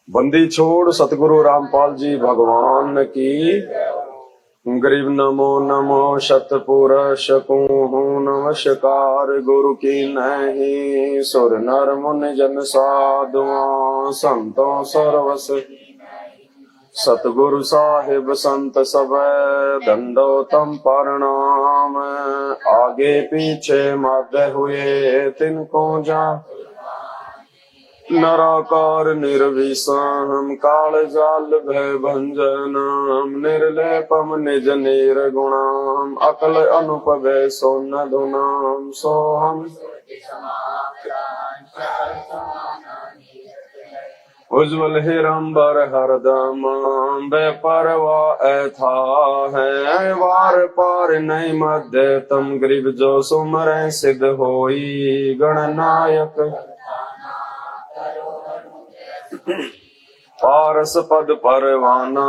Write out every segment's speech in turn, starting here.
बंदी छोड़ सतगुरु रामपाल जी भगवान की। गरीब नमो नमो शतपुरुष को नमस्कार। गुरु की नहीं सुर नर मुनि जन साधुआ संतों सर्वस। सतगुरु साहिब संत सब दंडोतम प्रणाम। आगे पीछे मध्य हुए तिनको जा। नराकार निर्विषम काल जाल भय भंजनम। निर्लेपम निज निर्गुणम अकल अनुपभय सोन धुनाम। सोहम उज्ज्वल हिरंबर हरदम। बेपरवा ऐथा है वार पार नहीं मध्य तम। गरीब जो सुमर सिद्ध होई गणनायक। पारस पद परवाना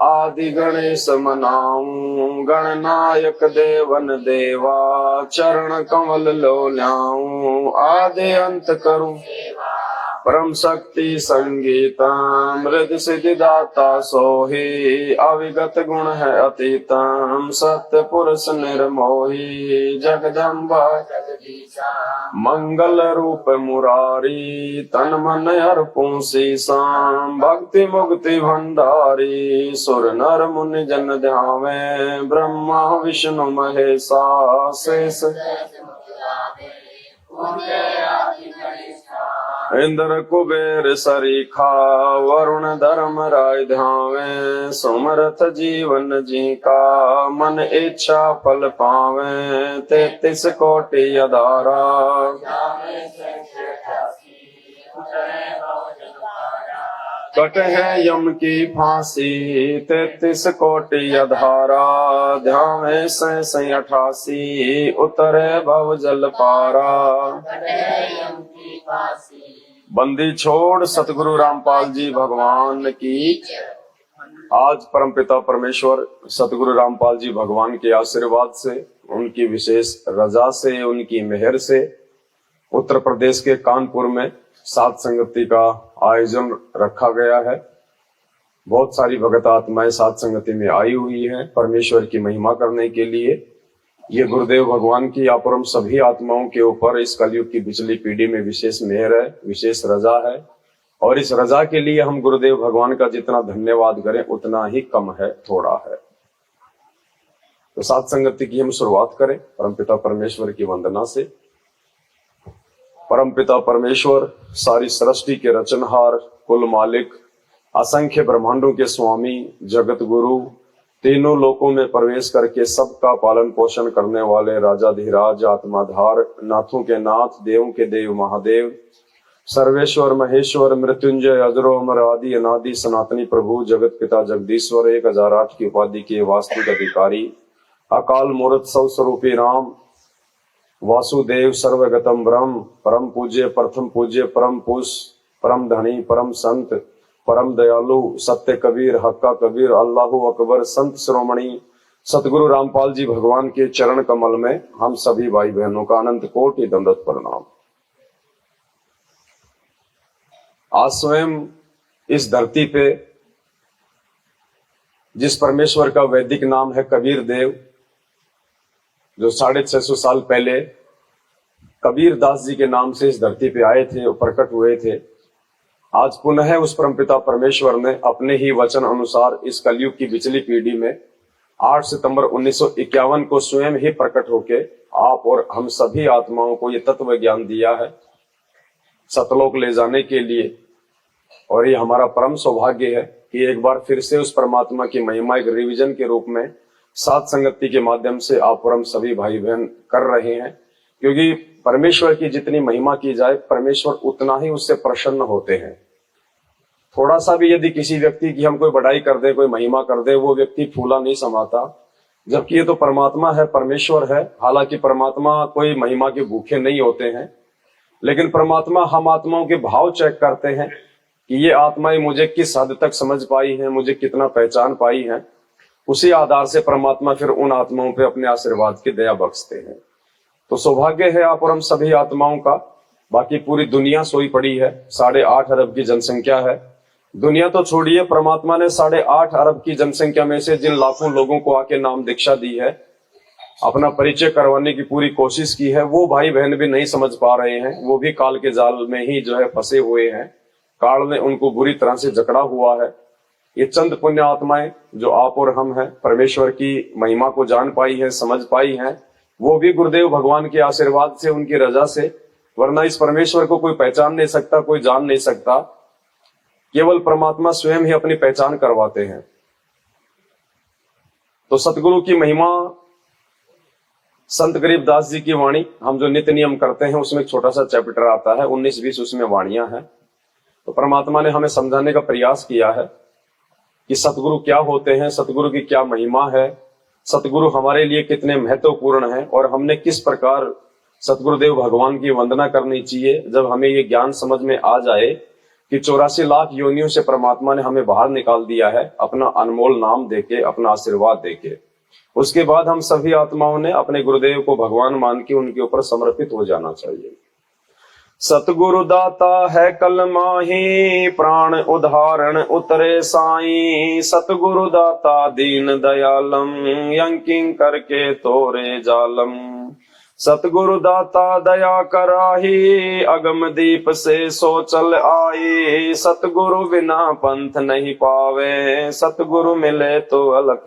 आदि गणेश मनाऊं। गणनायक देवन देवा चरण कमल लो ल्याऊं। आदि अंत करूं परम शक्ति संगीता। मृद सिद्धि दाता सोही अविगत गुण है अतीतम। सत्य पुरुष निर्मोही जगदम्बा। मंगल रूप मुरारी तन मन अर्पूं सीसाम। भक्ति मुक्ति भंडारी सुर नर मुनि जन ध्यावे। ब्रह्मा विष्णु महेशा शेष इंद्र कुबेर सरीखा। वरुण धर्म राय ध्यावे। सुमरथ जीवन जी का मन इच्छा फल पावे। 33 कोटि अधारा कट है यम की फांसी। 33 कोटि अधारा ध्यावे 88 उतरे भव जल पारा। बंदी छोड़ सतगुरु रामपाल जी भगवान की। आज परमपिता परमेश्वर सतगुरु रामपाल जी भगवान के आशीर्वाद से, उनकी विशेष रजा से, उनकी मेहर से उत्तर प्रदेश के कानपुर में सात संगति का आयोजन रखा गया है। बहुत सारी भगत आत्माएं सात संगति में आई हुई हैं परमेश्वर की महिमा करने के लिए। ये गुरुदेव भगवान की अपरम सभी आत्माओं के ऊपर इस कलयुग की पिछली पीढ़ी में विशेष मेहर है, विशेष रजा है। और इस रजा के लिए हम गुरुदेव भगवान का जितना धन्यवाद करें उतना ही कम है, थोड़ा है। तो सात संगति की हम शुरुआत करें परमपिता परमेश्वर की वंदना से। परमपिता परमेश्वर सारी सृष्टि के रचनहार, कुल मालिक, असंख्य ब्रह्मांडों के स्वामी, जगत गुरु, तीनों लोकों में प्रवेश करके सबका पालन पोषण करने वाले राजाधिराज, आत्माधार, नाथों के नाथ, देवों के देव महादेव, सर्वेश्वर महेश्वर, मृत्युंजय, अजरो अमर, आदि अनादि सनातनी प्रभु, जगत पिता जगदीश्वर, 1008 की उपाधि के वास्तविक अधिकारी, अकाल मूर्त सौ स्वरूपी राम, वासुदेव, सर्वगतम ब्रह्म, परम पूज्य, प्रथम पूज्य, परम पुरुष, परम धनी, परम संत, परम दयालु, सत्य कबीर, हक्का कबीर, अल्लाहु अकबर, संत श्रोमणी सतगुरु रामपाल जी भगवान के चरण कमल में हम सभी भाई बहनों का अनंत कोटि दंडवत प्रणाम। आज स्वयं इस धरती पे जिस परमेश्वर का वैदिक नाम है कबीर देव, जो 650 साल पहले कबीर दास जी के नाम से इस धरती पे आए थे, प्रकट हुए थे, आज पुनः उस परमपिता परमेश्वर ने अपने ही वचन अनुसार इस कलयुग की पिछली पीढ़ी में 8 सितंबर 1951 को स्वयं ही प्रकट होके आप और हम सभी आत्माओं को ये तत्व ज्ञान दिया है सतलोक ले जाने के लिए। और ये हमारा परम सौभाग्य है कि एक बार फिर से उस परमात्मा की महिमा एक रिवीजन के रूप में सात संगति के माध्यम से आप और हम सभी भाई बहन कर रहे हैं। क्योंकि परमेश्वर की जितनी महिमा की जाए परमेश्वर उतना ही उससे प्रसन्न होते हैं। थोड़ा सा भी यदि किसी व्यक्ति की हम कोई बड़ाई कर दे, कोई महिमा कर दे, वो व्यक्ति फूला नहीं समाता। जबकि ये तो परमात्मा है, परमेश्वर है। हालांकि परमात्मा कोई महिमा के भूखे नहीं होते हैं, लेकिन परमात्मा हम आत्माओं के भाव चेक करते हैं कि ये आत्माएं मुझे किस हद तक समझ पाई हैं, मुझे कितना पहचान पाई हैं। उसी आधार से परमात्मा फिर उन आत्माओं पे अपने आशीर्वाद की दया बख्शते हैं। तो सौभाग्य है आप और हम सभी आत्माओं का। बाकी पूरी दुनिया सोई पड़ी है, 8.5 अरब की जनसंख्या है। दुनिया तो छोड़िए, परमात्मा ने 8.5 अरब की जनसंख्या में से जिन लाखों लोगों को आके नाम दीक्षा दी है, अपना परिचय करवाने की पूरी कोशिश की है, वो भाई बहन भी नहीं समझ पा रहे हैं। वो भी काल के जाल में ही जो है फंसे हुए हैं। काल ने उनको बुरी तरह से जकड़ा हुआ है। ये चंद पुण्य आत्माएं जो आप और हम हैं, परमेश्वर की महिमा को जान पाई है, समझ पाई हैं, वो भी गुरुदेव भगवान के आशीर्वाद से, उनकी रजा से। वरना इस परमेश्वर को कोई पहचान नहीं सकता, कोई जान नहीं सकता। केवल परमात्मा स्वयं ही अपनी पहचान करवाते हैं। तो सतगुरु की महिमा, संत गरीबदास जी की वाणी, हम जो नित्य नियम करते हैं उसमें एक छोटा सा चैप्टर आता है, 19-20 उसमें वाणियां हैं। तो परमात्मा ने हमें समझाने का प्रयास किया है कि सतगुरु क्या होते हैं, सतगुरु की क्या महिमा है, सतगुरु हमारे लिए कितने महत्वपूर्ण हैं, और हमने किस प्रकार सतगुरुदेव भगवान की वंदना करनी चाहिए। जब हमें ये ज्ञान समझ में आ जाए कि 84 लाख योनियों से परमात्मा ने हमें बाहर निकाल दिया है अपना अनमोल नाम देके, अपना आशीर्वाद देके, उसके बाद हम सभी आत्माओं ने अपने गुरुदेव को भगवान मान के उनके ऊपर समर्पित हो जाना चाहिए। सतगुरु दाता है कल माही, प्राण उदाहरण उतरे साई। सतगुरु दाता दीन दयालम, यंकिंग करके तोरे जालम। सतगुरु दाता दया कराही, अगम दीप से सो चल आई। सतगुरु बिना पंथ नहीं पावे, सतगुरु मिले तो अलख।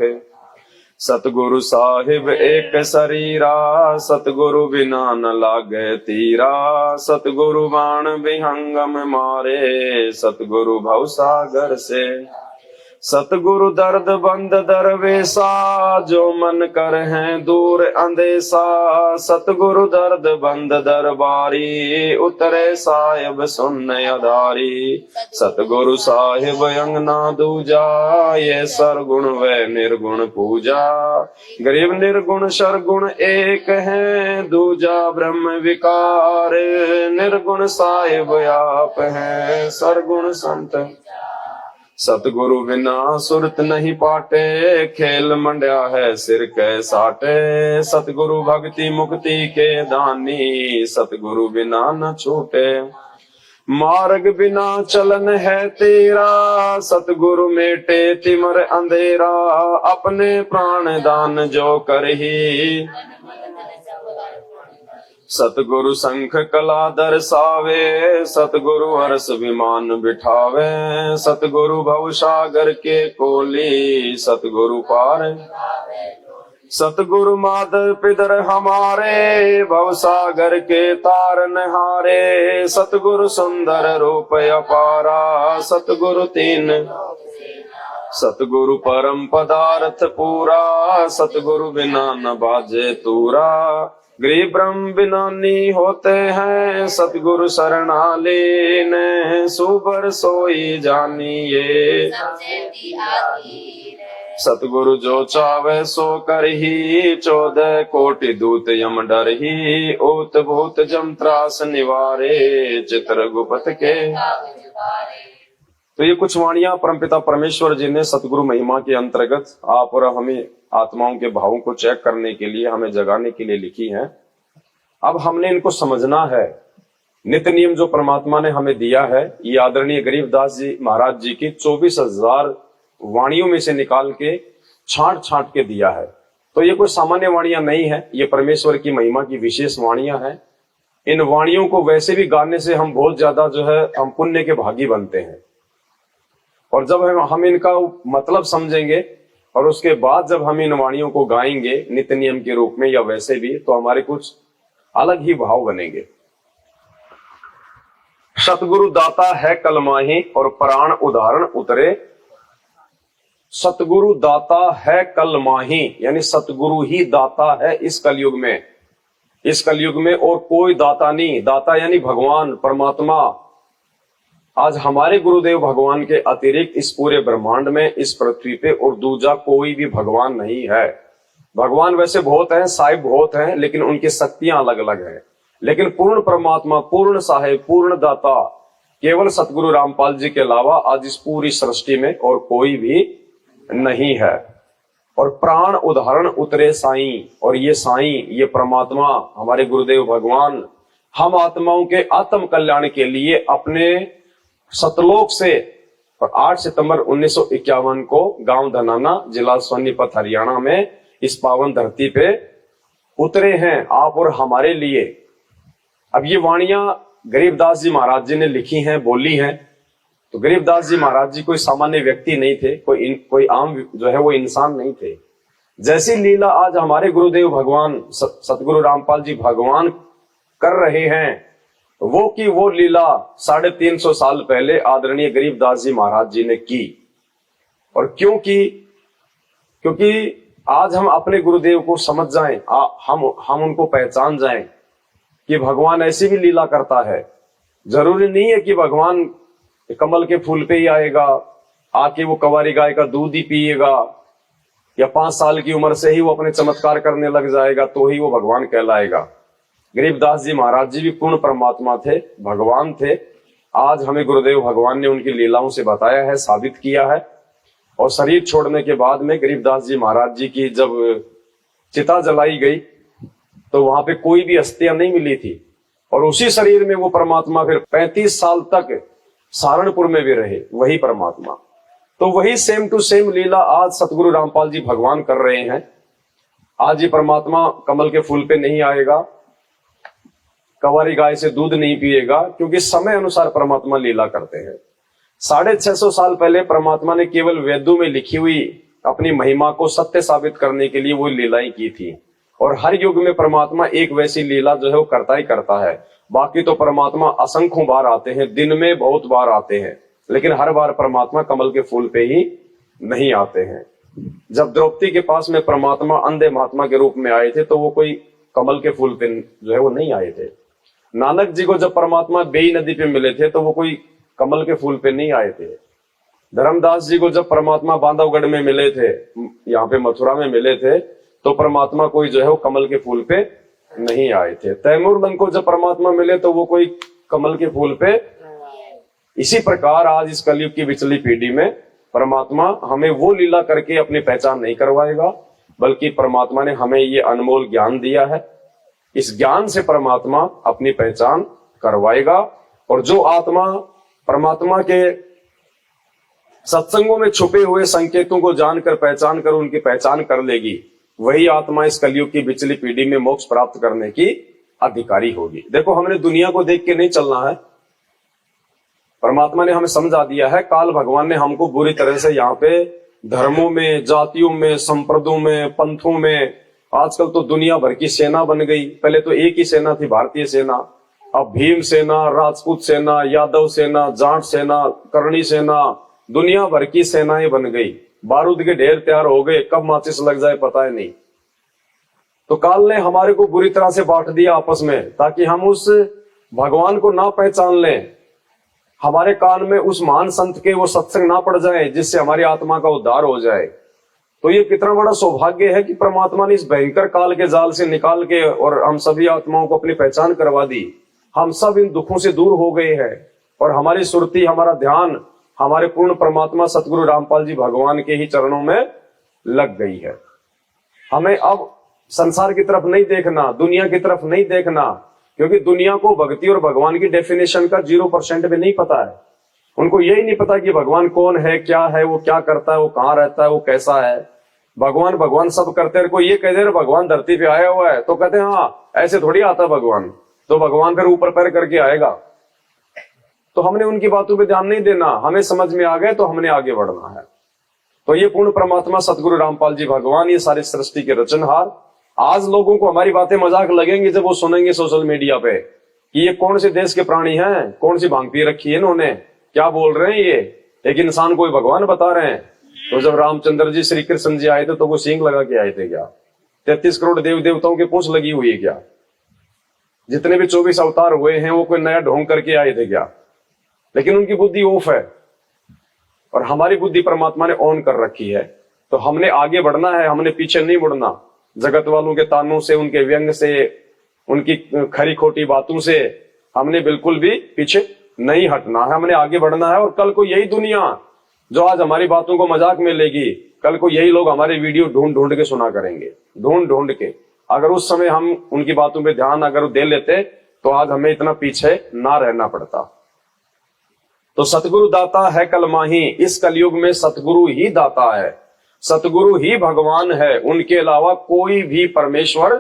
सतगुरु साहिब एक शरीरा, सतगुरु बिना न लागे तीरा। सतगुरु बाण विहंगम मारे, सतगुरु भवसागर से। सतगुरु दर्द बंद दरवेसा, जो मन कर हैं दूर अंदेसा। सतगुरु दर्द बंद दरबारी, उतरे साहिब सुन अधारी। सतगुरु साहिब अंगना दूजा, ये सरगुण व निर्गुण पूजा। गरीब निर्गुण सरगुण एक है, दूजा ब्रह्म विकार। निर्गुण साहिब आप हैं, सरगुण संत। सतगुरु बिना सुरत नहीं पाटे, खेल मंड्या है सिर के साटे। सतगुरु भक्ति मुक्ति के दानी, सतगुरु बिना न छूटे। मार्ग बिना चलन है तेरा, सतगुरु मेटे तिमर अंधेरा। अपने प्राण दान जो करही, सतगुरु शंख कला दर्शावे। सतगुरु हर्ष विमान बिठावे, सतगुरु भवसागर के कोली। सतगुरु पार सतगुरु माधव पितर हमारे, भवसागर के तारन हारे। सतगुरु सुंदर रूप अपारा, सतगुरु तीन। सतगुरु परम पदार्थ पूरा, सतगुरु बिना न बाजे तूरा। गरीब ब्रह्म बिनानी होते हैं, सतगुरु शरणालीन। सुबर सोई जानिए, सतगुरु जो चावे सो करही। 14 कोटि दूत यम डरही, ओत भूत जम त्रास निवारे। चित्रगुप्त के तो ये कुछ वाणियां परमपिता परमेश्वर जी ने सतगुरु महिमा के अंतर्गत आप और हमें आत्माओं के भावों को चेक करने के लिए, हमें जगाने के लिए लिखी हैं। अब हमने इनको समझना है। नित्य नियम जो परमात्मा ने हमें दिया है, ये आदरणीय गरीबदास जी महाराज जी की 24,000 वाणियों में से निकाल के छांट छांट के दिया है। तो ये कोई सामान्य वाणियां नहीं है, ये परमेश्वर की महिमा की विशेष वाणियां हैं। इन वाणियों को वैसे भी गाने से हम बहुत ज्यादा जो है हम पुण्य के भागी बनते हैं। और जब हम इनका मतलब समझेंगे और उसके बाद जब हम इन वाणियों को गाएंगे नित्य नियम के रूप में या वैसे भी, तो हमारे कुछ अलग ही भाव बनेंगे। सतगुरु दाता है कलमाही, और प्राण उदाहरण उतरे। सतगुरु दाता है कलमाही, यानी सतगुरु ही दाता है इस कलयुग में। इस कलयुग में और कोई दाता नहीं। दाता यानी भगवान परमात्मा। आज हमारे गुरुदेव भगवान के अतिरिक्त इस पूरे ब्रह्मांड में, इस पृथ्वी पे और दूजा कोई भी भगवान नहीं है। भगवान वैसे बहुत हैं, साहिब बहुत हैं, लेकिन उनकी शक्तियां अलग अलग हैं। लेकिन पूर्ण परमात्मा, पूर्ण साहिब, पूर्ण दाता केवल सतगुरु रामपाल जी के अलावा आज इस पूरी सृष्टि में और कोई भी नहीं है। और प्राण उदाहरण उतरे साईं, और ये साईं, ये परमात्मा हमारे गुरुदेव भगवान हम आत्माओं के आत्म कल्याण के लिए अपने सतलोक से और 8 सितंबर 1951 को गांव धनाना, जिला सोनीपत, हरियाणा में इस पावन धरती पे उतरे हैं आप और हमारे लिए। अब ये वाणियां गरीबदास जी महाराज जी ने लिखी हैं, बोली हैं। तो गरीबदास जी महाराज जी कोई सामान्य व्यक्ति नहीं थे, कोई आम जो है वो इंसान नहीं थे। जैसी लीला आज हमारे गुरुदेव भगवान सतगुरु रामपाल जी भगवान कर रहे हैं, वो लीला 350 साल पहले आदरणीय गरीबदास जी महाराज जी ने की। और क्यों की? क्योंकि आज हम अपने गुरुदेव को समझ जाएं, हम उनको पहचान जाएं कि भगवान ऐसी भी लीला करता है। जरूरी नहीं है कि भगवान कमल के फूल पे ही आएगा, आके वो कंवारी गाय का दूध ही पिएगा, या 5 साल की उम्र से ही वो अपने चमत्कार करने लग जाएगा तो ही वो भगवान कहलाएगा। गरीबदास जी महाराज जी भी पूर्ण परमात्मा थे, भगवान थे। आज हमें गुरुदेव भगवान ने उनकी लीलाओं से बताया है, साबित किया है। और शरीर छोड़ने के बाद में गरीबदास जी महाराज जी की जब चिता जलाई गई तो वहां पे कोई भी अस्थियां नहीं मिली थी, और उसी शरीर में वो परमात्मा फिर 35 साल तक सहारनपुर में भी रहे, वही परमात्मा। तो वही सेम टू सेम लीला आज सतगुरु रामपाल जी भगवान कर रहे हैं। आज ये परमात्मा कमल के फूल पे नहीं आएगा, कंवारी गाय से दूध नहीं पिएगा, क्योंकि समय अनुसार परमात्मा लीला करते हैं। 650 साल पहले परमात्मा ने केवल वेदों में लिखी हुई अपनी महिमा को सत्य साबित करने के लिए वो लीलाएं की थी। और हर युग में परमात्मा एक वैसी लीला जो है वो करता ही करता है। बाकी तो परमात्मा असंख्यों बार आते हैं, दिन में बहुत बार आते हैं, लेकिन हर बार परमात्मा कमल के फूल पे ही नहीं आते हैं। जब द्रौपदी के पास में परमात्मा अंधे महात्मा के रूप में आए थे तो वो कोई कमल के फूल पे जो है वो नहीं आए थे। नानक जी को जब परमात्मा बेई नदी पे मिले थे तो वो कोई कमल के फूल पे नहीं आए थे। धर्मदास जी को जब परमात्मा बांधवगढ़ में मिले थे, यहाँ पे मथुरा में मिले थे, तो परमात्मा कोई जो है वो कमल के फूल पे नहीं आए थे। तैमूर को जब परमात्मा मिले तो वो कोई कमल के फूल पे। इसी प्रकार आज इस कलयुग की पिछली पीढ़ी में परमात्मा हमें वो लीला करके अपनी पहचान नहीं करवाएगा, बल्कि परमात्मा ने हमें ये अनमोल ज्ञान दिया है। इस ज्ञान से परमात्मा अपनी पहचान करवाएगा। और जो आत्मा परमात्मा के सत्संगों में छुपे हुए संकेतों को जानकर पहचान कर उनकी पहचान कर लेगी, वही आत्मा इस कलयुग की पिछली पीढ़ी में मोक्ष प्राप्त करने की अधिकारी होगी। देखो, हमने दुनिया को देख के नहीं चलना है। परमात्मा ने हमें समझा दिया है, काल भगवान ने हमको बुरी तरह से यहाँ पे धर्मों में, जातियों में, संप्रदायों में, पंथों में, आजकल तो दुनिया भर की सेना बन गई। पहले तो एक ही सेना थी, भारतीय सेना। अब भीम सेना, राजपूत सेना, यादव सेना, जाट सेना, करणी सेना, दुनिया भर की सेनाएं बन गई। बारूद के ढेर तैयार हो गए, कब माचिस लग जाए पता है नहीं। तो काल ने हमारे को बुरी तरह से बांट दिया आपस में, ताकि हम उस भगवान को ना पहचान लें, हमारे कान में उस महान संत के वो सत्संग ना पड़ जाए जिससे हमारी आत्मा का उद्धार हो जाए। तो ये कितना बड़ा सौभाग्य है कि परमात्मा ने इस भयंकर काल के जाल से निकाल के और हम सभी आत्माओं को अपनी पहचान करवा दी। हम सब इन दुखों से दूर हो गए हैं और हमारी सुरती, हमारा ध्यान हमारे पूर्ण परमात्मा सतगुरु रामपाल जी भगवान के ही चरणों में लग गई है। हमें अब संसार की तरफ नहीं देखना, दुनिया की तरफ नहीं देखना, क्योंकि दुनिया को भक्ति और भगवान की डेफिनेशन का 0% भी नहीं पता है। उनको यही नहीं पता कि भगवान कौन है, क्या है, वो क्या करता है, वो कहाँ रहता है, वो कैसा है। भगवान भगवान सब करते हैं। कोई ये कह दे भगवान धरती पे आया हुआ है तो कहते हैं हाँ ऐसे थोड़ी आता भगवान, तो भगवान फिर ऊपर पैर करके आएगा। तो हमने उनकी बातों पे ध्यान नहीं देना, हमें समझ में आ गए तो हमने आगे बढ़ना है। तो ये पूर्ण परमात्मा सतगुरु रामपाल जी भगवान, ये सारी सृष्टि के रचनहार। आज लोगों को हमारी बातें मजाक लगेंगी जब वो सुनेंगे सोशल मीडिया पे कि ये कौन से देश के प्राणी हैं, कौन सी भांग पी रखी है इन्होंने, क्या बोल रहे हैं ये, एक इंसान को भगवान बता रहे हैं। तो जब रामचंद्र जी, श्री कृष्ण जी आए थे तो वो सींग लगा के आए थे क्या? 33 करोड़ देव देवताओं की पूंछ लगी हुई है क्या? जितने भी 24 अवतार हुए हैं वो कोई नया ढोंग करके आए थे क्या? लेकिन उनकी बुद्धि ऑफ है और हमारी बुद्धि परमात्मा ने ऑन कर रखी है। तो हमने आगे बढ़ना है, हमने पीछे नहीं मुड़ना। जगत वालों के तानों से, उनके व्यंग से, उनकी खरी खोटी बातों से हमने बिल्कुल भी पीछे नहीं हटना है, हमने आगे बढ़ना है। और कल को यही दुनिया जो आज हमारी बातों को मजाक में लेगी, कल को यही लोग हमारे वीडियो ढूंढ ढूंढ के सुना करेंगे, ढूंढ ढूंढ के। अगर उस समय हम उनकी बातों पे ध्यान अगर दे लेते तो आज हमें इतना पीछे ना रहना पड़ता। तो सतगुरु दाता है कलमाही, इस कलयुग में सतगुरु ही दाता है, सतगुरु ही भगवान है, उनके अलावा कोई भी परमेश्वर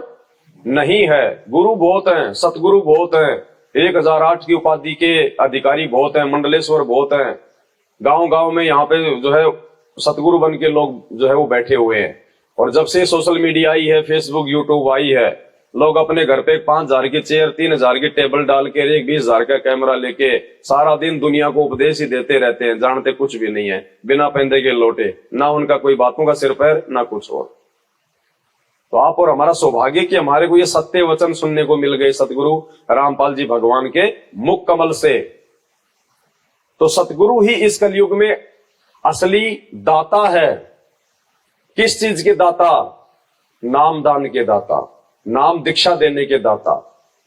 नहीं है। गुरु बहुत हैं, सतगुरु बहुत हैं, 1008 की उपाधि के अधिकारी बहुत हैं, मंडलेश्वर बहुत हैं, गांव गांव में यहाँ पे जो है सतगुरु बन के लोग जो है वो बैठे हुए हैं। और जब से सोशल मीडिया आई है, फेसबुक यूट्यूब आई है, लोग अपने घर पे 5000 की चेयर, 3000 की टेबल डाल के, एक 20,000 का कैमरा लेके सारा दिन दुनिया को उपदेश ही देते रहते हैं, जानते कुछ भी नहीं है, बिना पैंदे के लौटे, ना उनका कोई बातों का सिर पैर ना कुछ और। तो आप और हमारा सौभाग्य कि हमारे को ये सत्य वचन सुनने को मिल गए सतगुरु रामपाल जी भगवान के मुख कमल से। तो सतगुरु ही इस कलयुग में असली दाता है। किस चीज के दाता? नाम दान के दाता, नाम दीक्षा देने के दाता।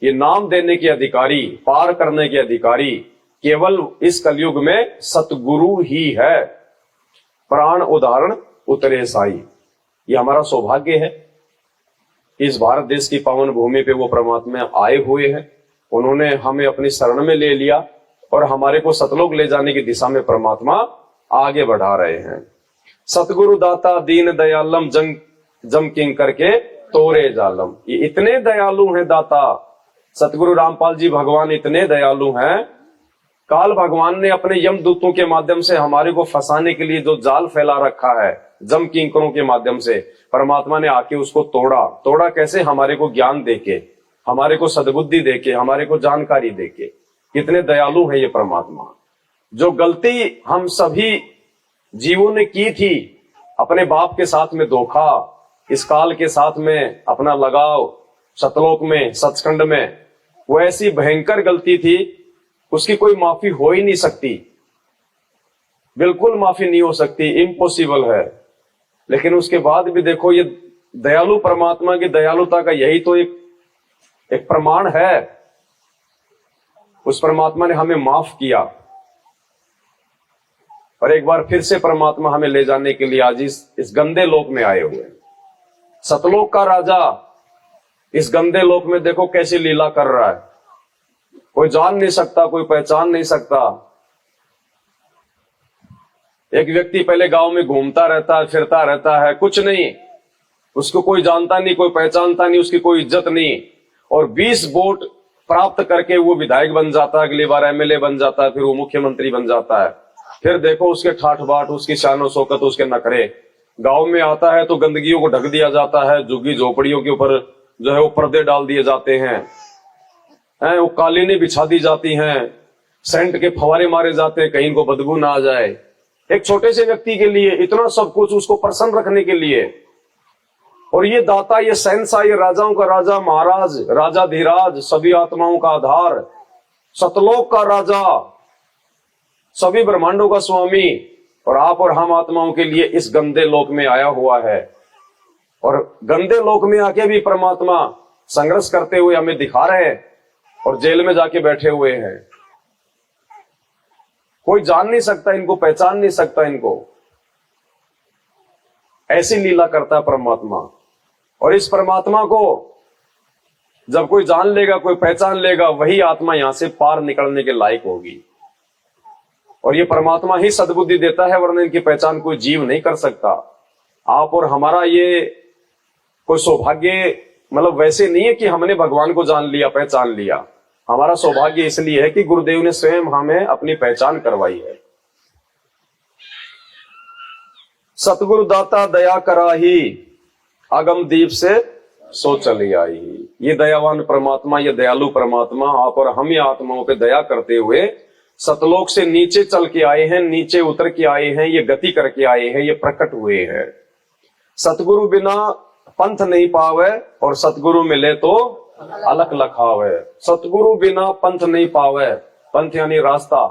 ये नाम देने के अधिकारी, पार करने के अधिकारी केवल इस कलयुग में सतगुरु ही है। प्राण उदाहरण उतरे साई, ये हमारा सौभाग्य है। इस भारत देश की पावन भूमि पे वो परमात्मा आए हुए हैं, उन्होंने हमें अपनी शरण में ले लिया और हमारे को सतलोक ले जाने की दिशा में परमात्मा आगे बढ़ा रहे हैं। सतगुरु दाता दीन दयालम जम किंग करके तोरे जालम, ये इतने दयालु हैं दाता। सतगुरु रामपाल जी भगवान इतने दयालु हैं, काल भगवान ने अपने यमदूतों के माध्यम से हमारे को फंसाने के लिए जो जाल फैला रखा है, जम किंकरों के माध्यम से परमात्मा ने आके उसको तोड़ा कैसे? हमारे को ज्ञान देके, हमारे को सद्बुद्धि देके, हमारे को जानकारी देके। कितने दयालु है ये परमात्मा। जो गलती हम सभी जीवों ने की थी, अपने बाप के साथ में धोखा, इस काल के साथ में अपना लगाव, सतलोक में, सचखंड में, वो ऐसी भयंकर गलती थी, उसकी कोई माफी हो ही नहीं सकती, बिल्कुल माफी नहीं हो सकती, इम्पॉसिबल है। लेकिन उसके बाद भी देखो, ये दयालु परमात्मा की दयालुता का यही तो एक प्रमाण है। उस परमात्मा ने हमें माफ किया और एक बार फिर से परमात्मा हमें ले जाने के लिए आज इस गंदे लोक में आए हुए हैं। सतलोक का राजा इस गंदे लोक में देखो कैसी लीला कर रहा है, कोई जान नहीं सकता, कोई पहचान नहीं सकता। एक व्यक्ति पहले गांव में घूमता रहता है, फिरता रहता है, कुछ नहीं, उसको कोई जानता नहीं, कोई पहचानता नहीं, उसकी कोई इज्जत नहीं, और 20 वोट प्राप्त करके वो विधायक बन जाता है, अगली बार एमएलए बन जाता है, फिर वो मुख्यमंत्री बन जाता है। फिर देखो उसके ठाठ बाट, उसकी शानो शौकत, उसके नखरे। गांव में आता है तो गंदगियों को ढक दिया जाता है, झुग्गी झोपड़ियों के ऊपर जो है वो पर्दे डाल दिए जाते हैं, वो कालीनें बिछा दी जाती हैं, सेंट के फवारे मारे जाते हैं कहीं को बदबू ना आ जाए। एक छोटे से व्यक्ति के लिए इतना सब कुछ, उसको प्रसन्न रखने के लिए। और ये दाता, ये शहंशाह, ये राजाओं का राजा, महाराज, राजा धीराज, सभी आत्माओं का आधार, सतलोक का राजा, सभी ब्रह्मांडों का स्वामी, और आप और हम आत्माओं के लिए इस गंदे लोक में आया हुआ है। और गंदे लोक में आके भी परमात्मा संघर्ष करते हुए हमें दिखा रहे हैं, और जेल में जाके बैठे हुए हैं। कोई जान नहीं सकता इनको, पहचान नहीं सकता इनको। ऐसी लीला करता है परमात्मा। और इस परमात्मा को जब कोई जान लेगा, कोई पहचान लेगा, वही आत्मा यहां से पार निकलने के लायक होगी। और ये परमात्मा ही सद्बुद्धि देता है, वरना इनकी पहचान कोई जीव नहीं कर सकता। आप और हमारा ये कोई सौभाग्य मतलब वैसे नहीं है कि हमने भगवान को जान लिया, पहचान लिया। हमारा सौभाग्य इसलिए है कि गुरुदेव ने स्वयं हमें अपनी पहचान करवाई है। सतगुरु दाता दया कराही, अगम दीप से सो चली आई। ये दयावान परमात्मा, ये दयालु परमात्मा आप और हम ही आत्माओं पे दया करते हुए सतलोक से नीचे चल के आए हैं, नीचे उतर के आए हैं, ये गति करके आए हैं, ये प्रकट हुए हैं। सतगुरु बिना पंथ नहीं पावे, और सतगुरु मिले तो अलख लखावे। सतगुरु बिना पंथ नहीं पावे, पंथ यानी रास्ता।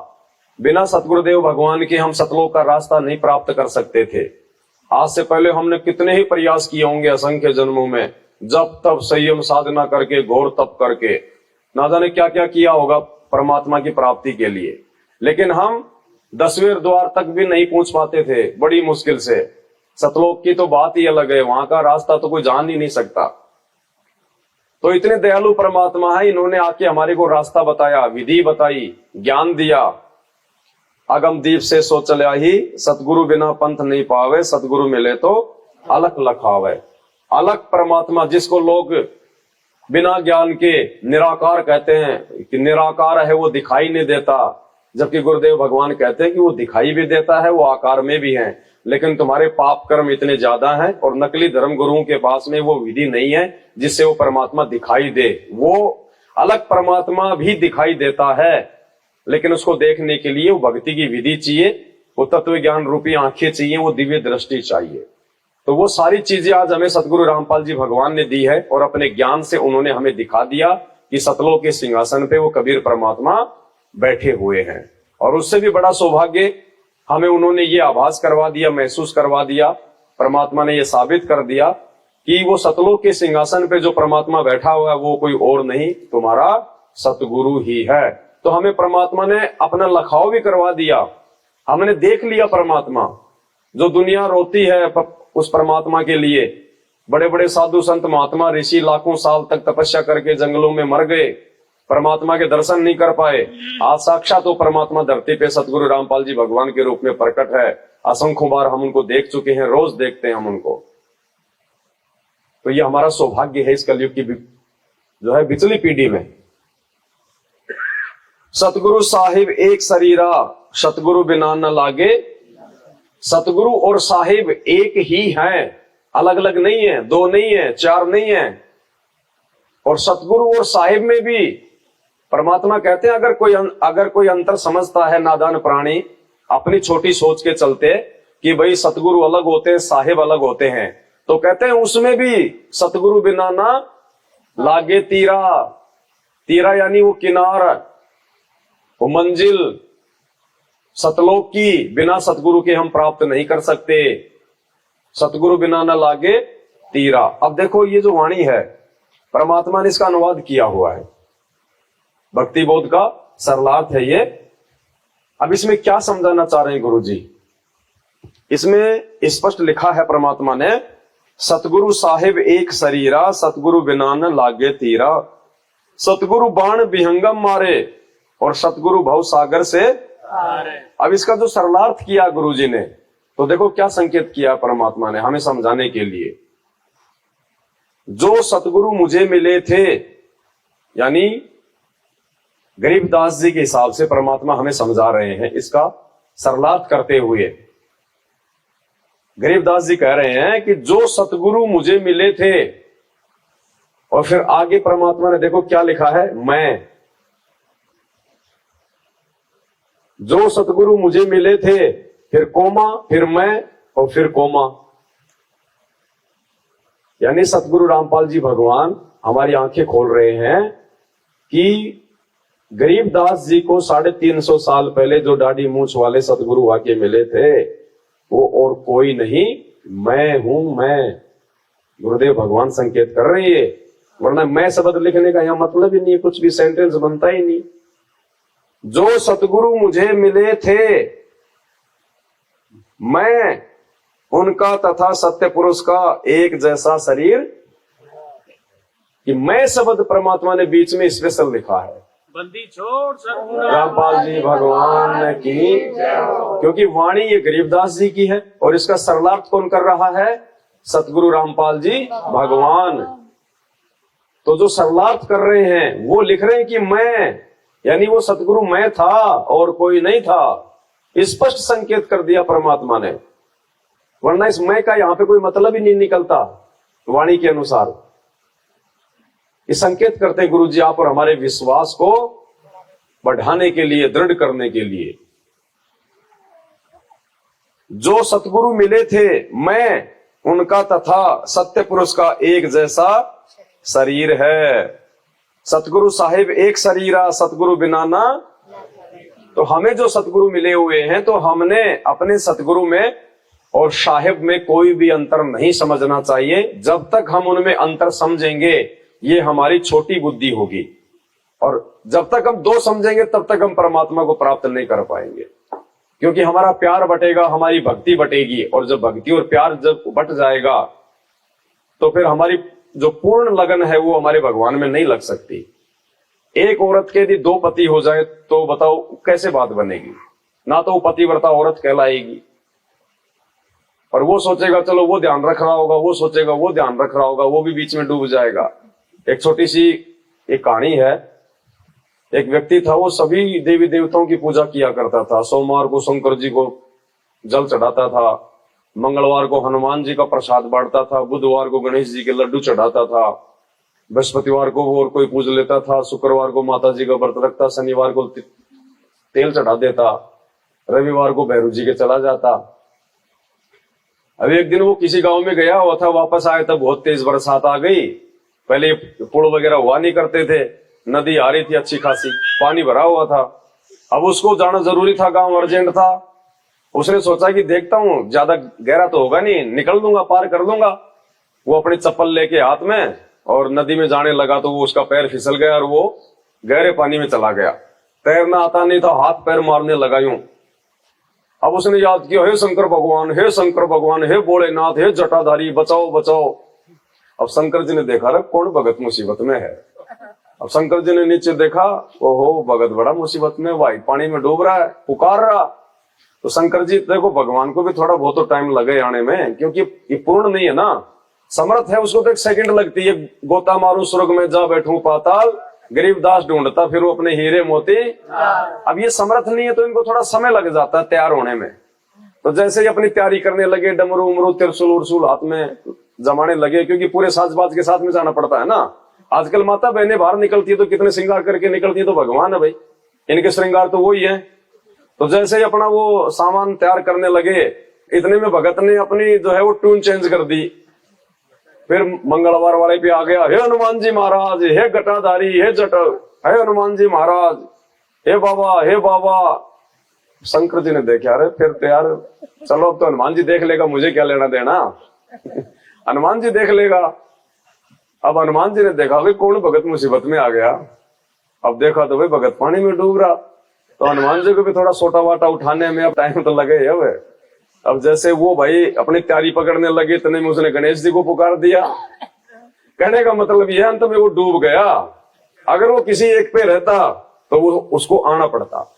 बिना सतगुरुदेव भगवान के हम सतलोक का रास्ता नहीं प्राप्त कर सकते थे। आज से पहले हमने कितने ही प्रयास किए होंगे असंख्य जन्मों में, जब तब संयम साधना करके, घोर तप करके, ना जाने क्या क्या किया होगा परमात्मा की प्राप्ति के लिए। लेकिन हम 10वें द्वार तक भी नहीं पहुंच पाते थे, बड़ी मुश्किल से। सतलोक की तो बात ही अलग है, वहां का रास्ता तो कोई जान ही नहीं सकता। तो इतने दयालु परमात्मा है, इन्होंने आके हमारे को रास्ता बताया, विधि बताई, ज्ञान दिया। अगम दीप से सो चला ही, सतगुरु बिना पंथ नहीं पावे, सतगुरु मिले तो अलख लखावे। अलख परमात्मा जिसको लोग बिना ज्ञान के निराकार कहते हैं कि निराकार है, वो दिखाई नहीं देता, जबकि गुरुदेव भगवान कहते हैं कि वो दिखाई भी देता है, वो आकार में भी है, लेकिन तुम्हारे पाप कर्म इतने ज्यादा हैं और नकली धर्म गुरुओं के पास में वो विधि नहीं है जिससे वो परमात्मा दिखाई दे। वो अलग परमात्मा भी दिखाई देता है, लेकिन उसको देखने के लिए वो भक्ति की विधि चाहिए, वो तत्व ज्ञान रूपी आंखें चाहिए, वो दिव्य दृष्टि चाहिए। तो वो सारी चीजें आज हमें सतगुरु रामपाल जी भगवान ने दी है और अपने ज्ञान से उन्होंने हमें दिखा दिया कि सतलोक के सिंहासन पे वो कबीर परमात्मा बैठे हुए हैं। और उससे भी बड़ा सौभाग्य हमें उन्होंने ये आभास करवा दिया, महसूस करवा दिया, परमात्मा ने ये साबित कर दिया कि वो सतलोक के सिंहासन पे जो परमात्मा बैठा हुआ है वो कोई और नहीं, तुम्हारा सतगुरु ही है। तो हमें परमात्मा ने अपना लखाव भी करवा दिया, हमने देख लिया परमात्मा। जो दुनिया रोती है उस परमात्मा के लिए, बड़े बड़े साधु संत महात्मा ऋषि लाखों साल तक तपस्या करके जंगलों में मर गए, परमात्मा के दर्शन नहीं कर पाए। आज साक्षात वो परमात्मा धरती पे सतगुरु रामपाल जी भगवान के रूप में प्रकट है। असंख्यों बार हम उनको देख चुके हैं, रोज देखते हैं हम उनको। तो ये हमारा सौभाग्य है इस कलयुग की जो है बिचली पीढ़ी में। सतगुरु साहिब एक शरीरा, सतगुरु बिना न लागे। सतगुरु और साहिब एक ही हैं, अलग अलग नहीं है, दो नहीं है, चार नहीं है। और सतगुरु और साहिब में भी परमात्मा कहते हैं अगर कोई अंतर समझता है नादान प्राणी अपनी छोटी सोच के चलते कि भाई सतगुरु अलग होते हैं, साहिब अलग होते हैं, तो कहते हैं उसमें भी सतगुरु बिना ना लागे तीरा। तीरा यानी वो किनार, वो मंजिल सतलोक की बिना सतगुरु के हम प्राप्त नहीं कर सकते। सतगुरु बिना न लागे तीरा। अब देखो ये जो वाणी है परमात्मा ने इसका अनुवाद किया हुआ है, भक्ति बोध का सरलार्थ है ये। अब इसमें क्या समझाना चाह रहे हैं गुरु जी? इसमें स्पष्ट लिखा है परमात्मा ने, सतगुरु साहिब एक शरीरा, सतगुरु बिना न लागे तीरा। सतगुरु बाण विहंगम मारे और सतगुरु भव सागर से। अब इसका जो सरलार्थ किया गुरुजी ने, तो देखो क्या संकेत किया परमात्मा ने हमें समझाने के लिए। जो सतगुरु मुझे मिले थे, यानी गरीबदास जी के हिसाब से परमात्मा हमें समझा रहे हैं इसका सरलार्थ करते हुए। गरीबदास जी कह रहे हैं कि जो सतगुरु मुझे मिले थे, और फिर आगे परमात्मा ने देखो क्या लिखा है, मैं। जो सतगुरु मुझे मिले थे, फिर कोमा, फिर मैं, और फिर कोमा। यानी सतगुरु रामपाल जी भगवान हमारी आंखें खोल रहे हैं कि गरीबदास जी को 350 साल पहले जो दाढ़ी मूंछ वाले सतगुरु आके मिले थे वो और कोई नहीं, मैं हूं मैं। गुरुदेव भगवान संकेत कर रहे हैं, वरना मैं शब्द लिखने का यहां मतलब ही नहीं, कुछ भी सेंटेंस बनता ही नहीं। जो सतगुरु मुझे मिले थे, मैं उनका तथा सत्य पुरुष का एक जैसा शरीर। कि मैं शब्द परमात्मा ने बीच में स्पेशल लिखा है। बंदी छोड़ सतगुरु रामपाल जी भगवान की, क्योंकि वाणी ये गरीबदास जी की है और इसका सरलार्थ कौन कर रहा है? सतगुरु रामपाल जी भगवान। तो जो सरलार्थ कर रहे हैं वो लिख रहे हैं कि मैं, यानी वो सतगुरु मैं था और कोई नहीं था। स्पष्ट संकेत कर दिया परमात्मा ने, वरना इस मैं का यहां पे कोई मतलब ही नहीं निकलता वाणी के अनुसार। ये संकेत करते हैं गुरु जी आप और हमारे विश्वास को बढ़ाने के लिए, दृढ़ करने के लिए। जो सतगुरु मिले थे, मैं उनका तथा सत्य पुरुष का एक जैसा शरीर है। सतगुरु साहिब एक शरीरा, सतगुरु बिना ना। तो हमें जो सतगुरु मिले हुए हैं, तो हमने अपने सतगुरु में और साहिब में कोई भी अंतर नहीं समझना चाहिए। जब तक हम उनमें अंतर समझेंगे, ये हमारी छोटी बुद्धि होगी, और जब तक हम दो समझेंगे तब तक हम परमात्मा को प्राप्त नहीं कर पाएंगे। क्योंकि हमारा प्यार बटेगा, हमारी भक्ति बटेगी, और जब भक्ति और प्यार जब बट जाएगा तो फिर हमारी जो पूर्ण लगन है वो हमारे भगवान में नहीं लग सकती। एक औरत के यदि 2 पति हो जाए तो बताओ कैसे बात बनेगी? ना तो वो पतिव्रता औरत कहलाएगी। और वो सोचेगा चलो वो ध्यान रख रहा होगा, वो सोचेगा वो ध्यान रख रहा होगा, वो भी बीच में डूब जाएगा। एक छोटी सी एक कहानी है। एक व्यक्ति था, वो सभी देवी देवताओं की पूजा किया करता था। सोमवार को शंकर जी को जल चढ़ाता था, मंगलवार को हनुमान जी का प्रसाद बांटता था, बुधवार को गणेश जी के लड्डू चढ़ाता था, बृहस्पतिवार को और कोई पूज लेता था, शुक्रवार को माता जी का व्रत रखता, शनिवार को तेल चढ़ा देता, रविवार को भैरू जी के चला जाता। अब एक दिन वो किसी गांव में गया हुआ था, वापस आया तब बहुत तेज बरसात आ गई। पहले पुल वगैरह हुआ नहीं करते थे, नदी आ रही थी अच्छी खासी, पानी भरा हुआ था। अब उसको जाना जरूरी था, गांव अर्जेंट था। उसने सोचा कि देखता हूं ज्यादा गहरा तो होगा नहीं, निकल दूंगा, पार कर लूंगा। वो अपनी चप्पल लेके हाथ में और नदी में जाने लगा तो वो उसका पैर फिसल गया और वो गहरे पानी में चला गया। तैरना आता नहीं था, हाथ पैर मारने लगा यूं। अब उसने याद किया, हे शंकर भगवान, हे शंकर भगवान, हे भोलेनाथ, हे जटाधारी, बचाओ बचाओ। अब शंकर जी ने देखा रे कौन भगत मुसीबत में है। अब शंकर जी ने नीचे देखा, ओहो भगत बड़ा मुसीबत में, वाइट पानी में डूब रहा है, पुकार रहा। तो शंकर जी देखो, भगवान को भी थोड़ा बहुत तो टाइम लगे आने में, क्योंकि ये पूर्ण नहीं है ना, समर्थ है, उसको तो एक सेकंड लगती है। गोता मारू स्वर्ग में जा बैठूं पाताल, गरीब दास ढूंढता फिर वो अपने हीरे मोती। अब ये समर्थ नहीं है तो इनको थोड़ा समय लग जाता है तैयार होने में। तो जैसे ही अपनी तैयारी करने लगे, डमरू उमरू त्रिशूल उर्सूल हाथ में जमाने लगे, क्योंकि पूरे साजबाज के साथ में जाना पड़ता है ना। आजकल माता बहनें बाहर निकलती है तो कितने श्रृंगार करके निकलती है, तो भगवान है भाई, इनके श्रृंगार तो वही है। तो जैसे ही अपना वो सामान तैयार करने लगे, इतने में भगत ने अपनी जो है वो ट्यून चेंज कर दी। फिर मंगलवार वाले पे आ गया, हे हनुमान जी महाराज, हे गटाधारी, हे जटल, हे हनुमान जी महाराज, हे बाबा, हे बाबा। शंकर जी ने देखा, अरे फिर तो यार चलो अब तो हनुमान जी देख लेगा, मुझे क्या लेना देना। हनुमान जी देख लेगा। अब हनुमान जी ने देखा भाई कौन भगत मुसीबत में आ गया। अब देखा तो भाई भगत पानी में डूब रहा। तो हनुमान जी को भी थोड़ा सोटा वाटा उठाने में अब टाइम तो लगे है। अब जैसे वो भाई अपनी तैयारी पकड़ने लगे, इतने में उसने गणेश जी को पुकार दिया। कहने का मतलब यह अंत में वो डूब गया। अगर वो किसी एक पे रहता तो वो उसको आना पड़ता।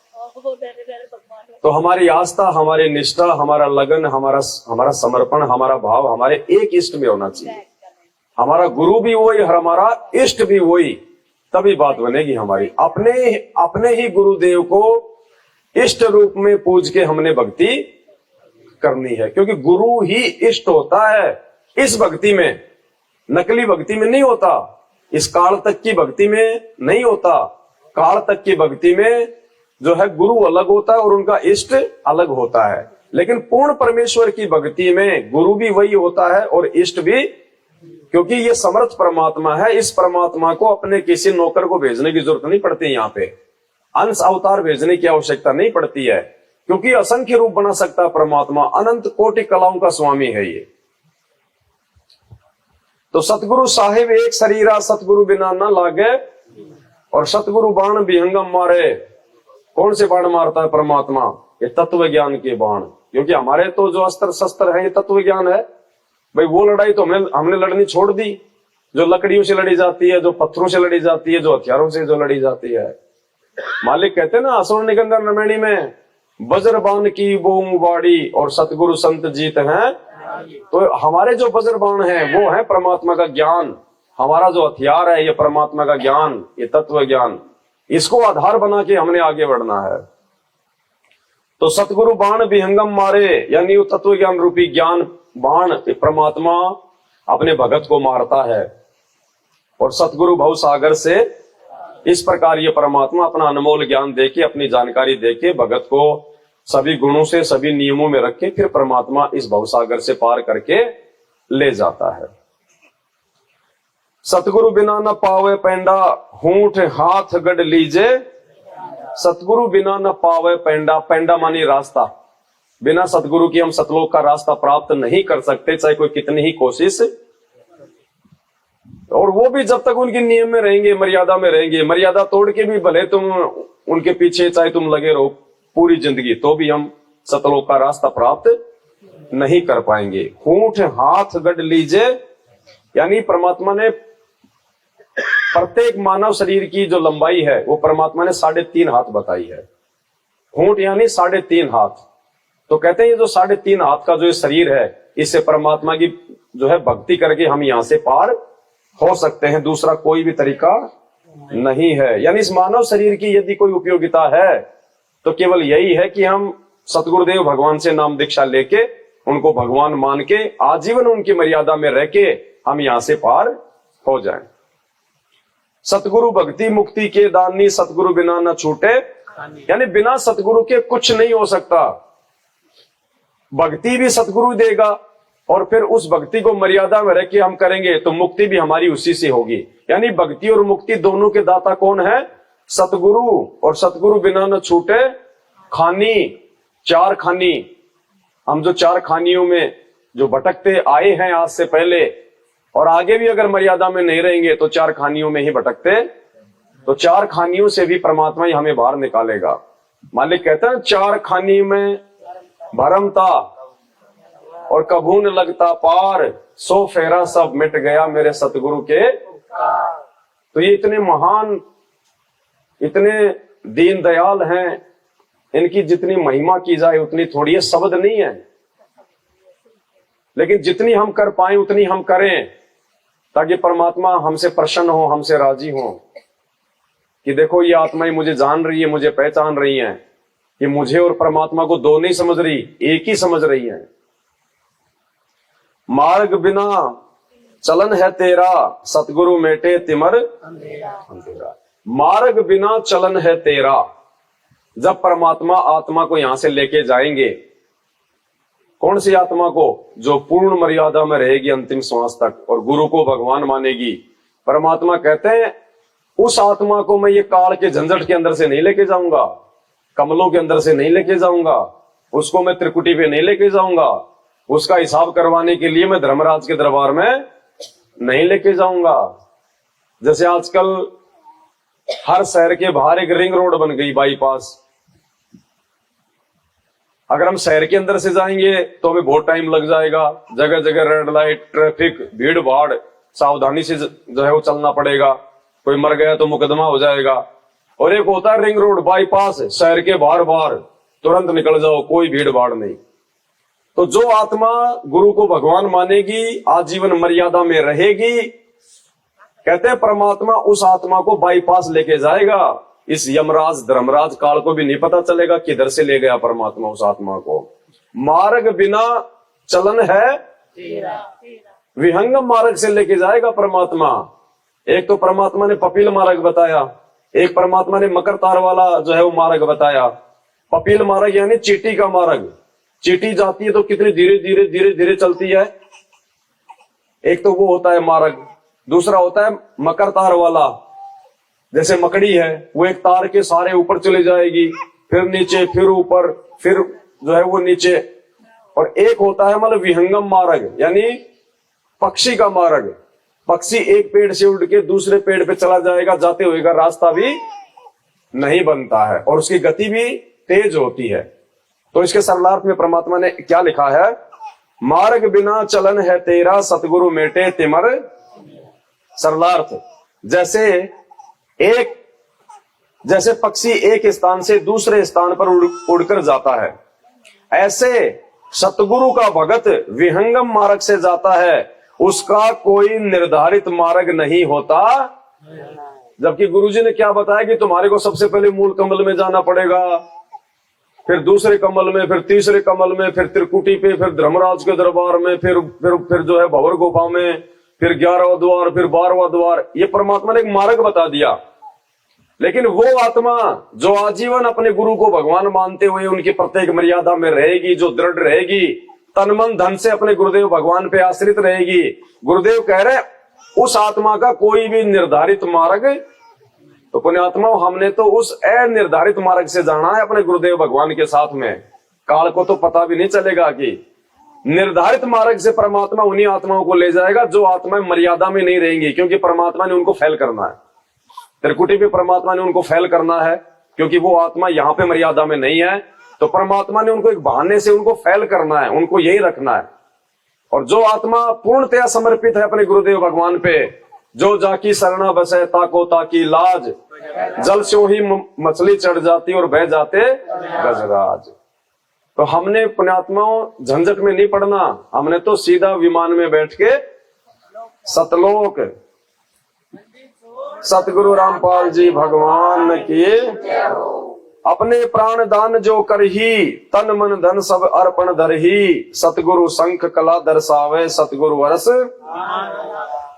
तो हमारी आस्था, हमारी निष्ठा, हमारा लगन, हमारा समर्पण, हमारा भाव हमारे एक इष्ट में होना चाहिए। हमारा गुरु भी वही, हमारा इष्ट भी वही, तभी बात बनेगी हमारी। अपने ही गुरुदेव को इष्ट रूप में पूज के हमने भक्ति करनी है, क्योंकि गुरु ही इष्ट होता है इस भक्ति में, नकली भक्ति में नहीं होता, इस काल तक की भक्ति में नहीं होता। काल तक की भक्ति में जो है गुरु अलग होता है और उनका इष्ट अलग होता है, लेकिन पूर्ण परमेश्वर की भक्ति में गुरु भी वही होता है और इष्ट भी, क्योंकि ये समर्थ परमात्मा है। इस परमात्मा को अपने किसी नौकर को भेजने की जरूरत नहीं पड़ती, यहाँ पे अंश अवतार भेजने की आवश्यकता नहीं पड़ती है, क्योंकि असंख्य रूप बना सकता परमात्मा, अनंत कोटि कलाओं का स्वामी है ये। तो सतगुरु साहिब एक शरीरा, सतगुरु बिना न लागे, और सतगुरु बाण विहंगम मारे। कौन से बाण मारता है परमात्मा? ये तत्व ज्ञान के बाण। क्योंकि हमारे तो जो अस्त्र शस्त्र है ये तत्व ज्ञान है भाई। वो लड़ाई तो हमने लड़नी छोड़ दी जो लकड़ियों से लड़ी जाती है, जो पत्थरों से लड़ी जाती है, जो हथियारों से जो लड़ी जाती है। मालिक कहते हैं ना असुर निकंदन रमणी में, वज्रबाण की बोम बाड़ी और सतगुरु संत जीत हैं। तो हमारे जो वज्रबाण है वो है परमात्मा का ज्ञान। हमारा जो हथियार है ये परमात्मा का ज्ञान, ये तत्व ज्ञान। इसको आधार बना के हमने आगे बढ़ना है। तो सतगुरु बाण विहंगम मारे, यानी वो तत्व ज्ञान रूपी ज्ञान बाण परमात्मा अपने भगत को मारता है। और सतगुरु भव सागर से इस प्रकार ये परमात्मा अपना अनमोल ज्ञान देके, अपनी जानकारी देके भगत को सभी गुणों से, सभी नियमों में रख के फिर परमात्मा इस भवसागर से पार करके ले जाता है। सतगुरु बिना न पावे पैंडा, हूठ हाथ गढ़ लीजे। सतगुरु बिना न पावे पैंडा, पैंडा मानी रास्ता। बिना सतगुरु की हम सतलोक का रास्ता प्राप्त नहीं कर सकते, चाहे कोई कितनी ही कोशिश। और वो भी जब तक उनके नियम में रहेंगे, मर्यादा में रहेंगे। मर्यादा तोड़ के भी भले तुम उनके पीछे चाहे तुम लगे रहो पूरी जिंदगी, तो भी हम सतलोक का रास्ता प्राप्त नहीं कर पाएंगे। हूठ हाथ गढ़ लीजे, यानी परमात्मा ने प्रत्येक मानव शरीर की जो लंबाई है वो परमात्मा ने 3.5 हाथ बताई है। होंठ यानी 3.5 हाथ। तो कहते हैं ये जो 3.5 हाथ का जो शरीर है, इससे परमात्मा की जो है भक्ति करके हम यहां से पार हो सकते हैं, दूसरा कोई भी तरीका नहीं है। यानी इस मानव शरीर की यदि कोई उपयोगिता है तो केवल यही है कि हम सतगुरुदेव भगवान से नाम दीक्षा लेके उनको भगवान मान के आजीवन उनकी मर्यादा में रह के हम यहां से पार हो जाएं। सतगुरु भक्ति मुक्ति के दानी, सतगुरु बिना न छूटे, यानी बिना सतगुरु के कुछ नहीं हो सकता। भक्ति भी सतगुरु देगा और फिर उस भक्ति को मर्यादा में रह के हम करेंगे तो मुक्ति भी हमारी उसी से होगी। यानी भक्ति और मुक्ति दोनों के दाता कौन है? सतगुरु। और सतगुरु बिना न छूटे खानी, 4 खानी। हम जो 4 खानियों में जो भटकते आए हैं आज से पहले और आगे भी अगर मर्यादा में नहीं रहेंगे तो 4 खानियों में ही भटकते, तो 4 खानियों से भी परमात्मा ही हमें बाहर निकालेगा। मालिक कहते हैं 4 खानी में भरम था और कभू न लगता पार, 100 फेरा सब मिट गया मेरे सतगुरु के। तो ये इतने महान, इतने दीन दयाल हैं, इनकी जितनी महिमा की जाए उतनी थोड़ी है, शब्द नहीं है। लेकिन जितनी हम कर पाए उतनी हम करें ताकि परमात्मा हमसे प्रसन्न हो, हमसे राजी हो कि देखो ये आत्माएं मुझे जान रही है, मुझे पहचान रही हैं, कि मुझे और परमात्मा को दो नहीं समझ रही, एक ही समझ रही है। मार्ग बिना चलन है तेरा, सतगुरु मेटे तिमर अंधेरा। मार्ग बिना चलन है तेरा। जब परमात्मा आत्मा को यहां से लेके जाएंगे, कौन सी आत्मा को? जो पूर्ण मर्यादा में रहेगी अंतिम श्वास तक और गुरु को भगवान मानेगी। परमात्मा कहते हैं उस आत्मा को मैं ये काल के झंझट के अंदर से नहीं लेके जाऊंगा, कमलों के अंदर से नहीं लेके जाऊंगा, उसको मैं त्रिकुटी पे नहीं लेके जाऊंगा, उसका हिसाब करवाने के लिए मैं धर्मराज के दरबार में नहीं लेके जाऊंगा। जैसे आजकल हर शहर के बाहर एक रिंग रोड बन गई, बाईपास। अगर हम शहर के अंदर से जाएंगे तो हमें बहुत टाइम लग जाएगा, जगह जगह रेड लाइट, ट्रैफिक, भीड़ भाड़, सावधानी से जो है वो चलना पड़ेगा, कोई मर गया तो मुकदमा हो जाएगा। और एक होता है रिंग रोड, बाईपास, शहर के बाहर बाहर तुरंत निकल जाओ, कोई भीड़ भाड़ नहीं। तो जो आत्मा गुरु को भगवान मानेगी, आजीवन मर्यादा में रहेगी, कहते हैं परमात्मा उस आत्मा को बाईपास लेके जाएगा। इस यमराज धर्मराज काल को भी नहीं पता चलेगा किधर से ले गया परमात्मा उस आत्मा को। मार्ग बिना चलन है विहंगम मार्ग से लेके जाएगा परमात्मा। एक तो परमात्मा ने पपील मार्ग बताया, एक परमात्मा ने मकर तार वाला जो है वो मार्ग बताया। पपील मार्ग यानी चींटी का मार्ग। चींटी जाती है तो कितनी धीरे धीरे धीरे धीरे चलती है, एक तो वो होता है मार्ग। दूसरा होता है मकर तार वाला, जैसे मकड़ी है, वो एक तार के सारे ऊपर चले जाएगी, फिर नीचे, फिर ऊपर, फिर जो है वो नीचे। और एक होता है मतलब विहंगम मार्ग, यानी पक्षी का मार्ग। पक्षी एक पेड़ से उड़ के दूसरे पेड़ पे चला जाएगा, जाते हुए का रास्ता भी नहीं बनता है और उसकी गति भी तेज होती है। तो इसके सरलार्थ में परमात्मा ने क्या लिखा है? मार्ग बिना चलन है तेरा, सतगुरु मेटे तिमर। सरलार्थ, जैसे पक्षी एक स्थान से दूसरे स्थान पर उड़कर जाता है, ऐसे सतगुरु का भगत विहंगम मार्ग से जाता है, उसका कोई निर्धारित मार्ग नहीं होता। जबकि गुरुजी ने क्या बताया कि तुम्हारे को सबसे पहले मूल कमल में जाना पड़ेगा, फिर दूसरे कमल में, फिर तीसरे कमल में, फिर त्रिकुटी पे, फिर धर्मराज के दरबार में, फिर जो है भंवर गुफा में, फिर 11वां द्वार, फिर 12वां द्वार। ये परमात्मा ने एक मार्ग बता दिया। लेकिन वो आत्मा जो आजीवन अपने गुरु को भगवान मानते हुए उनकी प्रत्येक मर्यादा में रहेगी, जो दृढ़ रहेगी, तन मन धन से अपने गुरुदेव भगवान पे आश्रित रहेगी, गुरुदेव कह रहे उस आत्मा का कोई भी निर्धारित मार्ग। तो पुण्यात्मा, हमने तो उस अनिर्धारित मार्ग से जाना है अपने गुरुदेव भगवान के साथ में। काल को तो पता भी नहीं चलेगा कि निर्धारित मार्ग से परमात्मा उन्हीं आत्माओं को ले जाएगा जो आत्माएं मर्यादा में नहीं रहेंगी, क्योंकि परमात्मा ने उनको फैल करना है। त्रिकुटी पे परमात्मा ने उनको फैल करना है, क्योंकि वो आत्मा यहाँ पे मर्यादा में नहीं है। तो परमात्मा ने उनको एक बहाने से उनको फैल करना है, उनको यही रखना है। और जो आत्मा पूर्णतया समर्पित है अपने गुरुदेव भगवान पे, जो जाकी शरणा बसे ताको ताकी लाज, जल से ही मछली चढ़ जाती और बह जाते गजराज। तो हमने पुण्यात्माओं झंझट में नहीं पड़ना, हमने तो सीधा विमान में बैठ के सतलोक। सतगुरु रामपाल जी भगवान की। अपने प्राण दान जो करही, तन मन धन सब अर्पण धरही, सतगुरु शंख कला दर्शावे सतगुरु अरस।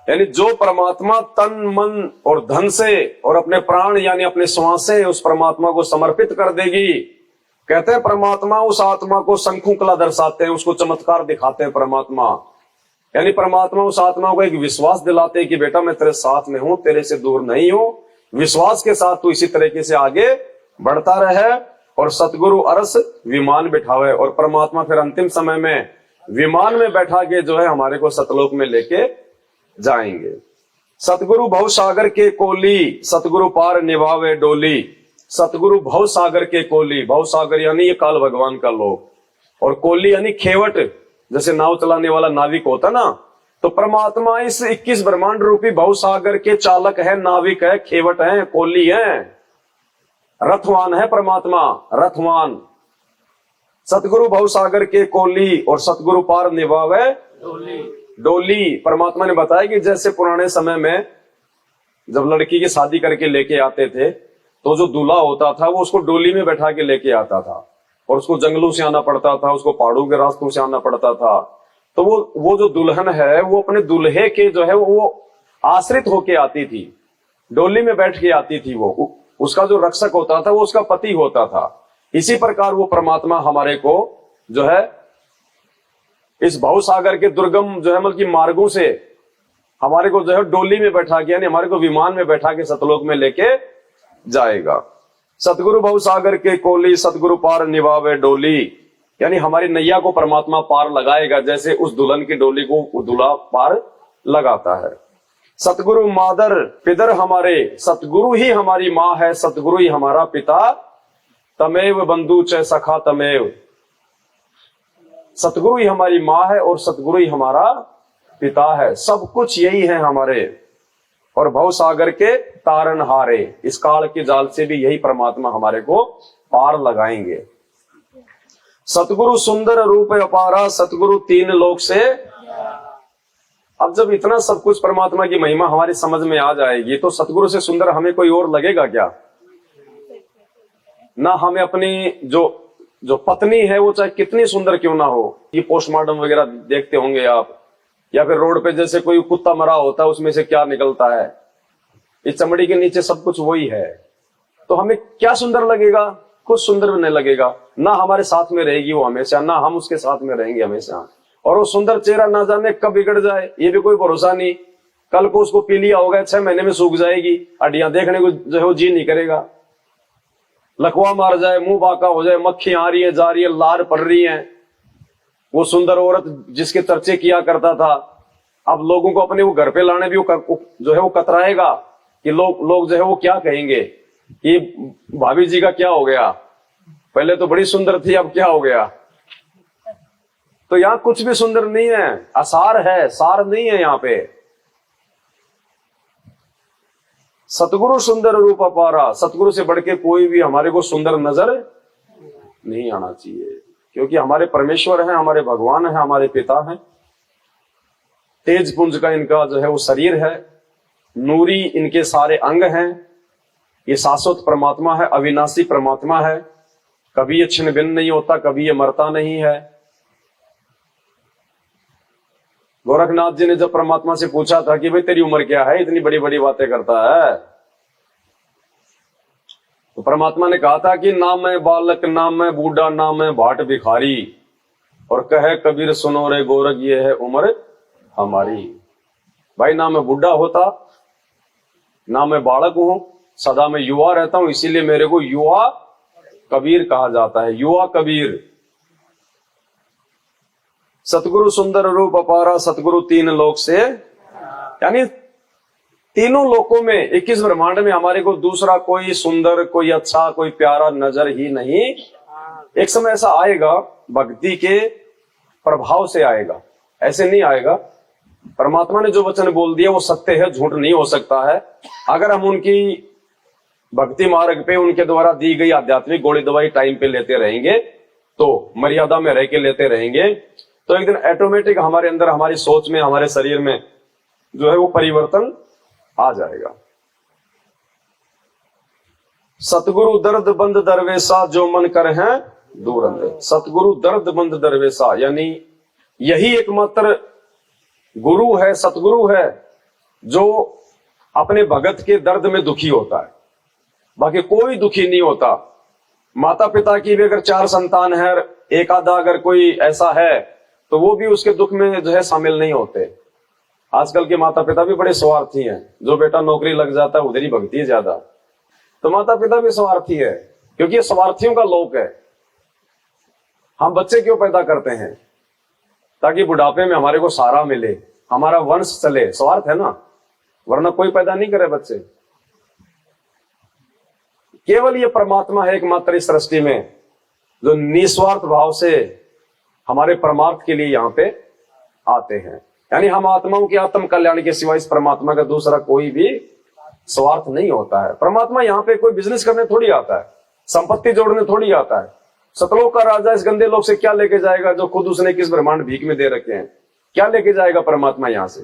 यानी जो परमात्मा तन मन और धन से और अपने प्राण यानी अपने श्वास से उस परमात्मा को समर्पित कर देगी, कहते हैं परमात्मा उस आत्मा को शंखु कला दर्शाते हैं, उसको चमत्कार दिखाते हैं परमात्मा। यानी परमात्मा उस आत्मा को एक विश्वास दिलाते हैं कि बेटा मैं तेरे साथ में हूं, तेरे से दूर नहीं हूं, विश्वास के साथ तू इसी तरीके से आगे बढ़ता रहे। और सतगुरु अरस विमान बिठावे, और परमात्मा फिर अंतिम समय में विमान में बैठा के जो है हमारे को सतलोक में लेके जाएंगे। सतगुरु भवसागर के कोली, सतगुरु पार निभावे डोली। सतगुरु भवसागर के कोली, भवसागर यानी ये काल भगवान का लोक, और कोली यानी खेवट, जैसे नाव चलाने वाला नाविक होता ना, तो परमात्मा इस 21 ब्रह्मांड रूपी भवसागर के चालक है, नाविक है, खेवट है, कोली है, रथवान है परमात्मा, रथवान। सतगुरु भवसागर के कोली और सतगुरु पार निभावे डोली। परमात्मा ने बताया कि जैसे पुराने समय में जब लड़की की शादी करके लेके आते थे, तो जो दूल्हा होता था वो उसको डोली में बैठा के लेके आता था, और उसको जंगलों से आना पड़ता था, उसको पहाड़ों के रास्तों से आना पड़ता था। तो वो जो दुल्हन है वो अपने दूल्हे के जो है वो आश्रित होके आती थी, डोली में बैठ के आती थी। वो उसका जो रक्षक होता था वो उसका पति होता था। इसी प्रकार वो परमात्मा हमारे को जो है इस भवसागर के दुर्गम जो है मतलब की मार्गों से हमारे को जो है डोली में बैठा के यानी हमारे को विमान में बैठा के सतलोक में लेके जाएगा। सतगुरु भवसागर के कोली, सतगुरु पार निभावे डोली, यानी हमारी नैया को परमात्मा पार लगाएगा, जैसे उस दुल्हन की डोली को दूल्हा पार लगाता है। सतगुरु मादर पिदर हमारे, सतगुरु ही हमारी माँ है, सतगुरु ही हमारा पिता, तमेव बंधु च सखा तमेव। सतगुरु ही हमारी माँ है और सतगुरु ही हमारा पिता है, सब कुछ यही है हमारे। और भवसागर के तारनहारे, इस काल के जाल से भी यही परमात्मा हमारे को पार लगाएंगे। सतगुरु सुंदर रूप अपारा, सतगुरु तीन लोक से। अब जब इतना सब कुछ परमात्मा की महिमा हमारी समझ में आ जाएगी, तो सतगुरु से सुंदर हमें कोई और लगेगा क्या? ना हमें अपनी जो पत्नी है वो चाहे कितनी सुंदर क्यों ना हो, ये पोस्टमार्टम वगैरह देखते होंगे आप, या फिर रोड पे जैसे कोई कुत्ता मरा होता है उसमें से क्या निकलता है, इस चमड़ी के नीचे सब कुछ वही है, तो हमें क्या सुंदर लगेगा? कुछ सुंदर भी नहीं लगेगा। ना हमारे साथ में रहेगी वो हमेशा, ना हम उसके साथ में रहेंगे हमेशा, और वो सुंदर चेहरा ना जाने कब बिगड़ जाए, ये भी कोई भरोसा नहीं। कल को उसको पी लिया होगा, 6 महीने में सूख जाएगी, हड्डियां देखने को जो है वो जी नहीं करेगा, लकवा मार जाए, मुंह बाका हो जाए, मक्खी आ रही है जा रही है, लार पड़ रही है। वो सुंदर औरत जिसके चर्चे किया करता था, अब लोगों को अपने वो घर पे लाने भी जो है वो कतराएगा कि लोग जो है वो क्या कहेंगे कि भाभी जी का क्या हो गया, पहले तो बड़ी सुंदर थी अब क्या हो गया। तो यहाँ कुछ भी सुंदर नहीं है, असार है, सार नहीं है यहाँ पे। सतगुरु सुंदर रूप अपारा, सतगुरु से बढ़ के कोई भी हमारे को सुंदर नजर नहीं आना चाहिए, क्योंकि हमारे परमेश्वर हैं, हमारे भगवान हैं, हमारे पिता हैं। तेज पुंज का इनका जो है वो शरीर है, नूरी इनके सारे अंग हैं। ये शाश्वत परमात्मा है, अविनाशी परमात्मा है, कभी ये छिन्न भिन्न नहीं होता, कभी ये मरता नहीं है। गोरखनाथ जी ने जब परमात्मा से पूछा था कि भाई तेरी उम्र क्या है, इतनी बड़ी बड़ी बातें करता है, तो परमात्मा ने कहा था कि ना मैं बालक, ना मैं बूढ़ा, ना मैं भाट भिखारी, और कहे कबीर सुनो रे गोरख ये है उम्र हमारी। भाई ना मैं बूढ़ा होता, ना मैं बालक हूं, सदा मैं युवा रहता हूं, इसीलिए मेरे को युवा कबीर कहा जाता है, युवा कबीर। सतगुरु सुंदर रूप अपारा, सतगुरु तीन लोक से, यानी तीनों लोकों में 21 ब्रह्मांड में हमारे को दूसरा कोई सुंदर, कोई अच्छा, कोई प्यारा नजर ही नहीं। एक समय ऐसा आएगा, भक्ति के प्रभाव से आएगा, ऐसे नहीं आएगा। परमात्मा ने जो वचन बोल दिया वो सत्य है, झूठ नहीं हो सकता है। अगर हम उनकी भक्ति मार्ग पे उनके द्वारा दी गई आध्यात्मिक गोली दवाई टाइम पे लेते रहेंगे, तो मर्यादा में रह के लेते रहेंगे, तो एक दिन ऑटोमेटिक हमारे अंदर, हमारी सोच में, हमारे शरीर में जो है वो परिवर्तन आ जाएगा। सतगुरु दर्द बंद दरवेशा, जो मन कर हैं दूर अंधे। सतगुरु दर्द बंद दरवेशा, यानी यही एकमात्र गुरु है, सतगुरु है, जो अपने भगत के दर्द में दुखी होता है, बाकी कोई दुखी नहीं होता। माता पिता की भी अगर 4 संतान है, एक आधा अगर कोई ऐसा है, तो वो भी उसके दुख में जो है शामिल नहीं होते। आजकल के माता पिता भी बड़े स्वार्थी हैं, जो बेटा नौकरी लग जाता है उधर ही भगती है ज्यादा। तो माता पिता भी स्वार्थी है, क्योंकि ये स्वार्थियों का लोक है। हम बच्चे क्यों पैदा करते हैं? ताकि बुढ़ापे में हमारे को सहारा मिले, हमारा वंश चले, स्वार्थ है ना, वरना कोई पैदा नहीं करे बच्चे। केवल ये परमात्मा है एकमात्र इस सृष्टि में जो निस्वार्थ भाव से हमारे परमार्थ के लिए यहाँ पे आते हैं। यानी हम आत्माओं के आत्म कल्याण के सिवा इस परमात्मा का दूसरा कोई भी स्वार्थ नहीं होता है। परमात्मा यहाँ पे कोई बिजनेस करने थोड़ी आता है, संपत्ति जोड़ने थोड़ी आता है। सतलोक का राजा इस गंदे लोग से क्या लेके जाएगा, जो खुद उसने किस ब्रह्मांड भीख में दे रखे हैं? क्या लेके जाएगा परमात्मा यहाँ से?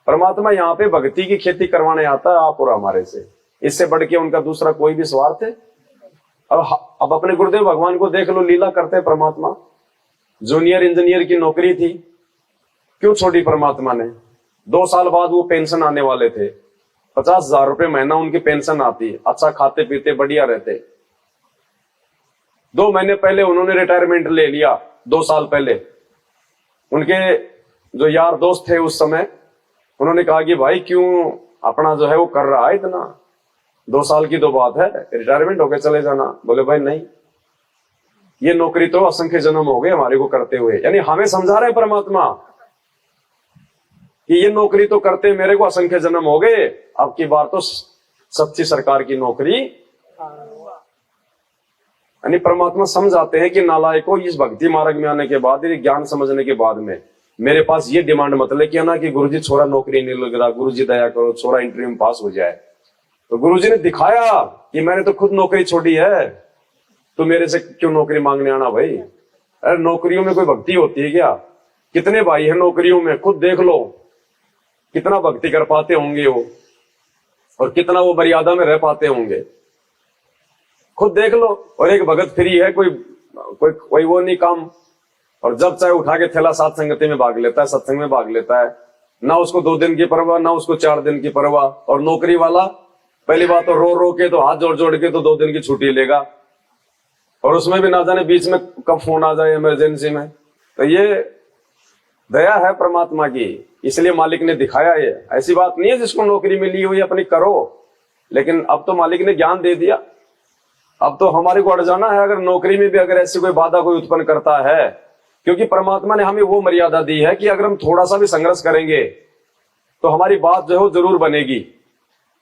परमात्मा यहाँ पे भक्ति की खेती करवाने आता है, आप और हमारे से। इससे बढ़ के उनका दूसरा कोई भी स्वार्थ है? अब अपने गुरुदेव भगवान को देख लो, लीला करते परमात्मा। जूनियर इंजीनियर की नौकरी थी, क्यों छोड़ी परमात्मा ने? 2 साल बाद वो पेंशन आने वाले थे, 50,000 रुपए महीना उनकी पेंशन आती, अच्छा खाते पीते बढ़िया रहते। 2 महीने पहले उन्होंने रिटायरमेंट ले लिया। 2 साल पहले उनके जो यार दोस्त थे उस समय, उन्होंने कहा कि भाई क्यों अपना जो है वो कर रहा है इतना, 2 साल की तो बात है, रिटायरमेंट होके चले जाना। बोले भाई नहीं, ये नौकरी तो असंख्य जन्म हो गए हमारे को करते हुए। यानी हमें समझा रहे परमात्मा कि ये नौकरी तो करते मेरे को असंख्य जन्म हो गए, अब की बार तो सच्ची सरकार की नौकरी। यानी परमात्मा समझाते हैं कि नालायकों, इस भक्ति मार्ग में आने के बाद, ज्ञान समझने के बाद में मेरे पास ये डिमांड मत लेके आना कि गुरुजी छोरा नौकरी नहीं लग रहा, गुरुजी दया करो छोरा इंटरव्यू में पास हो जाए। तो गुरुजी ने दिखाया कि मैंने तो खुद नौकरी छोड़ी है, तो मेरे से क्यों नौकरी मांगने आना भाई? अरे नौकरियों में कोई भक्ति होती है क्या? कितने भाई हैं नौकरियों में, खुद देख लो कितना भक्ति कर पाते होंगे वो, और कितना वो मर्यादा में रह पाते होंगे, खुद देख लो। और एक भगत फ्री है, कोई वो नहीं काम, और जब चाहे उठा के थैला साथ संगति में भाग लेता है, सत्संग में भाग लेता है। ना उसको 2 दिन की परवाह, ना उसको 4 दिन की परवाह। और नौकरी वाला पहली बात तो रो रो के, तो हाथ जोड़ जोड़ के तो 2 दिन की छुट्टी लेगा, और उसमें भी ना जाने बीच में कब फोन आ जाए इमरजेंसी में। तो ये दया है परमात्मा की, इसलिए मालिक ने दिखाया। ये ऐसी बात नहीं है जिसको नौकरी मिली हुई अपनी करो, लेकिन अब तो मालिक ने ज्ञान दे दिया। अब तो हमारे को अड़ जाना है अगर नौकरी में भी अगर ऐसी कोई बाधा कोई उत्पन्न करता है, क्योंकि परमात्मा ने हमें वो मर्यादा दी है कि अगर हम थोड़ा सा भी संघर्ष करेंगे तो हमारी बात जो है वो जरूर बनेगी।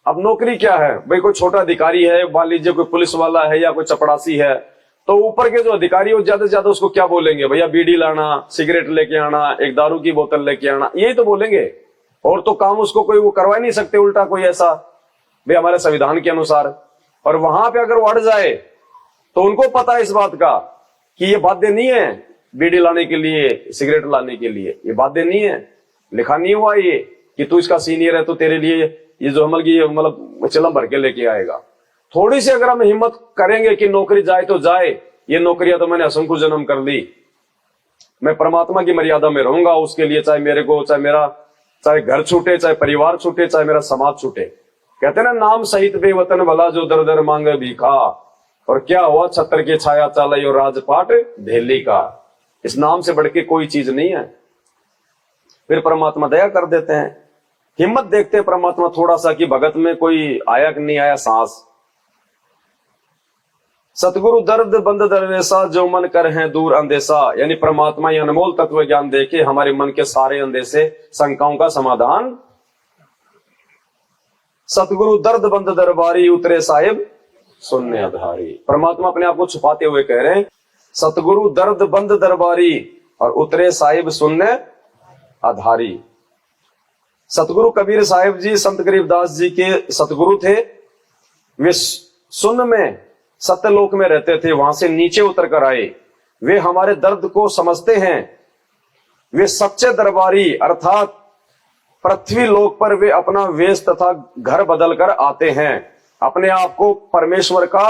अब नौकरी क्या है भाई, कोई छोटा अधिकारी है, मान लीजिए कोई पुलिस वाला है या कोई चपड़ासी है, तो ऊपर के जो अधिकारी हो ज्यादा से ज्यादा उसको क्या बोलेंगे? भैया बीड़ी लाना, सिगरेट लेके आना, एक दारू की बोतल लेके आना, यही तो बोलेंगे। और तो काम उसको कोई वो करवा नहीं सकते उल्टा कोई ऐसा, भाई हमारे संविधान के अनुसार। और वहां पे अगर वो अड़ जाए तो उनको पता है इस बात का कि ये बाध्य नहीं है बीड़ी लाने के लिए, सिगरेट लाने के लिए, ये बाध्य नहीं है, लिखा नहीं हुआ ये कि तू इसका सीनियर है तो तेरे लिए ये जो अमल की मतलब चिलम भर के लेके आएगा। थोड़ी सी अगर हम हिम्मत करेंगे कि नौकरी जाए तो जाए, ये नौकरियां तो मैंने असंख्य जन्म कर ली, मैं परमात्मा की मर्यादा में रहूंगा, उसके लिए चाहे मेरे को, चाहे घर छूटे, चाहे परिवार छूटे, चाहे मेरा समाज छूटे। कहते ना नाम सहित बेवतन भला जो दर दर मांगे भीखा, और क्या हुआ छत्र की छाया चालाई और राजपाट ढेली का। इस नाम से बढ़ के कोई चीज नहीं है। फिर परमात्मा दया कर देते हैं, हिम्मत देखते हैं परमात्मा थोड़ा सा कि भगत में कोई आया कि नहीं आया सांस। सतगुरु दर्द बंद दरवेशा, जो मन कर हैं दूर अंदेशा। यानी परमात्मा ये अनमोल तत्व ज्ञान देके हमारे मन के सारे अंदेशे शंकाओं का समाधान। सतगुरु दर्द बंद दरबारी, उतरे साहिब सुनने आधारी। परमात्मा अपने आप को छुपाते हुए कह रहे हैं सतगुरु दर्द बंद दरबारी और उतरे साहिब सुनने आधारी। सतगुरु कबीर साहिब जी संत गरीबदास जी के सतगुरु थे। वे शून्य में सत्यलोक में रहते थे, वहां से नीचे उतर कर आए। वे हमारे दर्द को समझते हैं। वे सच्चे दरबारी अर्थात पृथ्वी लोक पर वे अपना वेश तथा घर बदल कर आते हैं। अपने आप को परमेश्वर का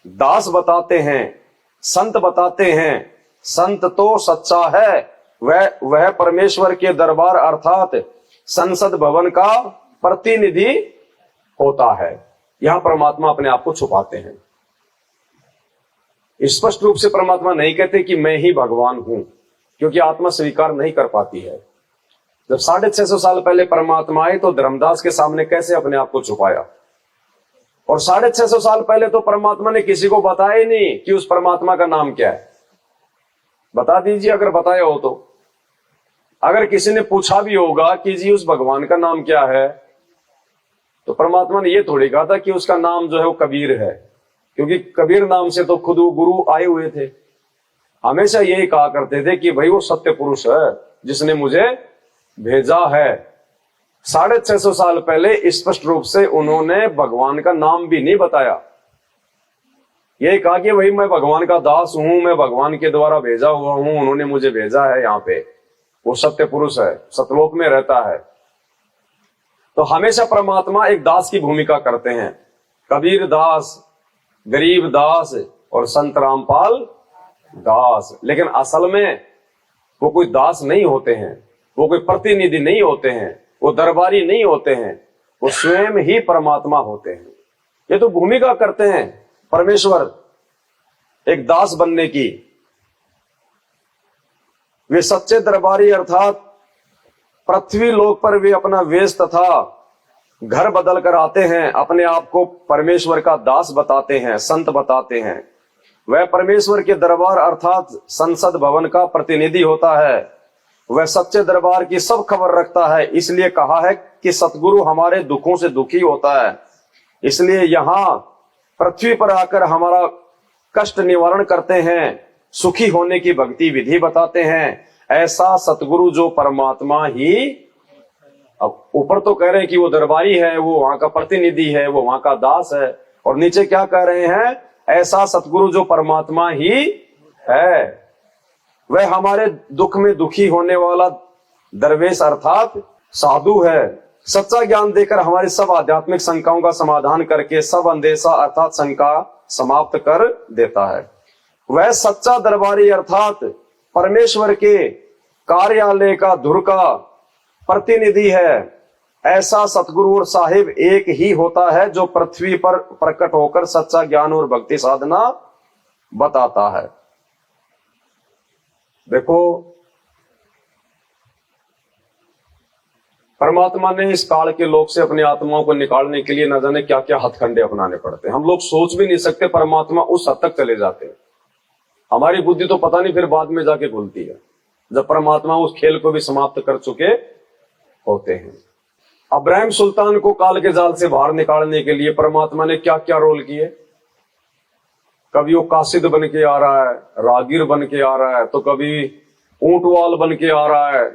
दास बताते हैं, संत बताते हैं। संत तो सच्चा है, वह परमेश्वर के दरबार अर्थात संसद भवन का प्रतिनिधि होता है। यहां परमात्मा अपने आप को छुपाते हैं। स्पष्ट रूप से परमात्मा नहीं कहते कि मैं ही भगवान हूं, क्योंकि आत्मा स्वीकार नहीं कर पाती है। जब 650 साल पहले परमात्मा आए तो धर्मदास के सामने कैसे अपने आप को छुपाया, और 650 साल पहले तो परमात्मा ने किसी को बताया ही नहीं कि उस परमात्मा का नाम क्या है। बता दीजिए अगर बताया हो तो। अगर किसी ने पूछा भी होगा कि जी उस भगवान का नाम क्या है, तो परमात्मा ने यह थोड़ी कहा था कि उसका नाम जो है वो कबीर है, क्योंकि कबीर नाम से तो खुद वो गुरु आए हुए थे। हमेशा यही कहा करते थे कि भाई वो सत्य पुरुष है जिसने मुझे भेजा है। 650 साल पहले स्पष्ट रूप से उन्होंने भगवान का नाम भी नहीं बताया। यही कहा कि भाई मैं भगवान का दास हूं, मैं भगवान के द्वारा भेजा हुआ हूं, उन्होंने मुझे भेजा है यहाँ पे। वो सत्य पुरुष है, सतलोक में रहता है। तो हमेशा परमात्मा एक दास की भूमिका करते हैं। कबीर दास, गरीब दास और संत रामपाल दास। लेकिन असल में वो कोई दास नहीं होते हैं, वो कोई प्रतिनिधि नहीं होते हैं, वो दरबारी नहीं होते हैं, वो स्वयं ही परमात्मा होते हैं। ये तो भूमिका करते हैं परमेश्वर एक दास बनने की। वे सच्चे दरबारी अर्थात पृथ्वी लोक पर वे अपना वेश तथा घर बदल कर आते हैं। अपने आप को परमेश्वर का दास बताते हैं, संत बताते हैं। वह परमेश्वर के दरबार अर्थात संसद भवन का प्रतिनिधि होता है। वह सच्चे दरबार की सब खबर रखता है। इसलिए कहा है कि सतगुरु हमारे दुखों से दुखी होता है। इसलिए यहाँ पृथ्वी पर आकर हमारा कष्ट निवारण करते हैं, सुखी होने की भक्ति विधि बताते हैं। ऐसा सतगुरु जो परमात्मा ही, अब ऊपर तो कह रहे हैं कि वो दरबारी है, वो वहां का प्रतिनिधि है, वो वहां का दास है, और नीचे क्या कह रहे हैं? ऐसा सतगुरु जो परमात्मा ही है। वह हमारे दुख में दुखी होने वाला दरवेश अर्थात साधु है। सच्चा ज्ञान देकर हमारी सब आध्यात्मिक शंकाओं का समाधान करके सब अंदेशा अर्थात शंका समाप्त कर देता है। वह सच्चा दरबारी अर्थात परमेश्वर के कार्यालय का धुर का प्रतिनिधि है। ऐसा सतगुरु और साहिब एक ही होता है जो पृथ्वी पर प्रकट होकर सच्चा ज्ञान और भक्ति साधना बताता है। देखो, परमात्मा ने इस काल के लोग से अपनी आत्माओं को निकालने के लिए न जाने क्या क्या हथकंडे अपनाने पड़ते हैं। हम लोग सोच भी नहीं सकते, परमात्मा उस हद तक चले जाते हैं। हमारी बुद्धि तो पता नहीं फिर बाद में जाके खुलती है, जब परमात्मा उस खेल को भी समाप्त कर चुके होते हैं। अब्राहिम सुल्तान को काल के जाल से बाहर निकालने के लिए परमात्मा ने क्या क्या रोल किए। कभी वो कासिद बन के आ रहा है, रागीर बन के आ रहा है, तो कभी ऊंटवाल बन के आ रहा है,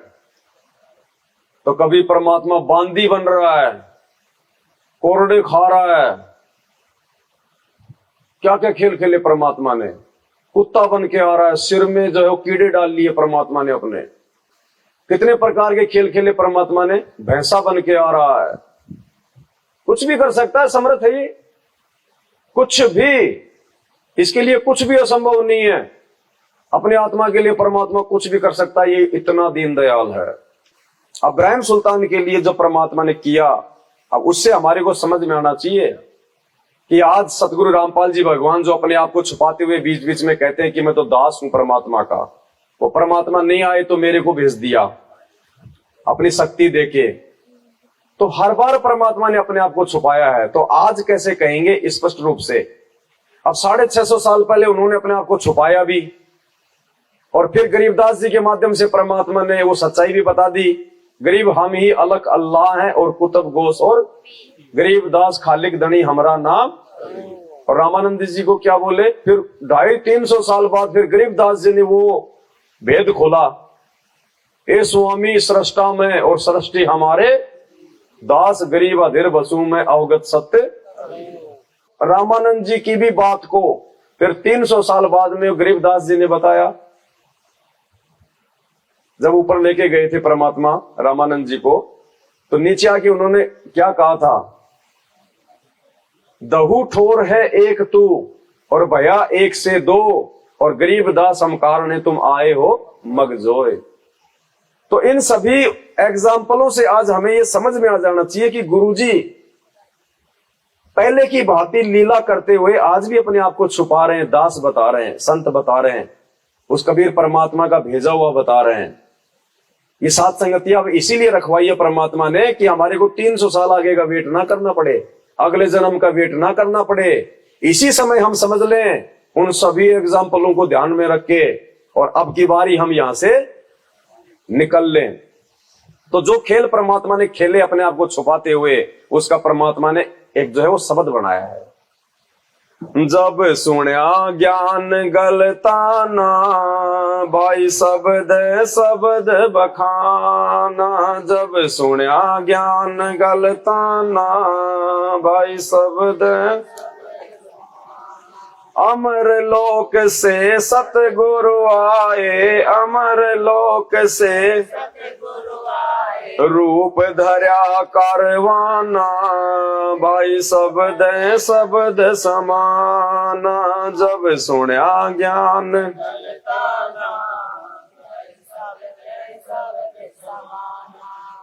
तो कभी परमात्मा बांदी बन रहा है, कोरडे खा रहा है। क्या क्या खेल खेले परमात्मा ने। कुत्ता बन के आ रहा है, सिर में जो है वो कीड़े डाल लिए परमात्मा ने अपने। कितने प्रकार के खेल खेले परमात्मा ने। भैंसा बन के आ रहा है, कुछ भी कर सकता है, समर्थ है ये, कुछ भी। इसके लिए कुछ भी असंभव नहीं है। अपनी आत्मा के लिए परमात्मा कुछ भी कर सकता है, ये इतना दीन दयाल है। अब्राहिम सुल्तान के लिए जो परमात्मा ने किया, अब उससे हमारे को समझ में आना चाहिए कि आज सतगुरु रामपाल जी भगवान जो अपने आप को छुपाते हुए बीच बीच में कहते हैं कि मैं तो दास हूं परमात्मा का, वो परमात्मा नहीं आए तो मेरे को भेज दिया अपनी शक्ति देके। तो हर बार परमात्मा ने अपने आप को छुपाया है। तो आज कैसे कहेंगे स्पष्ट रूप से? अब 650 साल पहले उन्होंने अपने आप को छुपाया भी, और फिर गरीबदास जी के माध्यम से परमात्मा ने वो सच्चाई भी बता दी। गरीब हम ही अलग अल्लाह है और कुतुब गोस और गरीबदास खालिक धनी हमारा नाम। और रामानंद जी को क्या बोले? फिर 250-300 साल बाद फिर गरीबदास जी ने वो भेद खोला, ए स्वामी सृष्टा में और सृष्टि हमारे, दास गरीब अधीर बसु में अवगत सत्य। रामानंद जी की भी बात को फिर 300 साल बाद में गरीबदास जी ने बताया। जब ऊपर लेके गए थे परमात्मा रामानंद जी को, तो नीचे आके उन्होंने क्या कहा था, दहु ठोर है एक तू और भया एक से दो, और गरीबदास हम कारण तुम आए हो मगजोए। तो इन सभी एग्जाम्पलों से आज हमें यह समझ में आ जाना चाहिए कि गुरुजी पहले की भांति लीला करते हुए आज भी अपने आप को छुपा रहे हैं, दास बता रहे हैं, संत बता रहे हैं, उस कबीर परमात्मा का भेजा हुआ बता रहे हैं। ये सात संगतियां अब इसीलिए रखवाई है परमात्मा ने कि हमारे को 300 साल आगे का वेट ना करना पड़े, अगले जन्म का वेट ना करना पड़े। इसी समय हम समझ लें, उन सभी एग्जाम्पलों को ध्यान में रख के, और अब की बारी हम यहां से निकल लें। तो जो खेल परमात्मा ने खेले अपने आप को छुपाते हुए, उसका परमात्मा ने एक जो है वो शब्द बनाया है। जब सुन्या ज्ञान गलताना, भाई शब्द बखाना। जब सुन्या ज्ञान गलताना, भाई शब्द। अमर लोक से सतगुरु आए, अमर लोक से रूप धर्या कारवाना, भाई शब्द समाना। जब सुन्या ज्ञान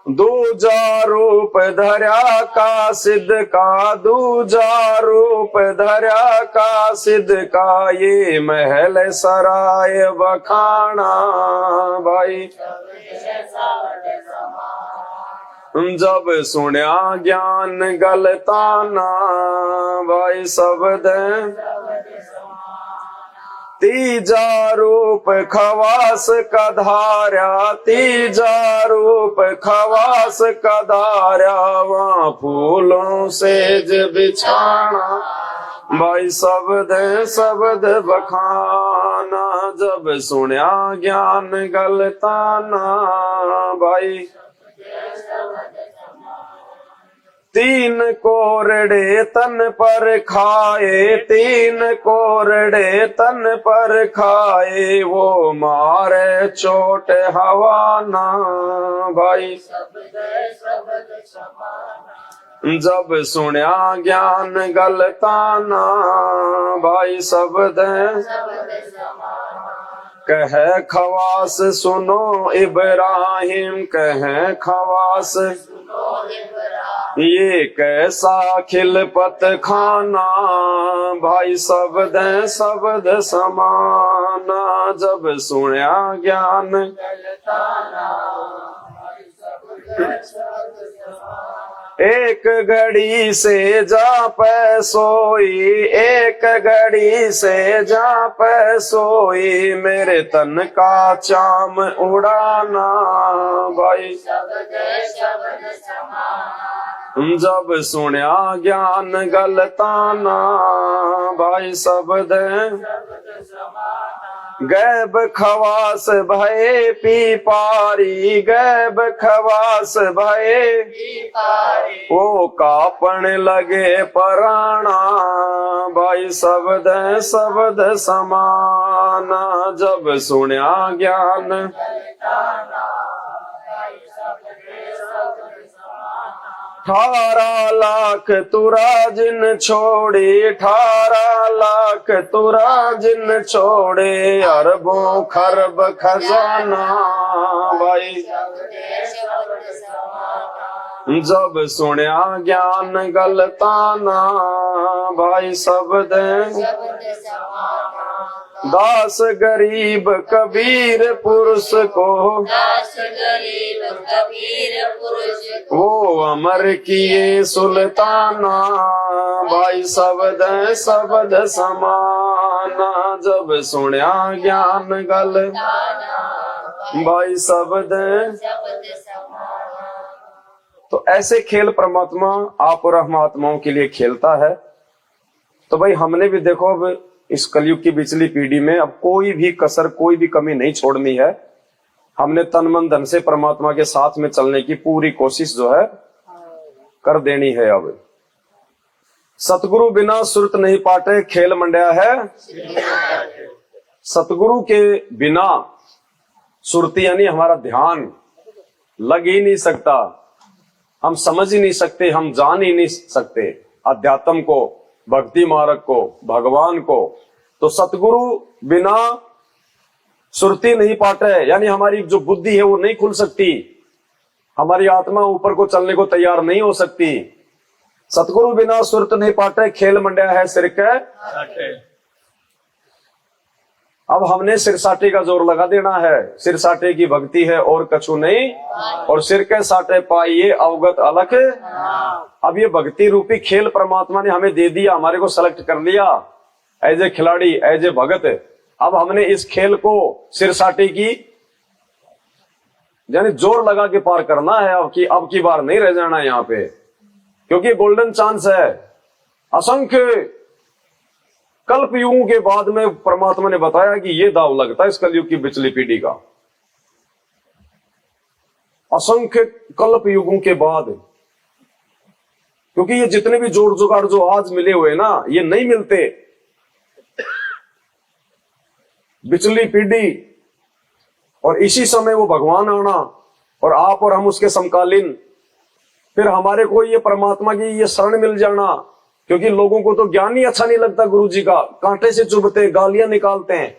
दूजा रूप धर्या का सिद्ध का, दूजा रूप धर्या का सिद्ध का। ये महल सराय बखाना, भाई जब सुन्या ज्ञान गलताना, भाई शब्द। तीजा रूप खवास का धार्या, तीजा रूप खवास का धार्या। वहाँ फूलों सेज बिछाना, भाई शब्द बखाना। जब सुन्या ज्ञान गलताना, भाई। तीन कोरड़े तन पर खाए, तीन कोरड़े तन पर खाए। वो मारे चोट हवाना, भाई। जब सुन्या ज्ञान गलताना, भाई शब्द। कह खवास सुनो इब्राहिम, कह खवास ये कैसा खिलपत खाना, भाई शब्द समाना। जब सुन्या ज्ञान एक घड़ी से जा पे सोई, एक घड़ी से जा पे सोई। मेरे तन का चाम उड़ाना, भाई। जब सुन्या ज्ञान गलताना, भाई शब्द। गैब खवास भये पी पारी, गैब खवास भये वो कापण लगे पराणा, भाई शब्द समाना। जब सुन्या ज्ञान अठारह लाख तुरा जिन छोड़े, 18 लाख तुरा जिन छोड़े। अरबों खरब खजाना, भाई। जब सुन्या ज्ञान गलताना, भाई शब्द। दास गरीब कबीर पुरुष को, दास गरीब कबीर पुरुष को। वो अमर किए सुल्ताना, भाई शब्द समाना। जब सुन्या ज्ञान गलताना, भाई शब्द। तो ऐसे खेल परमात्मा आप और हम आत्माओं के लिए खेलता है। तो भाई हमने भी देखो, अब इस कलयुग की पिछली पीढ़ी में अब कोई भी कसर, कोई भी कमी नहीं छोड़नी है। हमने तन मन धन से परमात्मा के साथ में चलने की पूरी कोशिश जो है कर देनी है। अब सतगुरु बिना सुरत नहीं पाटे, खेल मंडया है। सतगुरु के बिना सुरती यानी हमारा ध्यान लग ही नहीं सकता, हम समझ ही नहीं सकते, हम जान ही नहीं सकते अध्यात्म को, भक्ति मार्ग को, भगवान को। तो सतगुरु बिना सुरती नहीं पाटे यानी हमारी जो बुद्धि है वो नहीं खुल सकती, हमारी आत्मा ऊपर को चलने को तैयार नहीं हो सकती। सतगुरु बिना सुरत नहीं पाटे, खेल मंडया है सिर के। अब हमने सिरसाटे का जोर लगा देना है, सिरसाटे की भक्ति है और कछु नहीं, और सिर के साटे पाइए अवगत अलग। अब ये भक्ति रूपी खेल परमात्मा ने हमें दे दिया, हमारे को सेलेक्ट कर लिया एज ए खिलाड़ी, एज ए भगत। अब हमने इस खेल को सिरसाटे की यानी जोर लगा के पार करना है। अब की बार नहीं रह जाना यहाँ पे, क्योंकि गोल्डन चांस है। असंख्य कल्प युगों के बाद में परमात्मा ने बताया कि ये दाव लगता है इस कलयुग की पिछली पीढ़ी का। असंख्य कल्प युगों के बाद, क्योंकि ये जितने भी जोड़ जुगाड़ जो आज मिले हुए ना, ये नहीं मिलते। पिछली पीढ़ी और इसी समय वो भगवान आना और आप और हम उसके समकालीन, फिर हमारे को ये परमात्मा की ये शरण मिल जाना। क्योंकि लोगों को तो ज्ञान ही अच्छा नहीं लगता गुरु जी का, कांटे से चुभते, गालियां निकालते हैं।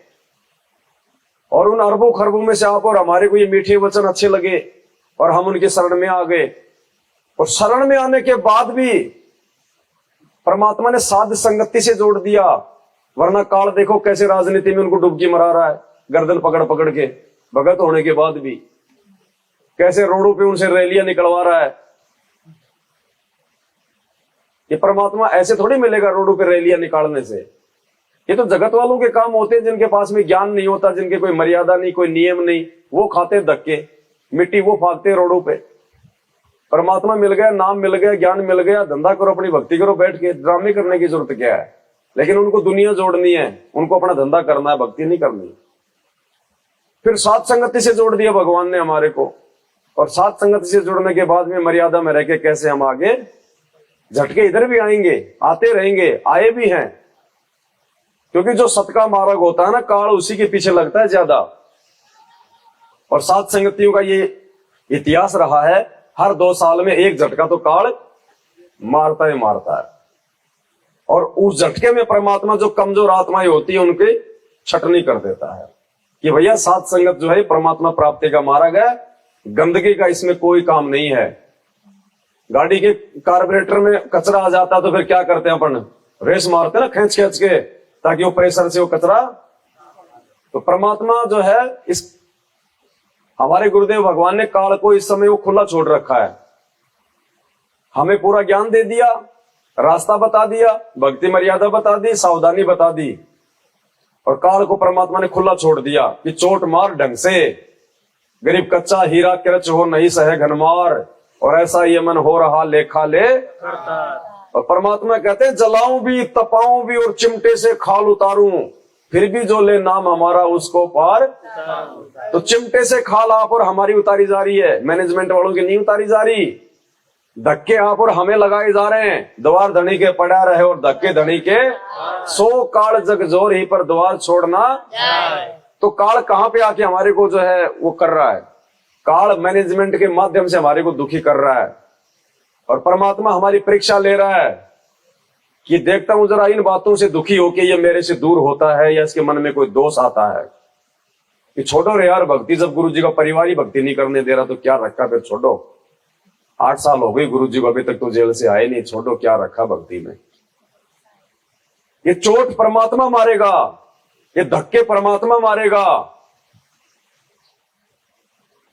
और उन अरबों खरबों में से आप और हमारे को ये मीठे वचन अच्छे लगे और हम उनके शरण में आ गए। और शरण में आने के बाद भी परमात्मा ने साध संगति से जोड़ दिया, वरना काल देखो कैसे राजनीति में उनको डुबकी मरा रहा है, गर्दन पकड़ पकड़ के, भगत होने के बाद भी कैसे रोडों पे उनसे रैलियां निकलवा रहा है। ये परमात्मा ऐसे थोड़ी मिलेगा रोडों पे रैलियां निकालने से। ये तो जगत वालों के काम होते हैं, जिनके पास में ज्ञान नहीं होता, जिनके कोई मर्यादा नहीं, कोई नियम नहीं, वो खाते धक्के, मिट्टी वो फागते रोडों पे। परमात्मा मिल गया, नाम मिल गया, ज्ञान मिल गया, धंधा करो, अपनी भक्ति करो, बैठ के ड्रामे करने की जरूरत क्या है। लेकिन उनको दुनिया जोड़नी है, उनको अपना धंधा करना है, भक्ति नहीं करनी। फिर सात संगति से जोड़ दिया भगवान ने हमारे को, और सात संगति से जुड़ने के बाद में मर्यादा में रह के कैसे हम आगे झटके इधर भी आएंगे, आते रहेंगे, आए भी हैं। क्योंकि जो सत का मार्ग होता है ना, काल उसी के पीछे लगता है ज्यादा। और सात संगतियों का ये इतिहास रहा है, हर 2 साल में एक झटका तो काल मारता ही मारता है। और उस झटके में परमात्मा जो कमजोर आत्माएं होती है उनके छटनी कर देता है कि भैया सात संगत जो है परमात्मा प्राप्ति का मार्ग है, गंदगी का इसमें कोई काम नहीं है। गाड़ी के कार्बोरेटर में कचरा आ जाता तो फिर क्या करते हैं अपन, रेस मारते हैं ना खींच खींच के, ताकि वो प्रेशर से वो कचरा। तो परमात्मा जो है, इस हमारे गुरुदेव भगवान ने काल को इस समय वो खुला छोड़ रखा है। हमें पूरा ज्ञान दे दिया, रास्ता बता दिया, भक्ति मर्यादा बता दी, सावधानी बता दी, और काल को परमात्मा ने खुला छोड़ दिया कि चोट मार ढंग से, गरीब कच्चा हीरा किरच हो नहीं सहे घनमार, और ऐसा ये मन हो रहा लेखा ले। और परमात्मा कहते हैं जलाऊं भी, तपाऊं भी, और चिमटे से खाल उतारूं, फिर भी जो ले नाम हमारा उसको पार। तो चिमटे से खाल आप और हमारी उतारी जा रही है, मैनेजमेंट वालों की नहीं उतारी जा रही। धक्के आप और हमें लगाए जा रहे हैं, द्वार धनी के पड़ा रहे और धक्के धनी के, 100 काल जग जोर ही पर द्वार छोड़ना। तो काल कहाँ पे आके हमारे को जो है वो कर रहा है, काल मैनेजमेंट के माध्यम से हमारे को दुखी कर रहा है। और परमात्मा हमारी परीक्षा ले रहा है कि देखता हूं जरा इन बातों से दुखी होके ये मेरे से दूर होता है या इसके मन में कोई दोष आता है कि छोड़ो रे यार भक्ति, जब गुरु जी का परिवार ही भक्ति नहीं करने दे रहा तो क्या रखा, फिर छोड़ो। 8 साल हो गई गुरु जी को, अभी तक तो जेल से आए नहीं, छोड़ो क्या रखा भक्ति में। ये चोट परमात्मा मारेगा, ये धक्के परमात्मा मारेगा।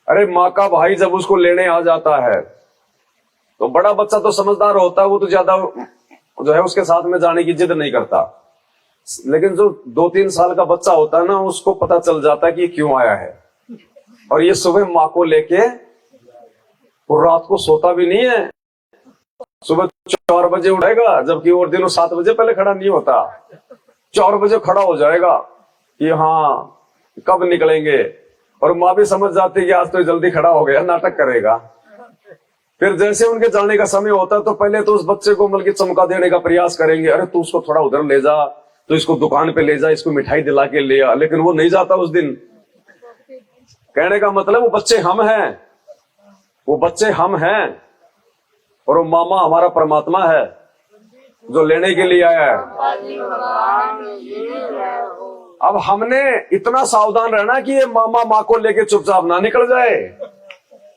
अरे माँ का भाई जब उसको लेने आ जाता है तो बड़ा बच्चा तो समझदार होता है, वो तो ज्यादा जो है उसके साथ में जाने की जिद नहीं करता। लेकिन जो 2-3 साल का बच्चा होता है ना, उसको पता चल जाता है कि ये क्यों आया है। और ये सुबह माँ को लेके और रात को सोता भी नहीं है, सुबह 4 बजे उठेगा, जबकि और दिनों 7 बजे पहले खड़ा नहीं होता, 4 बजे खड़ा हो जाएगा कि हाँ कब निकलेंगे। और माँ भी समझ जाती है कि आज तो जल्दी खड़ा हो गया, नाटक करेगा। फिर जैसे उनके जाने का समय होता तो पहले तो उस बच्चे को मतलब चमका देने का प्रयास करेंगे, अरे तू उसको थोड़ा उधर ले जा, तो इसको दुकान पे ले जा, इसको मिठाई दिला के ले आ। लेकिन वो नहीं जाता उस दिन। कहने का मतलब वो बच्चे हम हैं, वो बच्चे हम हैं, और वो मामा हमारा परमात्मा है जो लेने के लिए आया है। अब हमने इतना सावधान रहना कि ये मामा माँ को लेके चुपचाप ना निकल जाए,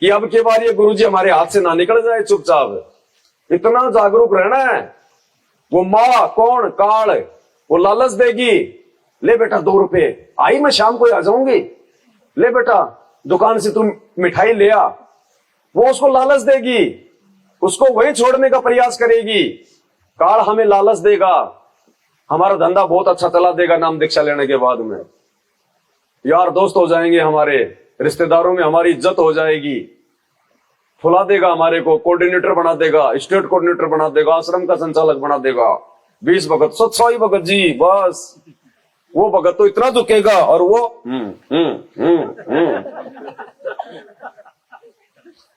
कि अब के बार ये गुरुजी हमारे हाथ से ना निकल जाए चुपचाप। इतना जागरूक रहना है। वो माँ कौन काल, वो लालच देगी, ले बेटा 2 रुपए, आई मैं शाम को आ जाऊंगी, ले बेटा दुकान से तुम मिठाई ले आ। वो उसको लालच देगी, उसको वही छोड़ने का प्रयास करेगी। काल हमें लालच देगा, हमारा धंधा बहुत अच्छा चला देगा नाम दीक्षा लेने के बाद में, यार दोस्त हो जाएंगे, हमारे रिश्तेदारों में हमारी इज्जत हो जाएगी, फुला देगा हमारे को, कोऑर्डिनेटर बना देगा, स्टेट कोऑर्डिनेटर बना देगा, आश्रम का संचालक बना देगा, 20 भगत 100 भगत जी, बस वो भगत तो इतना झुकेगा और वो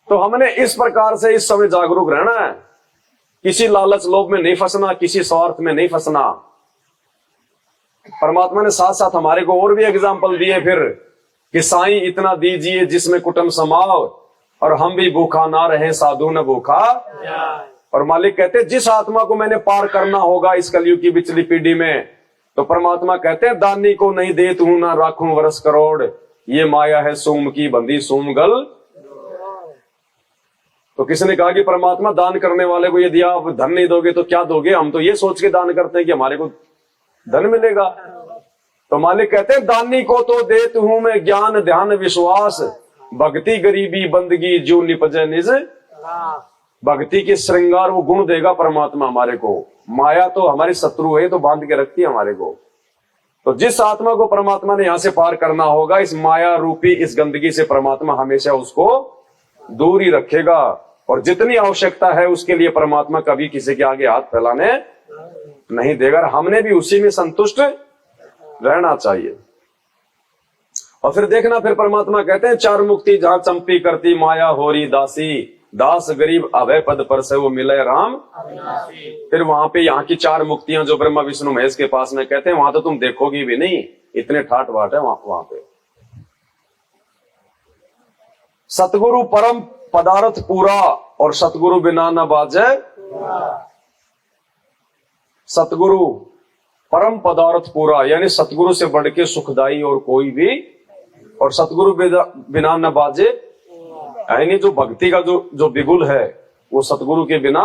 तो हमने इस प्रकार से इस समय जागरूक रहना है। किसी लालच लोभ में नहीं फंसना, किसी स्वार्थ में नहीं फंसना। परमात्मा ने साथ साथ हमारे को और भी एग्जाम्पल दिए फिर कि साईं इतना दीजिए जिसमें कुटुंब समाओ, और हम भी भूखा ना रहे साधु न भूखा। और मालिक कहते जिस आत्मा को मैंने पार करना होगा इस कलयुग की पिछली पीढ़ी में, तो परमात्मा कहते हैं दानी को नहीं दे तू ना राखूं वर्ष करोड़, ये माया है सोम की बंदी सोमगल। तो किसने कहा कि परमात्मा दान करने वाले को यदि आप धन नहीं दोगे तो क्या दोगे? हम तो ये सोच के दान करते हैं कि हमारे को धन मिलेगा। तो मालिक कहते हैं दानी को तो देत हूं मैं ज्ञान ध्यान विश्वास, भक्ति गरीबी बंदगी जो निपजे निज। भक्ति के श्रृंगार वो गुण देगा परमात्मा हमारे को। माया तो हमारी शत्रु है, तो बांध के रखती है हमारे को। तो जिस आत्मा को परमात्मा ने यहां से पार करना होगा, इस माया रूपी इस गंदगी से परमात्मा हमेशा उसको दूर ही रखेगा, और जितनी आवश्यकता है उसके लिए परमात्मा कभी किसी के आगे हाथ फैलाने नहीं देगा। हमने भी उसी में संतुष्ट रहना चाहिए। और फिर देखना, फिर परमात्मा कहते हैं 4 मुक्ति जहां चंपी करती माया होरी दासी, दास गरीब अभय पद पर से वो मिले राम। फिर वहां पे यहाँ की 4 मुक्तियां जो ब्रह्मा विष्णु महेश के पास में कहते हैं, वहां तो तुम देखोगी भी नहीं, इतने ठाट बाट है वहां पे। सतगुरु परम पदार्थ पूरा, और सतगुरु बिना न बाजे। सतगुरु परम पदार्थ पूरा, यानी सतगुरु से बढ़ के सुखदाई और कोई भी, और सतगुरु बिना न बाजे, यानी जो भक्ति का जो बिगुल है वो सतगुरु के बिना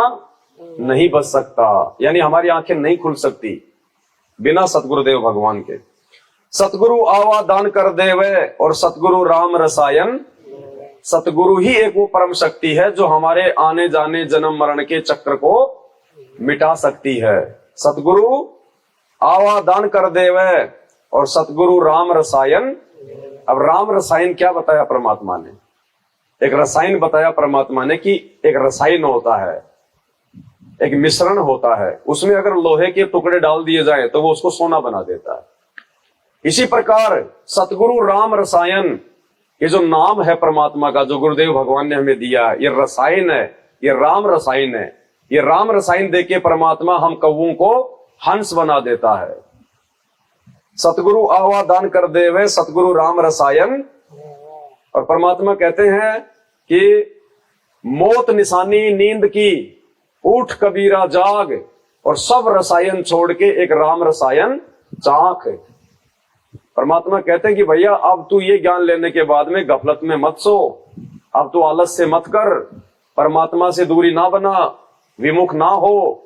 नहीं बच सकता, यानी हमारी आंखें नहीं खुल सकती बिना सतगुरुदेव भगवान के। सतगुरु आवा दान कर देवे, और सतगुरु राम रसायन। सतगुरु ही एक वो परम शक्ति है जो हमारे आने जाने जन्म मरण के चक्र को मिटा सकती है। सतगुरु आवा दान कर देवे, और सतगुरु राम रसायन। अब राम रसायन क्या बताया परमात्मा ने? एक रसायन बताया परमात्मा ने कि एक रसायन होता है, एक मिश्रण होता है, उसमें अगर लोहे के टुकड़े डाल दिए जाए तो वो उसको सोना बना देता है। इसी प्रकार सतगुरु राम रसायन, ये जो नाम है परमात्मा का जो गुरुदेव भगवान ने हमें दिया, ये रसायन है, ये राम रसायन है। ये राम रसायन देके परमात्मा हम कौओं को हंस बना देता है। सतगुरु आवा दान कर देवे, सतगुरु राम रसायन। और परमात्मा कहते हैं कि मौत निशानी नींद की, उठ कबीरा जाग, और सब रसायन छोड़ के एक राम रसायन चाख। परमात्मा कहते हैं कि भैया अब तू ये ज्ञान लेने के बाद में गफलत में मत सो, अब तू आलस से मत कर, परमात्मा से दूरी ना बना, विमुख ना हो,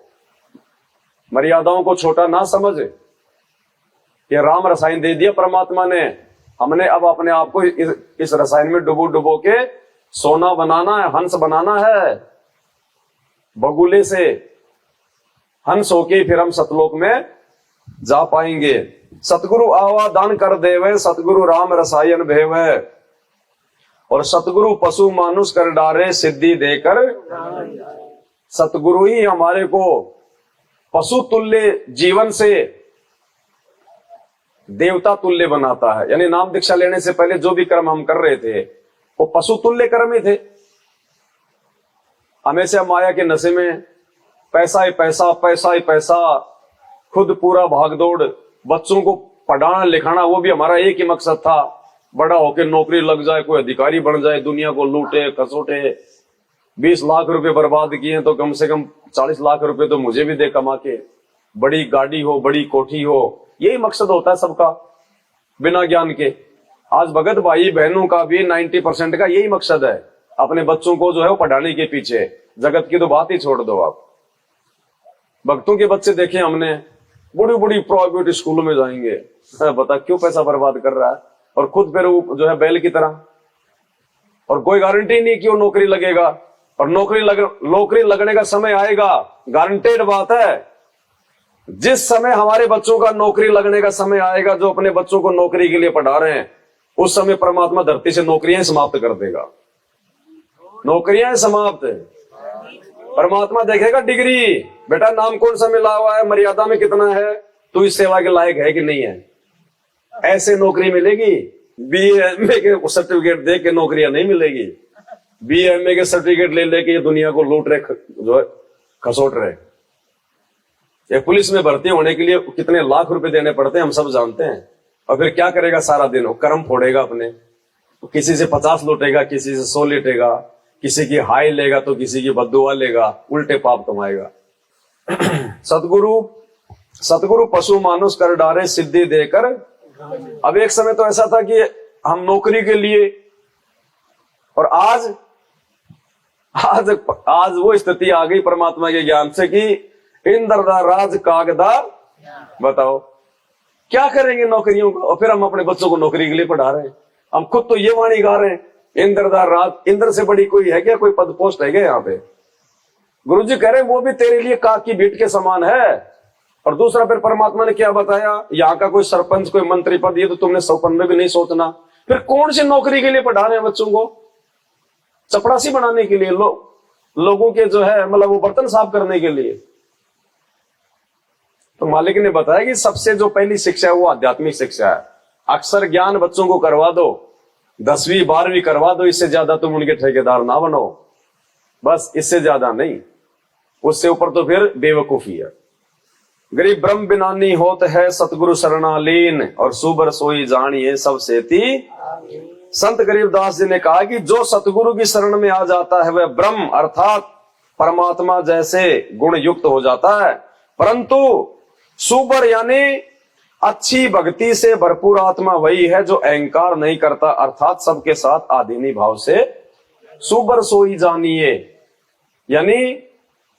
मर्यादाओं को छोटा ना समझ। ये राम रसायन दे दिया परमात्मा ने, हमने अब अपने आप को इस रसायन में डुबो डुबो के सोना बनाना है, हंस बनाना है। बगुले से हंस होके फिर हम सतलोक में जा पाएंगे। सतगुरु आवा दान कर देवे, सतगुरु राम रसायन भेवे, और सतगुरु पशु मानुष कर डारे सिद्धि देकर। सतगुरु ही हमारे को पशु तुल्य जीवन से देवता तुल्य बनाता है। यानी नाम दीक्षा लेने से पहले जो भी कर्म हम कर रहे थे वो पशु तुल्य कर्म ही थे। हमेशा माया के नशे में, पैसा ही पैसा, पैसा ही पैसा, खुद पूरा भागदौड़, बच्चों को पढ़ाना लिखाना वो भी हमारा एक ही मकसद था, बड़ा होकर नौकरी लग जाए, कोई अधिकारी बन जाए, दुनिया को लूटे खसोटे। 20 लाख रुपए बर्बाद किए तो कम से कम 40 लाख रुपए तो मुझे भी दे कमा के, बड़ी गाड़ी हो, बड़ी कोठी हो, यही मकसद होता है सबका बिना ज्ञान के। आज भगत भाई बहनों का भी 90% का यही मकसद है, अपने बच्चों को जो है वो पढ़ाने के पीछे। जगत की तो बात ही छोड़ दो आप। भक्तों के बच्चे देखे हमने, बड़ी बड़ी प्राइवेट स्कूलों में जाएंगे, बता क्यों पैसा बर्बाद कर रहा है, और खुद फिर वो जो है बैल की तरह, और कोई गारंटी नहीं कि वो नौकरी लगेगा, और नौकरी लगने का समय आएगा, गारंटेड बात है। जिस समय हमारे बच्चों का नौकरी लगने का समय आएगा, जो अपने बच्चों को नौकरी के लिए पढ़ा रहे हैं, उस समय परमात्मा धरती से नौकरियां समाप्त कर देगा। नौकरियां समाप्त, परमात्मा देखेगा डिग्री, बेटा नाम कौन सा मिला हुआ है, मर्यादा में कितना है, तू इस सेवा के लायक है कि नहीं है। ऐसे नौकरी मिलेगी, BA के सर्टिफिकेट दे के नौकरियां नहीं मिलेगी। BA के सर्टिफिकेट ले लेके ये दुनिया को लूट रहे, जो है खसोट रहे। ये पुलिस में भर्ती होने के लिए कितने लाख रुपए देने पड़ते हैं हम सब जानते हैं। और फिर क्या करेगा सारा दिन, वो कर्म फोड़ेगा अपने, किसी से 50 लूटेगा, किसी से 100 लूटेगा, किसी की हाई लेगा तो किसी की बद्दुआ लेगा, उल्टे पाप कमाएगा। सतगुरु पशु मानुष कर डारे सिद्धि देकर। अब एक समय तो ऐसा था कि हम नौकरी के लिए, और आज वो स्थिति आ गई परमात्मा के ज्ञान से कि इंद्र दा राज कागदा। बताओ क्या करेंगे नौकरियों को, और फिर हम अपने बच्चों को नौकरी के लिए पढ़ा रहे हैं। हम खुद तो ये वाणी गा रहे हैं, इंद्र दा राज, इंद्र से बड़ी कोई है क्या, कोई पद पोस्ट है क्या यहाँ पे। गुरुजी कह रहे हैं वो भी तेरे लिए काक की बीट के समान है। और दूसरा फिर परमात्मा ने क्या बताया, यहाँ का कोई सरपंच, कोई मंत्री पद, ये तो तुमने सपन में भी नहीं सोचना। फिर कौन सी नौकरी के लिए पढ़ा रहे हैं बच्चों को, चपड़ासी बनाने के लिए, लोगों के जो है मतलब वो बर्तन साफ करने के लिए। तो मालिक ने बताया कि सबसे जो पहली शिक्षा है वो आध्यात्मिक शिक्षा है। अक्षर ज्ञान बच्चों को करवा दो, 10वीं 12वीं करवा दो, इससे ज्यादा तुम उनके ठेकेदार ना बनो, बस इससे ज्यादा नहीं। उससे ऊपर तो फिर बेवकूफी है। गरीब ब्रह्म बिनानी होत है सतगुरु शरणालीन, और सुबर सोई जानिए सब सेती। संत गरीबदास जी ने कहा कि जो सतगुरु की शरण में आ जाता है वह ब्रह्म अर्थात परमात्मा जैसे गुण युक्त हो जाता है। परंतु सुबर यानी अच्छी भक्ति से भरपूर आत्मा वही है जो अहंकार नहीं करता, अर्थात सबके साथ आधीनी भाव से सुबर सोई जानिए। यानी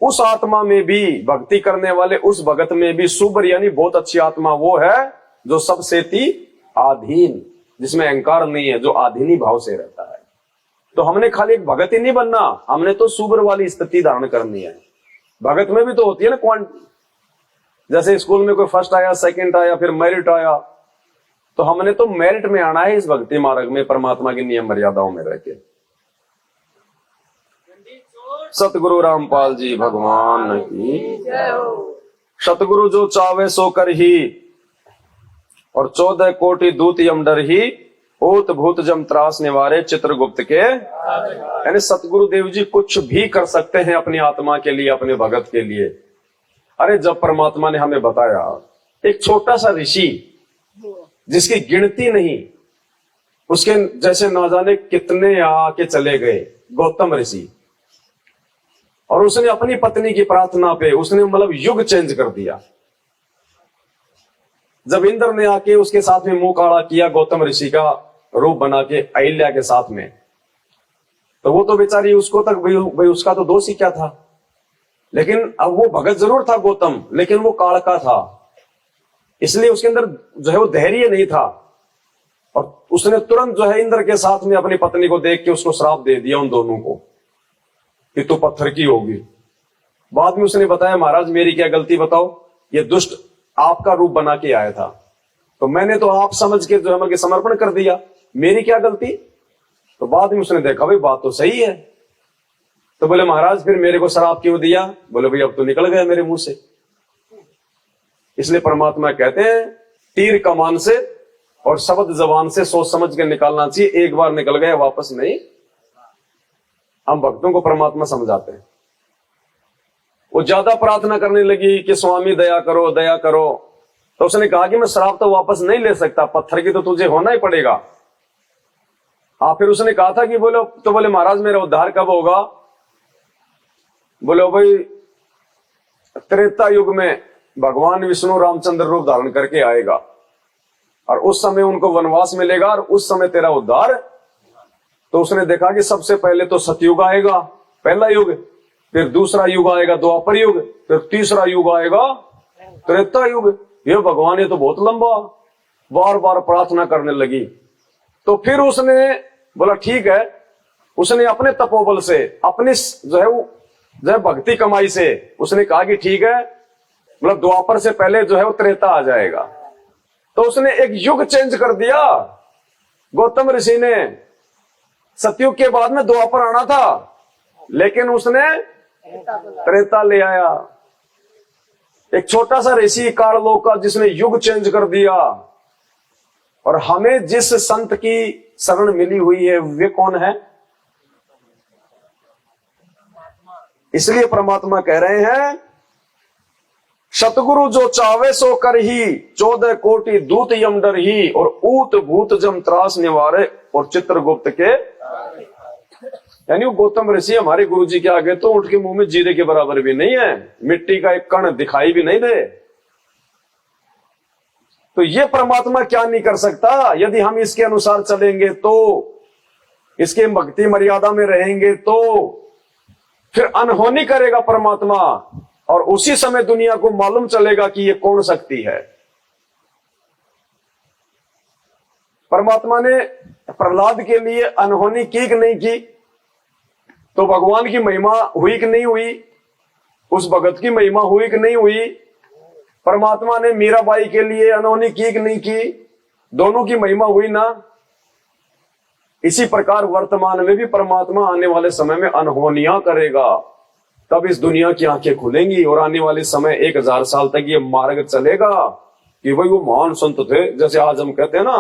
उस आत्मा में भी भक्ति करने वाले, उस भगत में भी सुबर यानी बहुत अच्छी आत्मा वो है जो सबसे आधीन, जिसमें अहंकार नहीं है, जो आधीनी भाव से रहता है। तो हमने खाली एक भगत ही नहीं बनना, हमने तो सुबर वाली स्थिति धारण करनी है। भगत में भी तो होती है ना क्वांट, जैसे स्कूल में कोई फर्स्ट आया, सेकंड आया, फिर मेरिट आया, तो हमने तो मेरिट में आना है इस भक्ति मार्ग में, परमात्मा की नियम मर्यादाओं में रह के। सतगुरु रामपाल जी भगवान की। सतगुरु जो चावे सो कर ही, और 14 कोटि दूत यम डर ही, भूत भूत जम त्रास निवारे चित्रगुप्त के। यानी सतगुरु देव जी कुछ भी कर सकते हैं अपनी आत्मा के लिए, अपने भगत के लिए। अरे जब परमात्मा ने हमें बताया, एक छोटा सा ऋषि जिसकी गिनती नहीं, उसके जैसे ना जाने कितने आके चले गए, गौतम ऋषि, और उसने अपनी पत्नी की प्रार्थना पे उसने मतलब युग चेंज कर दिया। जब इंद्र ने आके उसके साथ में मुंह काला किया, गौतम ऋषि का रूप बना के अहिल्या के साथ में, तो वो तो बेचारी उसको तक भाई उसका तो दोष ही क्या था। लेकिन अब वो भगत जरूर था गौतम, लेकिन वो कालका था, इसलिए उसके अंदर जो है वो धैर्य नहीं था। और उसने तुरंत जो है इंद्र के साथ में अपनी पत्नी को देख के उसको श्राप दे दिया उन दोनों को कि तू पत्थर की होगी। बाद में उसने बताया, महाराज मेरी क्या गलती बताओ, ये दुष्ट आपका रूप बना के आया था, तो मैंने तो आप समझ के जो है समर्पण कर दिया, मेरी क्या गलती। तो बाद में उसने देखा भाई बात तो सही है, तो बोले महाराज फिर मेरे को श्राप क्यों दिया। बोले भाई अब तो निकल गया मेरे मुंह से। इसलिए परमात्मा कहते हैं तीर कमान से और शब्द जबान से सोच समझ के निकालना चाहिए, एक बार निकल गया वापस नहीं। हम भक्तों को परमात्मा समझाते हैं। वो ज्यादा प्रार्थना करने लगी कि स्वामी दया करो दया करो। तो उसने कहा कि मैं श्राप तो वापस नहीं ले सकता, पत्थर की तो तुझे होना ही पड़ेगा। फिर उसने कहा था कि बोले महाराज मेरा उद्धार कब होगा? बोले भाई त्रेता युग में भगवान विष्णु रामचंद्र रूप धारण करके आएगा और उस समय उनको वनवास मिलेगा और उस समय तेरा उद्धार। तो उसने देखा कि सबसे पहले तो सतयुग आएगा, पहला युग, फिर दूसरा युग आएगा द्वापर युग, फिर तीसरा युग आएगा त्रेता युग। ये भगवान ये तो बहुत लंबा। बार बार प्रार्थना करने लगी। तो फिर उसने बोला ठीक है, उसने अपने तपोबल से अपनी जो है भक्ति कमाई से उसने कहा कि ठीक है, मतलब द्वापर से पहले जो है वो त्रेता आ जाएगा। तो उसने एक युग चेंज कर दिया गौतम ऋषि ने। सतयुग के बाद में द्वापर आना था, लेकिन उसने त्रेता ले आया। एक छोटा सा ऋषि काललोक का जिसने युग चेंज कर दिया। और हमें जिस संत की शरण मिली हुई है वे कौन है? इसलिए परमात्मा कह रहे हैं सतगुरु जो चावे सो कर ही 14 कोटि दूत यम डर ही और ऊत भूत जम त्रास निवारे और चित्रगुप्त के। यानी वो गौतम ऋषि हमारे गुरु जी के आगे तो ऊंट के मुंह में जीरे के बराबर भी नहीं है, मिट्टी का एक कण दिखाई भी नहीं दे। तो ये परमात्मा क्या नहीं कर सकता? यदि हम इसके अनुसार चलेंगे तो, इसके भक्ति मर्यादा में रहेंगे तो फिर अनहोनी करेगा परमात्मा और उसी समय दुनिया को मालूम चलेगा कि ये कौन शक्ति है। परमात्मा ने प्रहलाद के लिए अनहोनी की कि नहीं की? तो भगवान की महिमा हुई कि नहीं हुई? उस भगत की महिमा हुई कि नहीं हुई? परमात्मा ने मीराबाई के लिए अनहोनी की कि नहीं की? दोनों की महिमा हुई ना। इसी प्रकार वर्तमान में भी परमात्मा आने वाले समय में अनहोनियां करेगा, तब इस दुनिया की आंखें खुलेंगी और आने वाले समय 1000 साल तक ये मार्ग चलेगा कि भाई वो महान संत थे। जैसे आज हम कहते हैं ना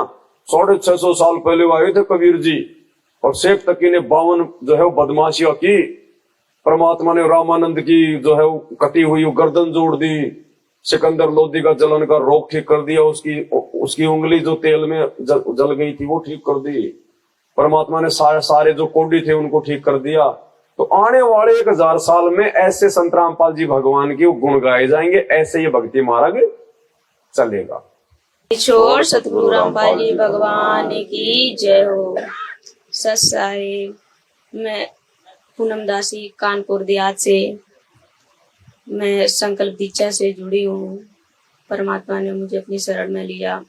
650 साल पहले वो आए थे कबीर जी और शेख तकी ने 52 जो है वो बदमाशियां की, परमात्मा ने रामानंद की जो है वो कटी हुई गर्दन जोड़ दी, सिकंदर लोधी का जलन का रोग ठीक कर दिया, उसकी उंगली जो तेल में जल गई थी वो ठीक कर दी, परमात्मा ने सारे जो कोडी थे उनको ठीक कर दिया। तो आने वाले 1000 साल में ऐसे संत रामपाल जी भगवान के गुण गाए जाएंगे, ऐसे ये भक्ति मार्ग चलेगा। छोड़ सतगुरु रामपाल जी भगवान की जय हो। सत साहिब, मैं पूनम दासी कानपुर देहात से, मैं संकल्प दीक्षा से जुड़ी हूँ। परमात्मा ने मुझे अपनी शरण में लिया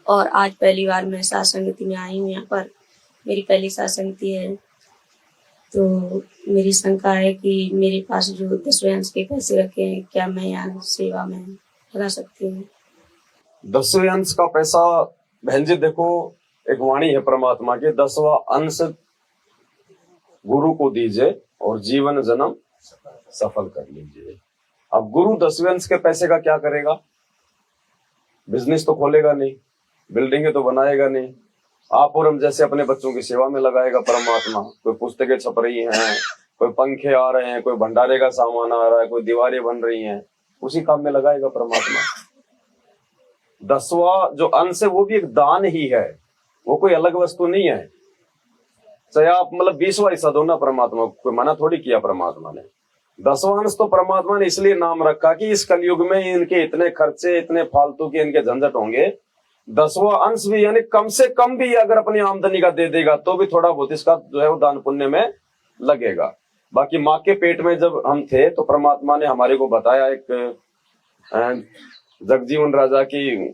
और आज पहली बार मैं सात्संगति में आई हूँ। यहाँ पर मेरी पहली सात्संगति है। तो मेरी शंका है कि मेरे पास जो 10वें अंश के पैसे रखे हैं, क्या मैं यहाँ सेवा में लगा सकती हूँ? 10वें अंश का पैसा बहन जी देखो, एक वाणी है परमात्मा के, 10वां अंश गुरु को दीजिए और जीवन जन्म सफल कर लीजिए। अब गुरु 10वें अंश के पैसे का क्या करेगा? बिजनेस तो खोलेगा नहीं, बिल्डिंगें तो बनाएगा नहीं, आप और हम जैसे अपने बच्चों की सेवा में लगाएगा परमात्मा। कोई पुस्तकें छप रही हैं, कोई पंखे आ रहे हैं, कोई भंडारे का सामान आ रहा है, कोई दीवारें बन रही हैं, उसी काम में लगाएगा परमात्मा। 10वां जो अंश है वो भी एक दान ही है, वो कोई अलग वस्तु नहीं है। चाहे आप मतलब 20वां हिस्सा दो ना परमात्मा, कोई मना थोड़ी किया परमात्मा ने। 10वां अंश तो परमात्मा ने इसलिए नाम रखा कि इस कलयुग में इनके इतने खर्चे, इतने फालतू के इनके झंझट होंगे। 10वां अंश भी यानी कम से कम भी अगर अपनी आमदनी का दे देगा तो भी थोड़ा बहुत इसका जो है वो दान पुण्य में लगेगा। बाकी माँ के पेट में जब हम थे तो परमात्मा ने हमारे को बताया, एक जगजीवन राजा की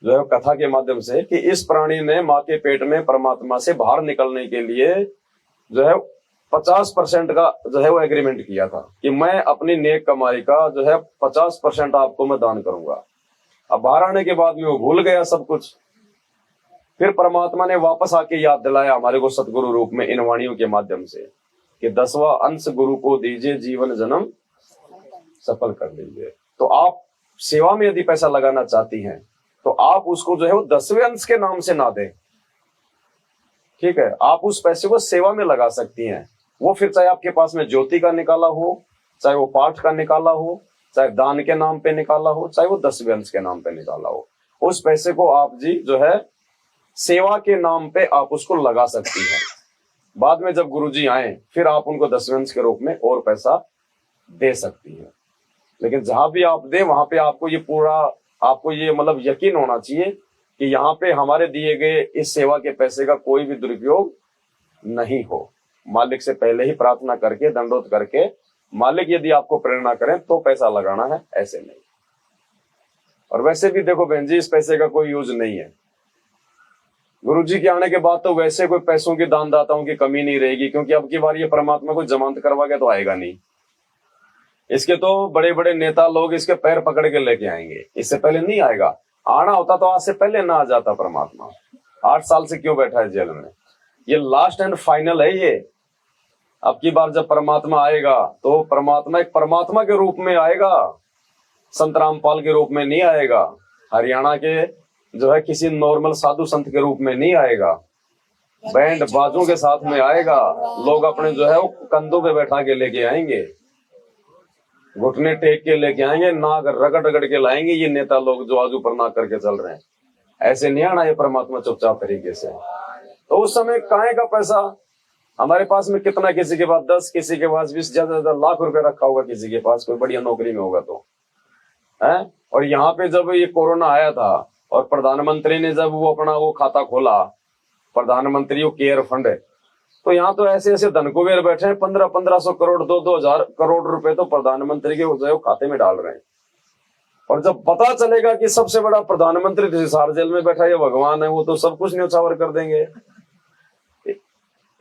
जो है कथा के माध्यम से, कि इस प्राणी ने माँ के पेट में परमात्मा से बाहर निकलने के लिए जो है 50% का जो है वो एग्रीमेंट किया था कि मैं अपनी नेक कमाई का जो है 50% आपको मैं दान करूंगा। अब बाहर आने के बाद में वो भूल गया सब कुछ। फिर परमात्मा ने वापस आके याद दिलाया हमारे को सतगुरु रूप में इन वाणियों के माध्यम से कि 10वां अंश गुरु को दीजिए, जीवन जन्म सफल कर लीजिए। तो आप सेवा में यदि पैसा लगाना चाहती हैं तो आप उसको जो है वो 10वें अंश के नाम से ना दें, ठीक है? आप उस पैसे को सेवा में लगा सकती हैं। वो फिर चाहे आपके पास में ज्योति का निकाला हो चाहे वो पाठ का निकाला हो, चाहे दान के नाम पे निकाला हो, चाहे वो 10 अंश के नाम पे निकाला हो, उस पैसे को आप जी जो है सेवा के नाम पे आप उसको लगा सकती हैं। बाद में जब गुरुजी आए फिर आप उनको 10 अंश के रूप में और पैसा दे सकती हैं। लेकिन जहां भी आप दे वहां पे आपको ये पूरा आपको ये मतलब यकीन होना चाहिए कि यहाँ पे हमारे दिए गए इस सेवा के पैसे का कोई भी दुरुपयोग नहीं हो। मालिक से पहले ही प्रार्थना करके दंडोत करके मालिक यदि आपको प्रेरणा करें तो पैसा लगाना है, ऐसे नहीं। और वैसे भी देखो बहन जी, इस पैसे का कोई यूज नहीं है। गुरुजी के आने के बाद तो वैसे कोई पैसों की दानदाताओं की कमी नहीं रहेगी, क्योंकि अब की बार ये परमात्मा को जमानत करवा के तो आएगा नहीं। इसके तो बड़े बड़े नेता लोग इसके पैर पकड़ के लेके आएंगे, इससे पहले नहीं आएगा। आना होता तो आज से पहले ना आ जाता परमात्मा। 8 साल से क्यों बैठा है जेल में? ये लास्ट एंड फाइनल है ये। अब की बार जब परमात्मा आएगा तो परमात्मा एक परमात्मा के रूप में आएगा, संत रामपाल के रूप में नहीं आएगा, हरियाणा के जो है किसी नॉर्मल साधु संत के रूप में नहीं आएगा, बैंड बाजों के साथ में आएगा। लोग अपने जो है वो कंधों पे बैठा के लेके आएंगे, घुटने टेक के लेके आएंगे, नाक रगड़ रगड़ के लाएंगे। ये नेता लोग जो आज ऊपर नाक करके चल रहे हैं, ऐसे नहीं आना ये परमात्मा चुपचाप तरीके से। तो उस समय काहे का पैसा हमारे पास में कितना, किसी के पास 10, किसी के पास 20, ज्यादा लाख रुपए रखा होगा, किसी के पास कोई बढ़िया नौकरी में होगा तो है। और यहाँ पे जब ये कोरोना आया था और प्रधानमंत्री ने जब वो अपना वो खाता खोला, प्रधानमंत्री केयर फंड, तो यहाँ तो ऐसे ऐसे धनकुबेर बैठे हैं, 1500 करोड़ 2-2000 करोड़ रुपए तो प्रधानमंत्री के जो खाते में डाल रहे हैं। और जब पता चलेगा कि सबसे बड़ा प्रधानमंत्री तिहाड़ जेल में बैठा ये भगवान है, वो तो सब कुछ न्यौछावर कर देंगे।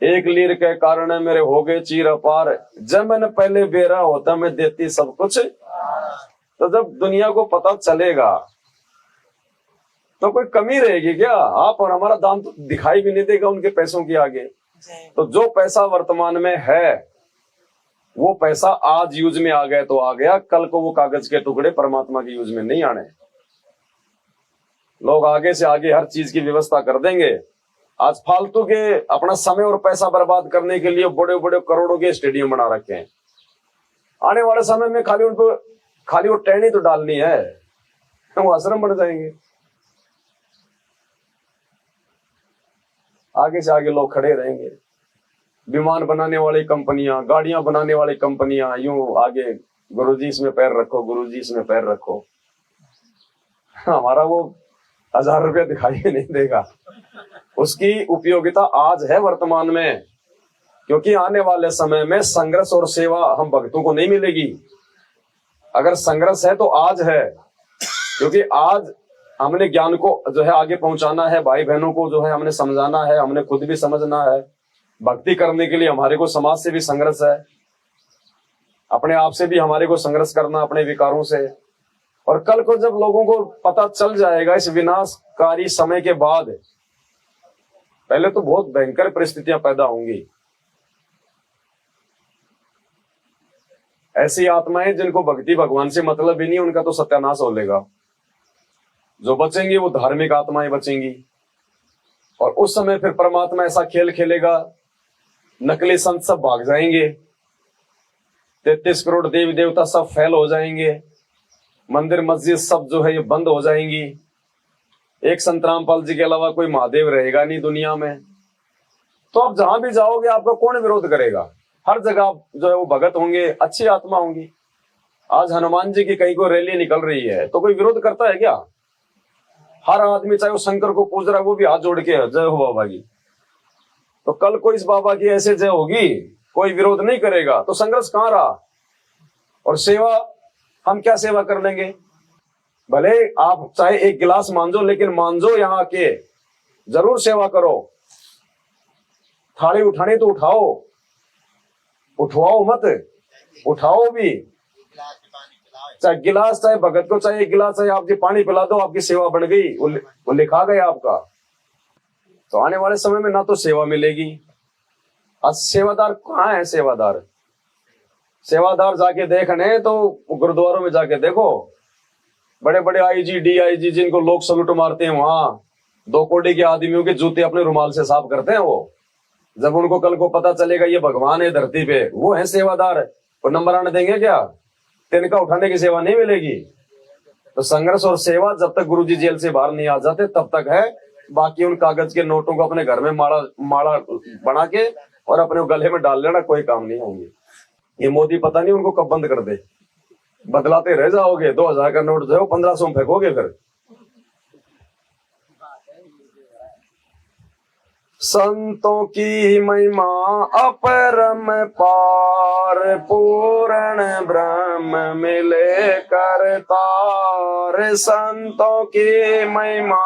एक लीर के कारण मेरे हो गए चीर अपार, जब मैंने पहले बेरा होता मैं देती सब कुछ। तो जब दुनिया को पता चलेगा तो कोई कमी रहेगी क्या? आप और हमारा दान तो दिखाई भी नहीं देगा उनके पैसों के आगे। तो जो पैसा वर्तमान में है वो पैसा आज यूज में आ गया तो आ गया, कल को वो कागज के टुकड़े परमात्मा के यूज में नहीं आने। लोग आगे से आगे हर चीज की व्यवस्था कर देंगे। आज फालतू के अपना समय और पैसा बर्बाद करने के लिए बड़े बड़े करोड़ों के स्टेडियम बना रखे हैं। आने वाले समय में खाली उनको खाली वो टहनी तो डालनी है, वो आश्रम बन जाएंगे। आगे से आगे लोग खड़े रहेंगे। विमान बनाने वाली कंपनियां, गाड़ियां बनाने वाली कंपनियां, यूं आगे गुरुजी इसमें पैर रखो, गुरुजी इसमें पैर रखो। हमारा वो 1000 रुपया दिखाई नहीं देगा। उसकी उपयोगिता आज है वर्तमान में, क्योंकि आने वाले समय में संघर्ष और सेवा हम भक्तों को नहीं मिलेगी। अगर संघर्ष है तो आज है, क्योंकि आज हमने ज्ञान को जो है आगे पहुंचाना है, भाई बहनों को जो है हमने समझाना है, हमने खुद भी समझना है। भक्ति करने के लिए हमारे को समाज से भी संघर्ष है, अपने आप से भी हमारे को संघर्ष करना, अपने विकारों से। और कल को जब लोगों को पता चल जाएगा इस विनाशकारी समय के बाद, पहले तो बहुत भयंकर परिस्थितियां पैदा होंगी। ऐसी आत्माएं जिनको भक्ति भगवान से मतलब ही नहीं, उनका तो सत्यानाश हो लेगा। जो बचेंगी वो धार्मिक आत्माएं बचेंगी। और उस समय फिर परमात्मा ऐसा खेल खेलेगा, नकली संत सब भाग जाएंगे, 33 करोड़ देवी देवता सब फेल हो जाएंगे, मंदिर मस्जिद सब जो है ये बंद हो जाएंगी। एक संत रामपाल जी के अलावा कोई महादेव रहेगा नहीं दुनिया में। तो आप जहां भी जाओगे आपका कौन विरोध करेगा? हर जगह जो है वो भगत होंगे, अच्छी आत्मा होंगी। आज हनुमान जी की कहीं को रैली निकल रही है तो कोई विरोध करता है क्या? हर आदमी चाहे वो शंकर को पूज रहा है वो भी हाथ जोड़ के जय हो बाबा की। तो कल को इस बाबा की ऐसे जय होगी, कोई विरोध नहीं करेगा, तो संघर्ष कहां रहा? और सेवा, हम क्या सेवा कर लेंगे? भले आप चाहे एक गिलास मांझो, लेकिन मांझो यहाँ आके, जरूर सेवा करो। थाली उठानी तो उठाओ, उठवाओ मत, उठाओ भी। चाहे गिलास, चाहे भगत को चाहे एक गिलास, चाहे आप जी पानी पिला दो, आपकी सेवा बन गई, वो लिखा गया आपका। तो आने वाले समय में ना तो सेवा मिलेगी। आज सेवादार कहाँ है? सेवादार जाके देखने तो गुरुद्वारों में जाके देखो, बड़े बड़े आईजी डीआईजी जिनको लोग सलूट मारते हैं, वहां 2 कोड़ी के आदमियों के जूते अपने रुमाल से साफ करते हैं वो। जब उनको कल को पता चलेगा ये भगवान है धरती पे, वो है सेवादार। वो नंबर आने देंगे क्या? तिनका उठाने की सेवा नहीं मिलेगी। तो संघर्ष और सेवा जब तक गुरुजी जेल से बाहर नहीं आ जाते तब तक है। बाकी उन कागज के नोटों को अपने घर में माला माला बना के और अपने गले में डाल लेना, कोई काम नहीं होंगे। ये मोदी पता नहीं उनको कब बंद कर दे, बदलाते रह जाओगे। 2000 का नोट जो है 1500 में फेंकोगे फिर। संतों की महिमा अपरम पार, पूर्ण ब्रह्म मिले करतार। संतों की महिमा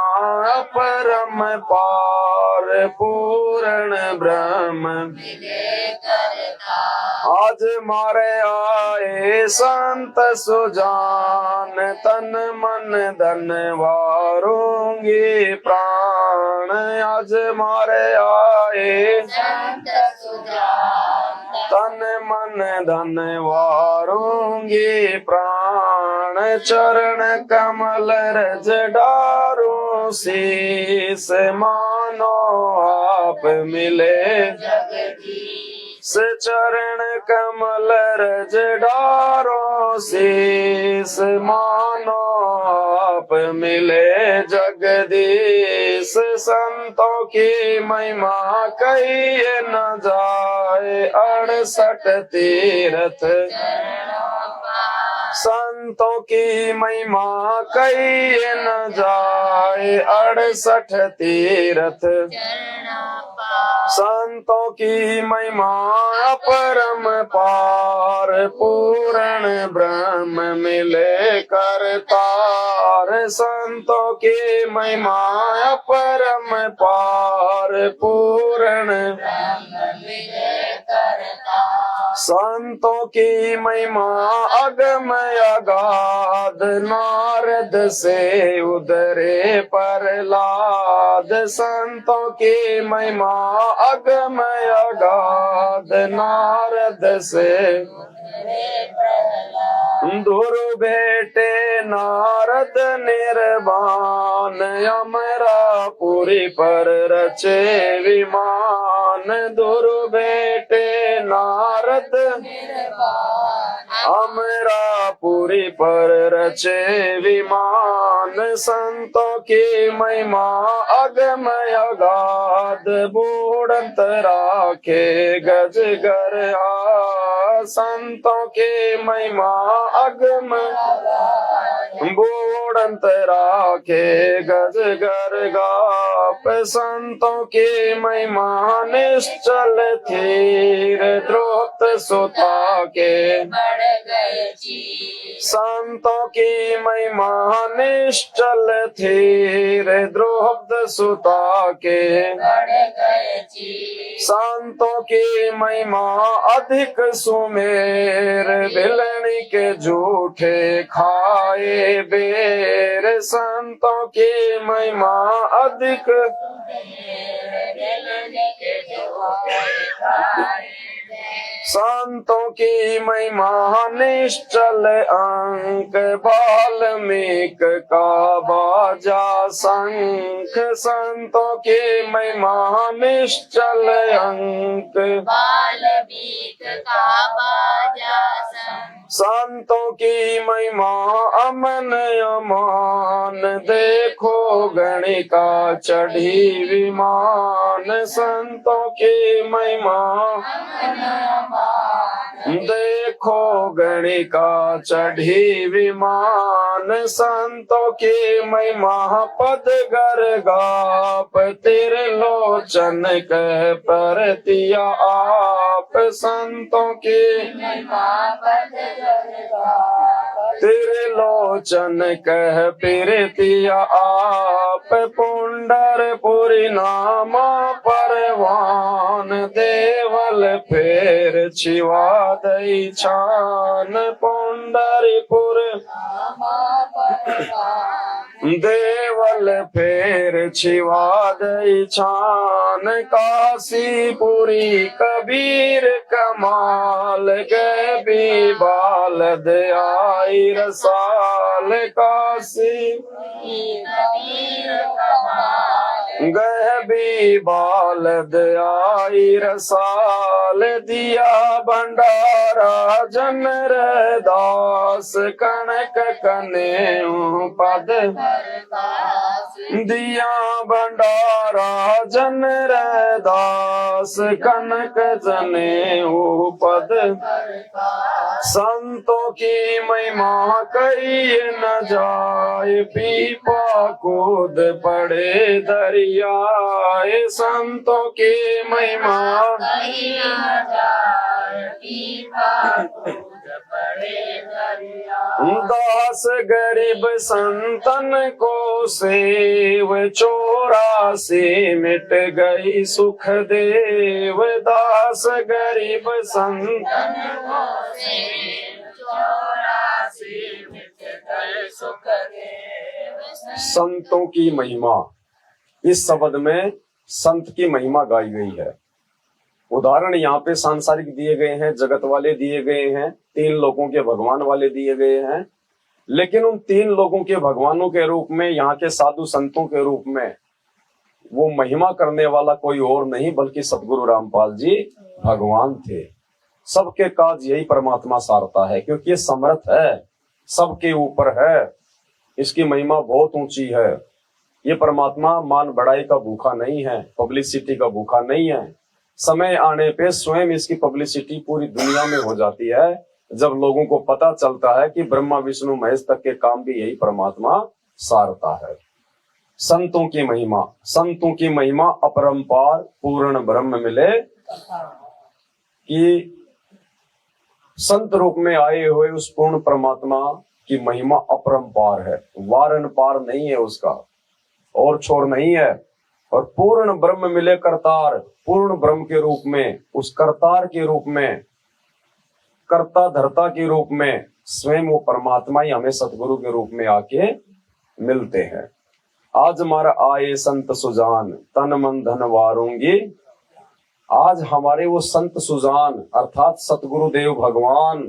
अपरम पार, पूर्ण ब्रह्म मिले करतार। आज मारे आए संत सुजान, तन मन धन वारूंगी प्राण। आज मारे आए संत सुजान, तन मन धन वारूंगी प्राण। चरण कमल रज डारूं शीस, मानो आप मिले जगदीश। चरण कमल रज डारो शीस, मानो आप मिले जगदीश। संतों की महिमा कही न जाए, 68 तीर्थ। संतों की महिमा कही न जाए, 68 तीर्थ। संतों की महिमा अपरम पार, पूर्ण ब्रह्म मिले करतार। संतों की महिमा अपरम पार, पूर्ण ब्रह्म मिले करतार। संतों की महिमा अगम अगाध, नारद से उदरे प्रहलाद। संतों की महिमा अगम अगाध, नारद से ध्रुव बेटे नारद निर्वाण। अमरापुरी पर रचे विमान, ध्रुव बेटे नारद अमरापुरी पर रचे विमान। संतों की महिमा अगम अगाध, बूढ़ंत राखे गज गर आ। संतों की महिमा अगम बूढ़ंत राखे गज गर गाप। संतों की महिमा निश्चल थीर, द्रोत सुता के बढ़ गए जी। संतों की महिमा निश्चल थीर, द्रोत सुता के बढ़ गए जी। संतों की महिमा अधिक सुमेर, बिलनी के झूठे खाए बेर। संतों की महिमा अधिक संतों की महिमा निश्चल अंक, वाल्मीक का बाजा शंख। संतों की महिमा निश्चल अंक, वाल्मीक का बाजा शंख। संतों की महिमा अमन अमान, देखो गणिका चढ़ी विमान। संतों की महिमा देखो गणिका चढ़ी विमान। संतों की महिमा पद गर गाप, त्रिलोचन कह परतिया आप। संतों की महिमा पद गर गाप, त्रिलोचन कह परतिया आप। पुंडरपुरी नामा परवान, देवल फेर छिवा दई छान। पुंडरपुर देवल फेर छिवा दई छान। काशीपुरी कबीर कमाल, गए बाल दयाई रसाल। काशी गए भी बालद आई रसाल दिया भंडारा जनर दास कनक कने पद दिया भंडारा जनर दास कनक जने पद संतों की महिमा कही न जाए पीपा कूद पड़े दरियाए संतों की महिमा दास गरीब संतन को सेव 84 मिट गई सुख देव दास गरीब संतन को सेव 84 मिट गई सुख देव। संतों की महिमा, इस शब्द में संत की महिमा गाई गई है। उदाहरण यहाँ पे सांसारिक दिए गए हैं, जगत वाले दिए गए हैं, 3 लोगों के भगवान वाले दिए गए हैं, लेकिन उन 3 लोगों के भगवानों के रूप में, यहाँ के साधु संतों के रूप में वो महिमा करने वाला कोई और नहीं बल्कि सतगुरु रामपाल जी भगवान थे। सबके काज यही परमात्मा सारता है, क्योंकि ये समर्थ है, सबके ऊपर है, इसकी महिमा बहुत ऊंची है। ये परमात्मा मान बढ़ाई का भूखा नहीं है, पब्लिसिटी का भूखा नहीं है। समय आने पे स्वयं इसकी पब्लिसिटी पूरी दुनिया में हो जाती है, जब लोगों को पता चलता है कि ब्रह्मा विष्णु महेश तक के काम भी यही परमात्मा सारता है। संतों की महिमा, संतों की महिमा अपरंपार पूर्ण ब्रह्म मिले, कि संत रूप में आए हुए उस पूर्ण परमात्मा की महिमा अपरंपार है, वारन पार नहीं है उसका, और छोर नहीं है। और पूर्ण ब्रह्म मिले करतार, पूर्ण ब्रह्म के रूप में, उस करतार के रूप में, कर्ता धर्ता के रूप में स्वयं वो परमात्मा ही हमें सतगुरु के रूप में आके मिलते हैं। आज हमारा आए संत सुजान तन मन धन वारूंगी, आज हमारे वो संत सुजान अर्थात सतगुरु देव भगवान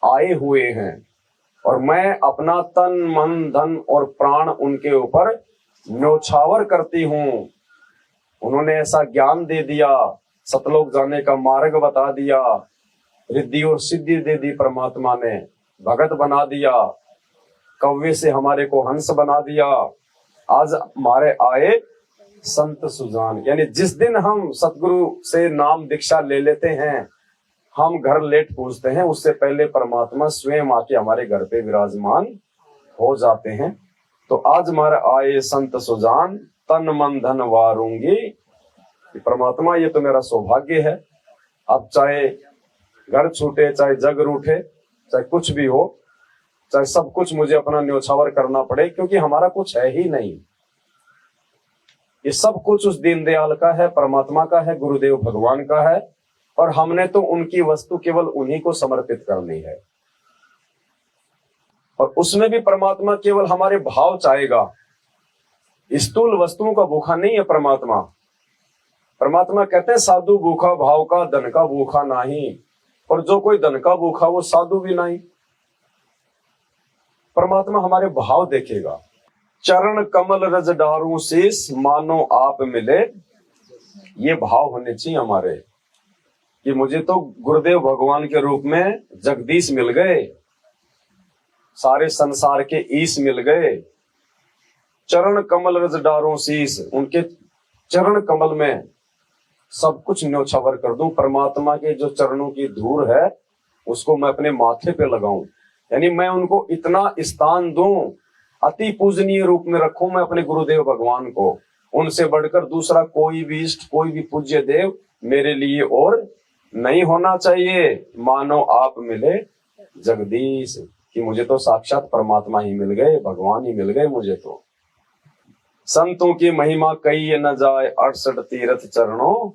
आए हुए हैं, और मैं अपना तन मन धन और प्राण उनके ऊपर न्योछावर करती हूँ। उन्होंने ऐसा ज्ञान दे दिया, सतलोक जाने का मार्ग बता दिया, रिद्धि और सिद्धि दे दी परमात्मा ने, भगत बना दिया, कव्वे से हमारे को हंस बना दिया। आज हमारे आए संत सुजान, यानी जिस दिन हम सतगुरु से नाम दीक्षा ले लेते हैं, हम घर लेट पूजते हैं, उससे पहले परमात्मा स्वयं आके हमारे घर पे विराजमान हो जाते हैं। तो आज हमारा आए संत सुजान तन मन धन वारूंगी, परमात्मा ये तो मेरा सौभाग्य है। अब चाहे घर छूटे, चाहे जग रूठे, चाहे कुछ भी हो, चाहे सब कुछ मुझे अपना न्योछावर करना पड़े, क्योंकि हमारा कुछ है ही नहीं। ये सब कुछ उस दीनदयाल का है, परमात्मा का है, गुरुदेव भगवान का है, और हमने तो उनकी वस्तु केवल उन्हीं को समर्पित करनी है। और उसमें भी परमात्मा केवल हमारे भाव चाहेगा, स्थूल वस्तुओं का भूखा नहीं है परमात्मा। परमात्मा कहते हैं साधु भूखा भाव का, धन का भूखा नहीं, और जो कोई धन का भूखा वो साधु भी नहीं। परमात्मा हमारे भाव देखेगा। चरण कमल रज डारू शीस मानो आप मिले, ये भाव होने चाहिए हमारे, कि मुझे तो गुरुदेव भगवान के रूप में जगदीश मिल गए, सारे संसार के ईश मिल गए। चरण कमल रज डारो शीस, उनके चरण कमल में सब कुछ न्योछावर कर दूं। परमात्मा के जो चरणों की धूल है उसको मैं अपने माथे पे लगाऊं, यानी मैं उनको इतना स्थान दूं, अति पूजनीय रूप में रखूं मैं अपने गुरुदेव भगवान को। उनसे बढ़कर दूसरा कोई भी इष्ट, कोई भी पूज्य देव मेरे लिए और नहीं होना चाहिए। मानो आप मिले जगदीश, कि मुझे तो साक्षात परमात्मा ही मिल गए, भगवान ही मिल गए मुझे तो। संतों की महिमा कही न जाए, 68 तीर्थ चरणों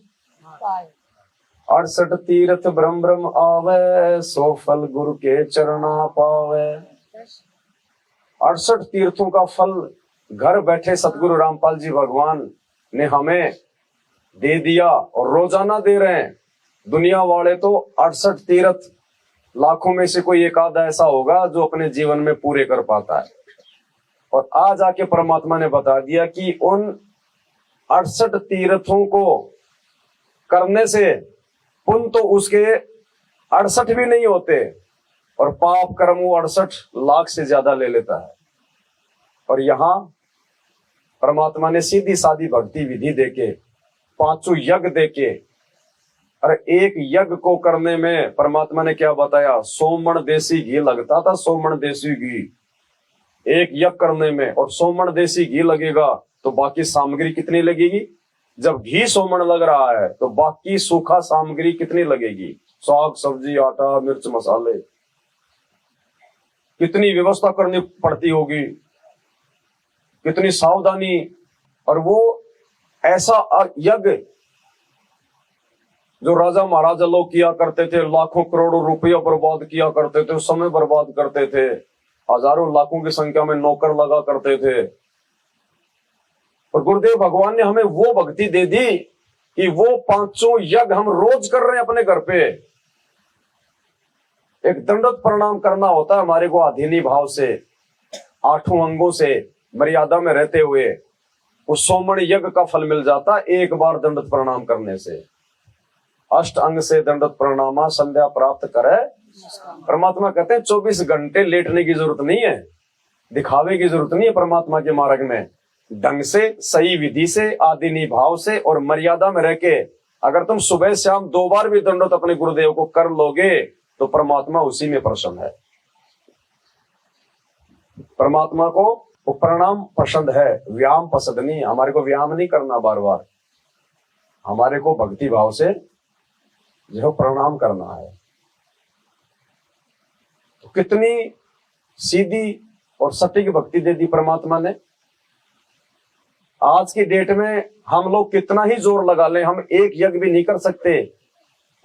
68 तीर्थ ब्रह्म ब्रह्म आवे, 100 फल गुरु के चरणा पावे। 68 तीर्थों का फल घर बैठे सतगुरु रामपाल जी भगवान ने हमें दे दिया, और रोजाना दे रहे हैं। दुनिया वाले तो 68 तीर्थ लाखों में से कोई एक आधा ऐसा होगा जो अपने जीवन में पूरे कर पाता है, और आज आके परमात्मा ने बता दिया कि उन 68 तीर्थों को करने से पुण्य तो उसके 68 भी नहीं होते, और पाप कर्म वो 68 लाख से ज्यादा ले लेता है। और यहां परमात्मा ने सीधी सादी भक्ति विधि देके, 5 यज्ञ देके, और एक यज्ञ को करने में परमात्मा ने क्या बताया, 100 मण देसी घी लगता था, 100 मण देसी घी एक यज्ञ करने में। और 100 मण देसी घी लगेगा तो बाकी सामग्री कितनी लगेगी? जब घी 100 मण लग रहा है तो बाकी सूखा सामग्री कितनी लगेगी? साग सब्जी, आटा, मिर्च, मसाले, कितनी व्यवस्था करनी पड़ती होगी, कितनी सावधानी। और वो ऐसा यज्ञ जो राजा महाराजा लोग किया करते थे, लाखों करोड़ों रुपया बर्बाद किया करते थे, समय बर्बाद करते थे, हजारों लाखों की संख्या में नौकर लगा करते थे। और गुरुदेव भगवान ने हमें वो भक्ति दे दी कि वो 5 यज्ञ हम रोज कर रहे हैं अपने घर पे। एक दंडवत प्रणाम करना होता है हमारे को अधीनी भाव से, 8 अंगों से मर्यादा में रहते हुए, उस 100 मण यज्ञ का फल मिल जाता एक बार दंडवत प्रणाम करने से। 8 अंग से दंडवत प्रणामा संध्या प्राप्त करे। परमात्मा कहते हैं 24 घंटे लेटने की जरूरत नहीं है, दिखावे की जरूरत नहीं है। परमात्मा के मार्ग में ढंग से, सही विधि से, आदिनी भाव से और मर्यादा में रह के अगर तुम सुबह शाम 2 बार भी दंडवत अपने गुरुदेव को कर लोगे तो परमात्मा उसी में प्रसन्न है। परमात्मा को वो प्रणाम पसंद है, व्यायाम पसंद नहीं। हमारे को व्यायाम नहीं करना बार बार, हमारे को भक्ति भाव से जो प्रणाम करना है। तो कितनी सीधी और सटीक भक्ति दे दी परमात्मा ने। आज की डेट में हम लोग कितना ही जोर लगा लें, हम एक यज्ञ भी नहीं कर सकते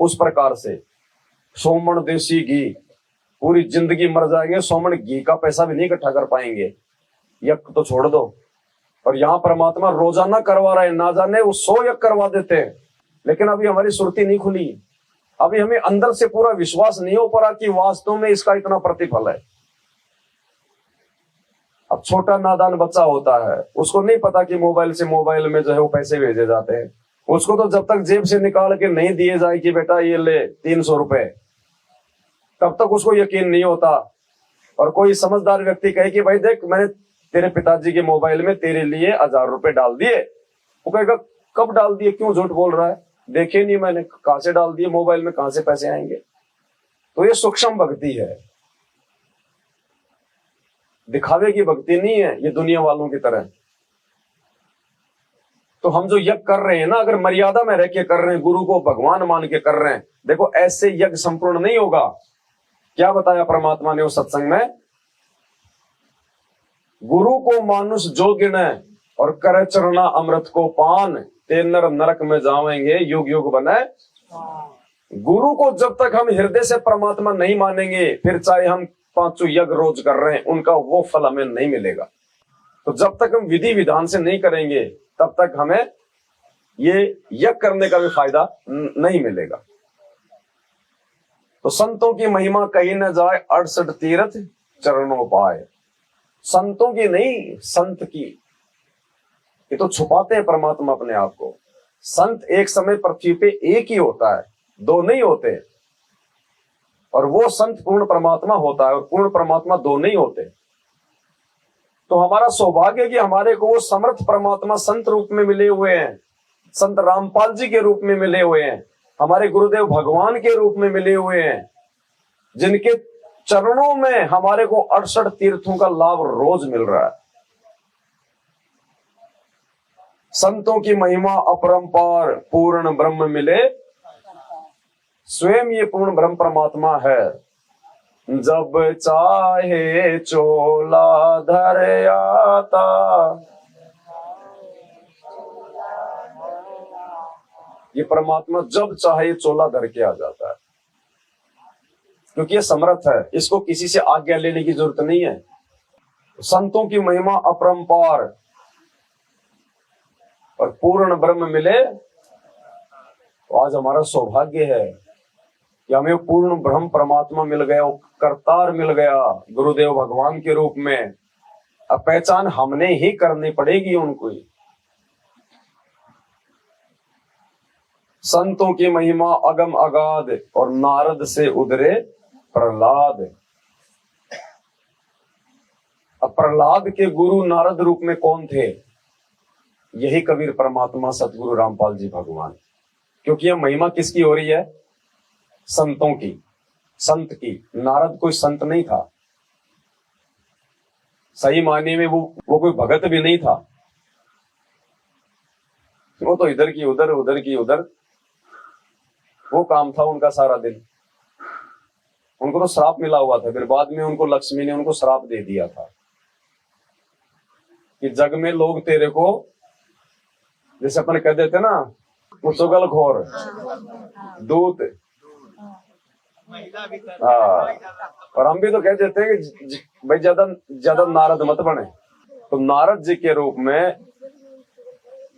उस प्रकार से। 100 मण देसी घी, पूरी जिंदगी मर जाएंगे, 100 मण घी का पैसा भी नहीं इकट्ठा कर पाएंगे, यज्ञ तो छोड़ दो। और यहाँ परमात्मा रोजाना करवा रहे हैं, ना जाने वो 100 यज्ञ करवा देते हैं। लेकिन अभी हमारी सुरती नहीं खुली, अभी हमें अंदर से पूरा विश्वास नहीं हो पा रहा कि वास्तव में इसका इतना प्रतिफल है। अब छोटा नादान बच्चा होता है, उसको नहीं पता कि मोबाइल से मोबाइल में जो है वो पैसे भेजे जाते हैं। उसको तो जब तक जेब से निकाल के नहीं दिए जाए कि बेटा ये ले 300 रुपए, तब तक उसको यकीन नहीं होता। और कोई समझदार व्यक्ति कहे कि भाई देख, मैंने तेरे पिताजी के मोबाइल में तेरे लिए 1000 रुपए डाल दिए, वो कहेगा कब डाल दिए, क्यों झूठ बोल रहा है, देखे नहीं मैंने, कहां से डाल दिए, मोबाइल में कहां से पैसे आएंगे। तो ये सूक्ष्म भक्ति है, दिखावे की भक्ति नहीं है ये दुनिया वालों की तरह। तो हम जो यज्ञ कर रहे हैं ना, अगर मर्यादा में रह के कर रहे हैं, गुरु को भगवान मान के कर रहे हैं, देखो ऐसे यज्ञ संपूर्ण नहीं होगा। क्या बताया परमात्मा ने उस सत्संग में, गुरु को मानुष जो गिने और करे चरना अमृत को पान, ते नर नरक में जावेंगे युग युग बने। गुरु को जब तक हम हृदय से परमात्मा नहीं मानेंगे, फिर चाहे हम 5 यज्ञ रोज कर रहे हैं, उनका वो फल हमें नहीं मिलेगा। तो जब तक हम विधि विधान से नहीं करेंगे तब तक हमें ये यज्ञ करने का भी फायदा नहीं मिलेगा। तो संतों की महिमा कही न जाए, 68 तीर्थ चरणों पाए। संतों की नहीं, संत की। ये तो छुपाते हैं परमात्मा अपने आप को। संत एक समय पृथ्वी पे एक ही होता है, 2 नहीं होते। और वो संत पूर्ण परमात्मा होता है, और पूर्ण परमात्मा 2 नहीं होते। तो हमारा सौभाग्य है कि हमारे को वो समर्थ परमात्मा संत रूप में मिले हुए हैं, संत रामपाल जी के रूप में मिले हुए हैं, हमारे गुरुदेव भगवान के रूप में मिले हुए हैं, जिनके चरणों में हमारे को 68 तीर्थों का लाभ रोज मिल रहा है। संतों की महिमा अपरंपार, पूर्ण ब्रह्म मिले, स्वयं ये पूर्ण ब्रह्म परमात्मा है। जब चाहे चोला धर आता, ये परमात्मा जब चाहे चोला धर के आ जाता है, क्योंकि ये समर्थ है, इसको किसी से आज्ञा लेने की जरूरत नहीं है। संतों की महिमा अपरंपार और पूर्ण ब्रह्म मिले, तो आज हमारा सौभाग्य है कि हमें पूर्ण ब्रह्म परमात्मा मिल गया, वो करतार मिल गया गुरुदेव भगवान के रूप में। अब पहचान हमने ही करनी पड़ेगी उनको ही। संतों की महिमा अगम अगाध और नारद से उधरे प्रहलाद। अब प्रहलाद के गुरु नारद रूप में कौन थे? यही कबीर परमात्मा सतगुरु रामपाल जी भगवान। क्योंकि यह महिमा किसकी हो रही है? संतों की, संत की। नारद कोई संत नहीं था, सही मायने में वो कोई भगत भी नहीं था। वो तो इधर की उधर, उधर की उधर, वो काम था उनका सारा दिन। उनको तो श्राप मिला हुआ था, फिर बाद में उनको लक्ष्मी ने उनको श्राप दे दिया था कि जग में लोग तेरे को, जैसे अपन कह देते ना, वो चुगलखोर, दूत, और हम भी तो कह देते हैं कि भाई ज्यादा नारद मत बने। तो नारद जी के रूप में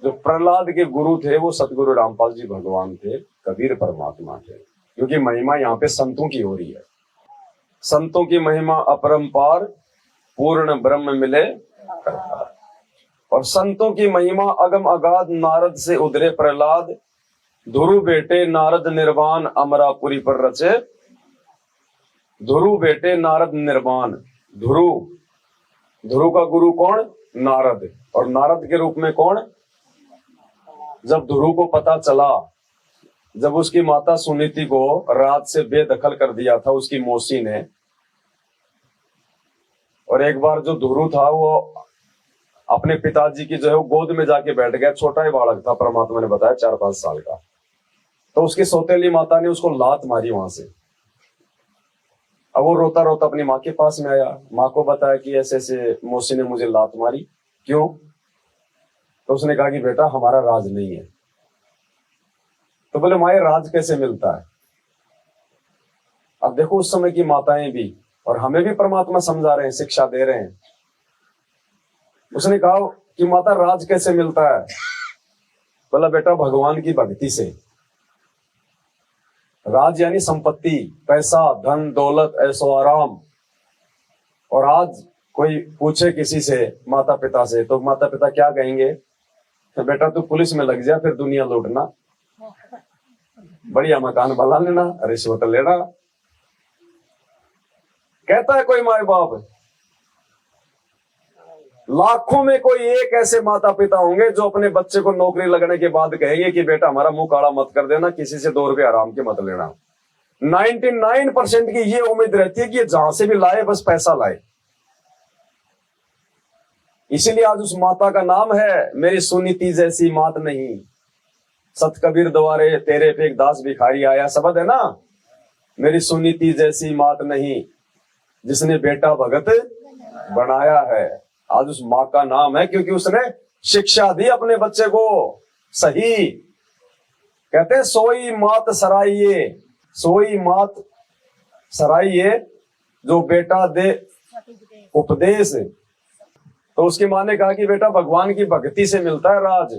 जो प्रहलाद के गुरु थे वो सतगुरु रामपाल जी भगवान थे, कबीर परमात्मा थे। क्योंकि महिमा यहाँ पे संतों की हो रही है। संतों की महिमा अपरंपार, पूर्ण ब्रह्म मिले करतार। और संतों की महिमा अगम अगाध, नारद से उधरे प्रहलाद। ध्रुव बेटे नारद निर्वाण, अमरापुरी पर रचे। ध्रुव बेटे नारद निर्वाण। ध्रुव का गुरु कौन? नारद। और नारद के रूप में कौन? जब ध्रुव को पता चला, जब उसकी माता सुनीति को रात से बेदखल कर दिया था उसकी मौसी ने, और एक बार जो ध्रुव था वो अपने पिताजी की जो है वो गोद में जाके बैठ गया। छोटा ही बालक था, परमात्मा ने बताया 4-5 साल का। तो उसकी सौतेली माता ने उसको लात मारी वहां से। अब वो रोता रोता अपनी माँ के पास में आया, माँ को बताया कि ऐसे ऐसे मौसी ने मुझे लात मारी। क्यों? तो उसने कहा कि बेटा हमारा राज नहीं है। तो बोले माँ राज कैसे मिलता है? अब देखो उस समय की माताएं भी, और हमें भी परमात्मा समझा रहे हैं, शिक्षा दे रहे हैं। उसने कहा कि माता राज कैसे मिलता है? बोला बेटा भगवान की भक्ति से। राज यानी संपत्ति, पैसा, धन, दौलत, ऐशो आराम। और आज कोई पूछे किसी से, माता पिता से, तो माता पिता क्या कहेंगे? तो बेटा तू पुलिस में लग जा, फिर दुनिया लूटना, बढ़िया मकान बना लेना, रिश्वत लेना। कहता है कोई माए बाप, लाखों में कोई एक ऐसे माता पिता होंगे जो अपने बच्चे को नौकरी लगने के बाद कहेंगे कि बेटा हमारा मुंह काला मत कर देना, किसी से 2 रुपए आराम के मत लेना। 99% की ये उम्मीद रहती है कि ये जहां से भी लाए बस पैसा लाए। इसीलिए आज उस माता का नाम है, मेरी सुनीति जैसी मात नहीं। सत कबीर द्वारे तेरे पे एक दास भिखारी आया, शब्द है ना, मेरी सुनीति जैसी मात नहीं, जिसने बेटा भगत बनाया है। आज उस माँ का नाम है क्योंकि उसने शिक्षा दी अपने बच्चे को सही। कहते हैं सोई मात सराइये, सोई मात सराइये जो बेटा दे उपदेश। तो उसकी माँ ने कहा कि बेटा भगवान की भक्ति से मिलता है राज।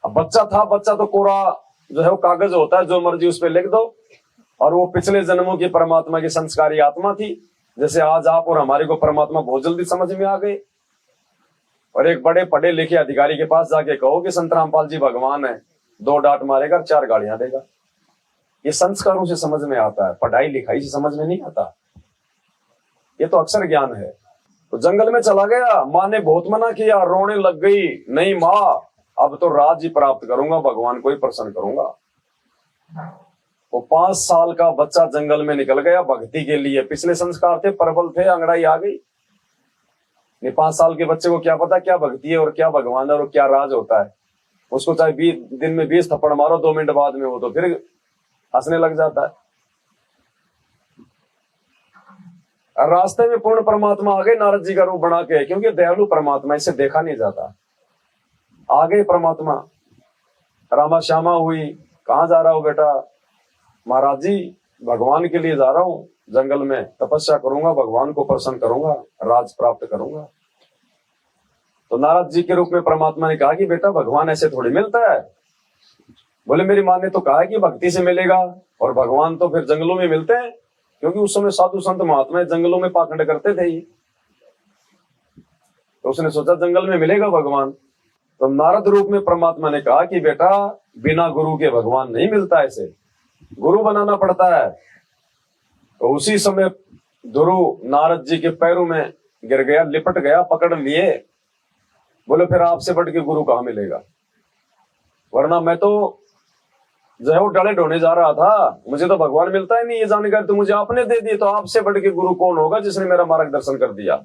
अब बच्चा था, बच्चा तो कोरा जो है वो कागज होता है, जो मर्जी उस पर लिख दो। और वो पिछले जन्मों की परमात्मा की संस्कारी आत्मा थी। जैसे आज आप और हमारे को परमात्मा बहुत जल्दी समझ में आ गए। और एक बड़े पढ़े लिखे अधिकारी के पास जाके कहो कि संत रामपाल जी भगवान है, 2 डांट मारेगा, 4 गालियां देगा। ये संस्कारों से समझ में आता है, पढ़ाई लिखाई से समझ में नहीं आता। ये तो अक्षर ज्ञान है। तो जंगल में चला गया, माँ ने बहुत मना किया, रोने लग गई, नहीं माँ अब तो राज ही प्राप्त करूंगा, भगवान को ही प्रसन्न करूंगा। वो 5 साल का बच्चा जंगल में निकल गया भक्ति के लिए। पिछले संस्कार थे, प्रबल थे, अंगड़ाई आ गई। 5 साल के बच्चे को क्या पता क्या भक्ति है और क्या भगवान है और क्या राज होता है। उसको चाहे 20 दिन में 20 थप्पड़ मारो, 2 मिनट बाद में वो तो फिर हंसने लग जाता है। और रास्ते में पूर्ण परमात्मा आ गए नारद जी का रूप बना के, क्योंकि दयालु परमात्मा, इसे देखा नहीं जाता। आ गए परमात्मा, रामा श्यामा हुई, कहाँ जा रहा हो बेटा? महाराज जी भगवान के लिए जा रहा हूं, जंगल में तपस्या करूंगा, भगवान को प्रसन्न करूंगा, राज प्राप्त करूंगा। तो नारद जी के रूप में परमात्मा ने कहा कि बेटा भगवान ऐसे थोड़ी मिलता है। बोले मेरी माँ ने तो कहा कि भक्ति से मिलेगा, और भगवान तो फिर जंगलों में मिलते हैं, क्योंकि उस समय साधु संत महात्मा जंगलों में पाखंड करते थे ही। तो उसने सोचा जंगल में मिलेगा भगवान। तो नारद रूप में परमात्मा ने कहा कि बेटा बिना गुरु के भगवान नहीं मिलता, ऐसे गुरु बनाना पड़ता है। तो उसी समय ध्रुव नारद जी के पैरों में गिर गया, लिपट गया, पकड़ लिए। बोले फिर आपसे बढ़ के गुरु कहाँ मिलेगा, वरना मैं तो जो है वो डले ढोने जा रहा था, मुझे तो भगवान मिलता ही नहीं, ये जानकारी तो मुझे आपने दे दी, तो आपसे बढ़ के गुरु कौन होगा जिसने मेरा मार्गदर्शन कर दिया।